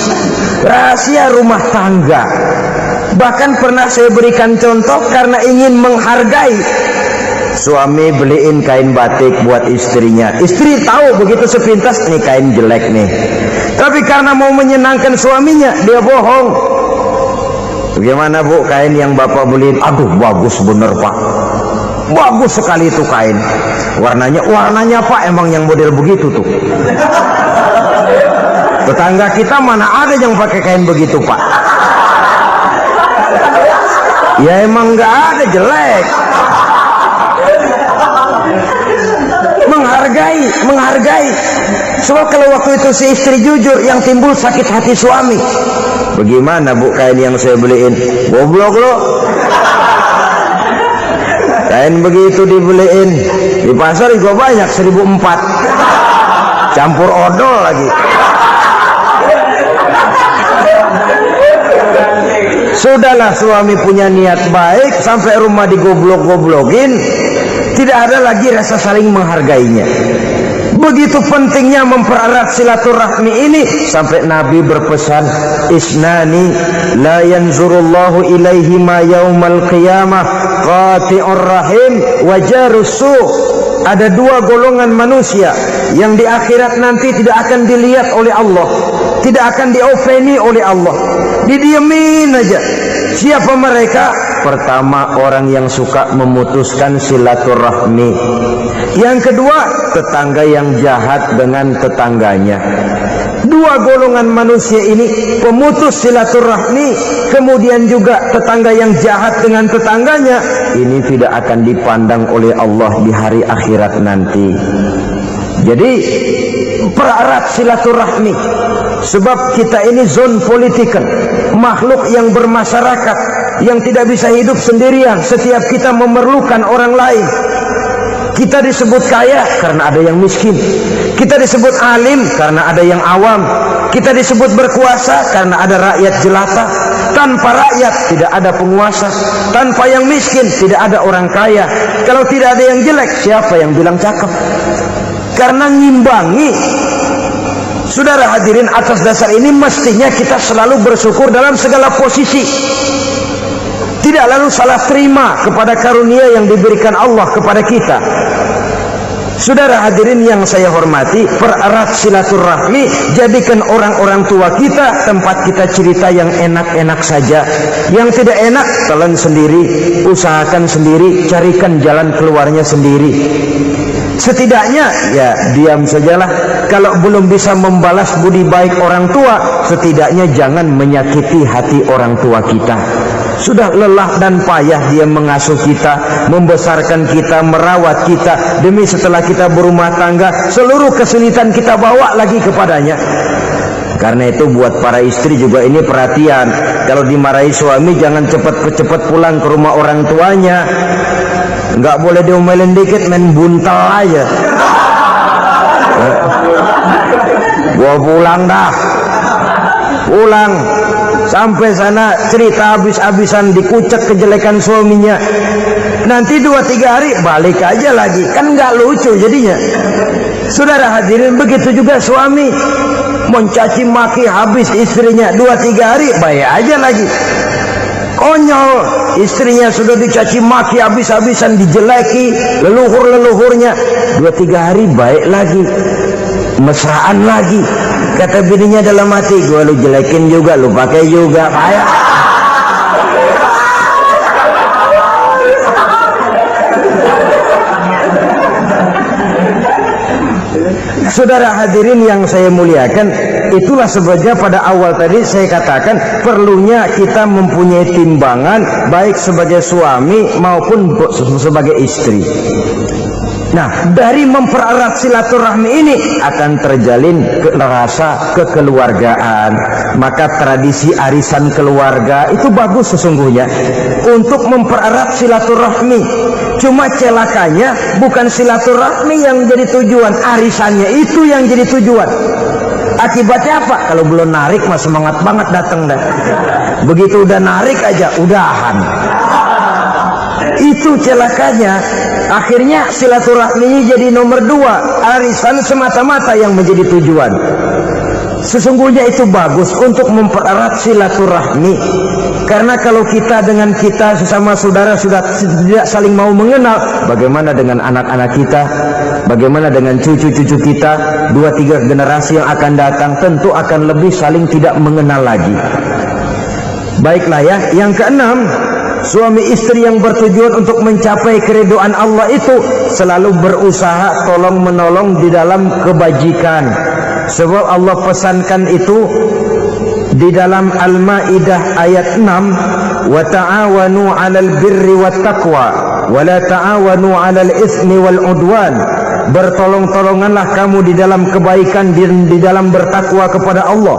rahasia rumah tangga. Bahkan pernah saya berikan contoh karena ingin menghargai. Suami beliin kain batik buat istrinya. Istri tahu begitu sepintas, ini kain jelek nih. Tapi karena mau menyenangkan suaminya, dia bohong. Bagaimana bu kain yang bapak beliin? Aduh bagus bener pak. Bagus sekali itu kain. Warnanya pak emang yang model begitu tuh. Tetangga kita mana ada yang pakai kain begitu pak? Ya emang nggak ada, jelek. Menghargai. Sebab kalau waktu itu si istri jujur, yang timbul sakit hati suami. Bagaimana bu kain yang saya beliin? Goblok lo. Kain begitu dibeliin di pasar juga banyak 1.400, campur odol lagi. Sudahlah, suami punya niat baik, sampai rumah digoblok-goblokin, tidak ada lagi rasa saling menghargainya. Begitu pentingnya mempererat silaturahmi ini, sampai Nabi berpesan, isnani la yanzurullahu ilaihima yaumal qiyamah, qati'ur rahim wa jarus su'. Ada dua golongan manusia yang di akhirat nanti tidak akan dilihat oleh Allah, tidak akan diopeni oleh Allah, didiemin aja. Siapa mereka? Pertama, orang yang suka memutuskan silaturahmi. Yang kedua, tetangga yang jahat dengan tetangganya. Dua golongan manusia ini, pemutus silaturahmi, kemudian juga tetangga yang jahat dengan tetangganya, ini tidak akan dipandang oleh Allah di hari akhirat nanti. Jadi pererat silaturahmi, sebab kita ini zon political, makhluk yang bermasyarakat, yang tidak bisa hidup sendirian. Setiap kita memerlukan orang lain. Kita disebut kaya karena ada yang miskin. Kita disebut alim karena ada yang awam. Kita disebut berkuasa karena ada rakyat jelata. Tanpa rakyat tidak ada penguasa. Tanpa yang miskin tidak ada orang kaya. Kalau tidak ada yang jelek, siapa yang bilang cakep? Karena ngimbangi. Saudara hadirin, atas dasar ini mestinya kita selalu bersyukur dalam segala posisi. Tidak lalu salah terima kepada karunia yang diberikan Allah kepada kita. Saudara hadirin yang saya hormati, pererat silaturahmi, jadikan orang-orang tua kita tempat kita cerita yang enak-enak saja. Yang tidak enak, telan sendiri, usahakan sendiri, carikan jalan keluarnya sendiri. Setidaknya ya diam sajalah. Kalau belum bisa membalas budi baik orang tua, setidaknya jangan menyakiti hati orang tua kita. Sudah lelah dan payah dia mengasuh kita, membesarkan kita, merawat kita, demi setelah kita berumah tangga, seluruh kesulitan kita bawa lagi kepadanya. Karena itu buat para istri juga ini perhatian. Kalau dimarahi suami, jangan cepat-cepat pulang ke rumah orang tuanya. Nggak boleh diomelin dikit, main buntal aja. Gua pulang dah. Pulang. Sampai sana cerita habis-habisan, dikucek kejelekan suaminya. Nanti 2-3 hari balik aja lagi. Kan nggak lucu jadinya. Saudara hadirin, begitu juga suami. Mencaci maki habis istrinya, 2-3 hari baik aja lagi. Konyol, istrinya sudah dicaci maki habis-habisan, dijeleki leluhur-leluhurnya, 2-3 hari baik lagi, mesraan lagi. Kata bininya dalam hati, gua lu jelekin juga, lu pakai juga, payah. Saudara hadirin yang saya muliakan, itulah sebabnya pada awal tadi saya katakan perlunya kita mempunyai timbangan baik sebagai suami maupun sebagai istri. Nah, dari mempererat silaturahmi ini akan terjalin rasa kekeluargaan. Maka tradisi arisan keluarga itu bagus sesungguhnya untuk mempererat silaturahmi. Cuma celakanya bukan silaturahmi yang jadi tujuan, arisannya itu yang jadi tujuan. Akibatnya apa? Kalau belum narik mah semangat banget datang dah. Begitu udah narik aja udahan. Itu celakanya. Akhirnya silaturahminya jadi nomor 2, arisan semata-mata yang menjadi tujuan. Sesungguhnya itu bagus untuk mempererat silaturahmi. Karena kalau kita dengan kita sesama saudara sudah tidak saling mau mengenal, bagaimana dengan anak-anak kita? Bagaimana dengan cucu-cucu kita? 2-3 generasi yang akan datang tentu akan lebih saling tidak mengenal lagi. Baiklah ya, yang keenam, suami istri yang bertujuan untuk mencapai keridhaan Allah itu selalu berusaha tolong menolong di dalam kebajikan. Sebab Allah pesankan itu di dalam Al-Maidah ayat 6, wa ta'awanu 'alal birri wat taqwa wa la ta'awanu 'alal itsmi wal 'udwan. Bertolong-tolonganlah kamu di dalam kebaikan, di dalam bertakwa kepada Allah.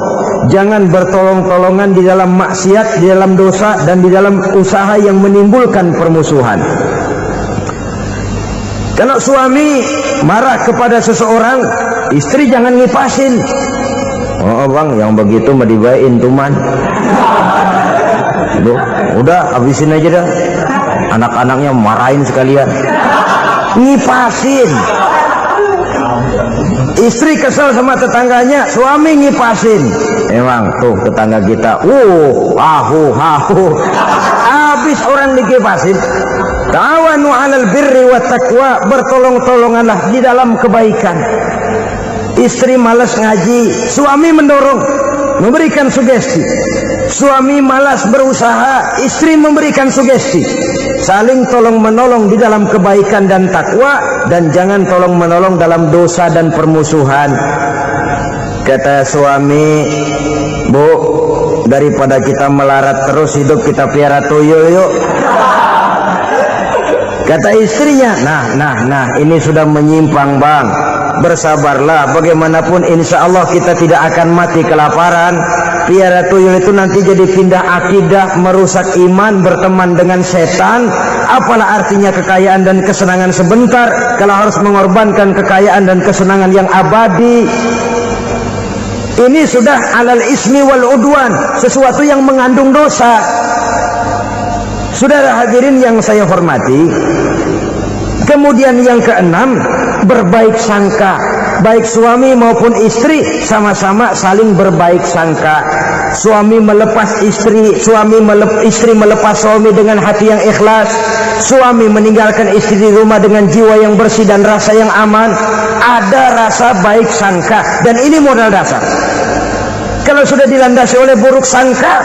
Jangan bertolong-tolongan di dalam maksiat, di dalam dosa, dan di dalam usaha yang menimbulkan permusuhan. Kalau suami marah kepada seseorang, istri jangan ngipasin. Oh bang, yang begitu mah dibayain tuman. Udah habisin aja dah. Anak-anaknya marahin sekalian. Ngipasin. Istri kesel sama tetangganya, suami ngipasin. Emang tuh tetangga kita, habis orang dikipasin. Ta'awanu 'alal birri wat taqwa, bertolong-tolonganlah di dalam kebaikan. Istri malas ngaji, suami mendorong, memberikan sugesti. Suami malas berusaha, istri memberikan sugesti. Saling tolong menolong di dalam kebaikan dan takwa, dan jangan tolong menolong dalam dosa dan permusuhan. Kata suami, Bu, daripada kita melarat terus hidup, kita piara tuyul yuk. Kata istrinya, nah ini sudah menyimpang bang. Bersabarlah, bagaimanapun insya Allah kita tidak akan mati kelaparan. Piara tuyul itu nanti jadi pindah akidah, merusak iman, berteman dengan setan. Apalah artinya kekayaan dan kesenangan sebentar kalau harus mengorbankan kekayaan dan kesenangan yang abadi. Ini sudah alal ismi wal udwan, sesuatu yang mengandung dosa. Saudara hadirin yang saya hormati, kemudian yang keenam, berbaik sangka. Baik suami maupun istri sama-sama saling berbaik sangka. Suami melepas istri, istri melepas suami dengan hati yang ikhlas. Suami meninggalkan istri di rumah dengan jiwa yang bersih dan rasa yang aman. Ada rasa baik sangka, dan ini modal dasar. Kalau sudah dilandasi oleh buruk sangka,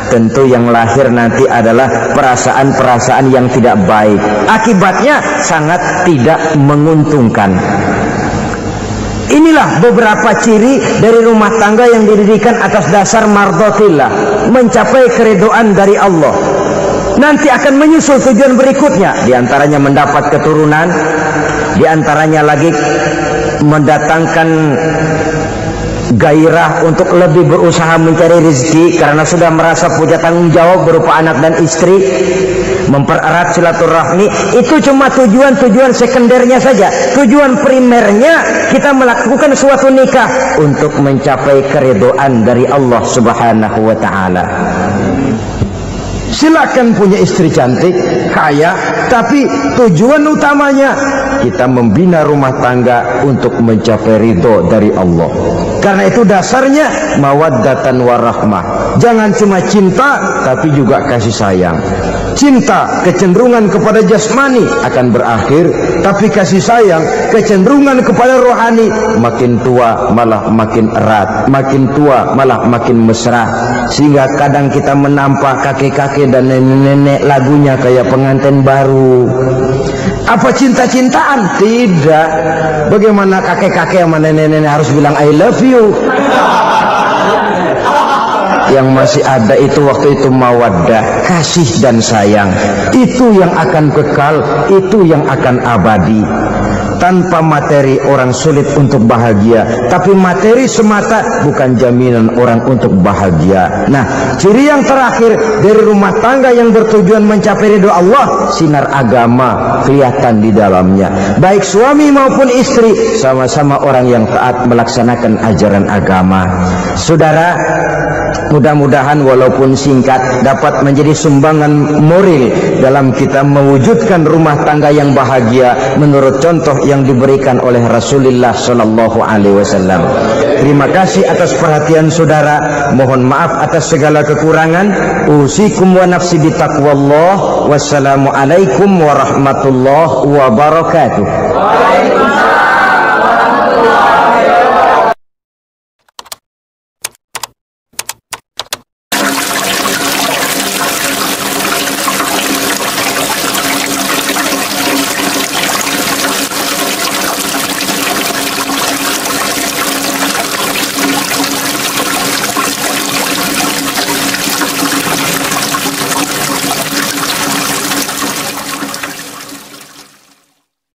tentu yang lahir nanti adalah perasaan-perasaan yang tidak baik. Akibatnya sangat tidak menguntungkan. Inilah beberapa ciri dari rumah tangga yang didirikan atas dasar mardhatillah, mencapai keridhaan dari Allah. Nanti akan menyusul tujuan berikutnya, diantaranya mendapat keturunan, diantaranya lagi mendatangkan gairah untuk lebih berusaha mencari rezeki karena sudah merasa punya tanggung jawab berupa anak dan istri. Mempererat silaturahmi itu cuma tujuan-tujuan sekundernya saja. Tujuan primernya kita melakukan suatu nikah untuk mencapai keridhaan dari Allah Subhanahu wa taala. Silakan punya istri cantik, kaya, tapi tujuan utamanya kita membina rumah tangga untuk mencapai ridho dari Allah. Karena itu dasarnya mawaddatan warahmah. Jangan cuma cinta, tapi juga kasih sayang. Cinta, kecenderungan kepada jasmani akan berakhir, tapi kasih sayang, kecenderungan kepada rohani, makin tua malah makin erat, makin tua malah makin mesra. Sehingga kadang kita menampak kakek-kakek dan nenek-nenek lagunya kayak pengantin baru. Apa cinta-cintaan? Tidak. Bagaimana kakek-kakek sama nenek-nenek harus bilang I love you? Yang masih ada itu waktu itu mawaddah, kasih dan sayang. Itu yang akan kekal, itu yang akan abadi. tanpa materi orang sulit untuk bahagia, tapi materi semata bukan jaminan orang untuk bahagia. Nah, ciri yang terakhir dari rumah tangga yang bertujuan mencapai ridho Allah, sinar agama kelihatan di dalamnya. Baik suami maupun istri sama-sama orang yang taat melaksanakan ajaran agama. Saudara, mudah-mudahan walaupun singkat dapat menjadi sumbangan moral dalam kita mewujudkan rumah tangga yang bahagia menurut contoh yang diberikan oleh Rasulullah Sallallahu Alaihi Wasallam. Terima kasih atas perhatian saudara. Mohon maaf atas segala kekurangan. Usikum wa nafsi bitaqwallah. Wassalamualaikum warahmatullahi wabarakatuh.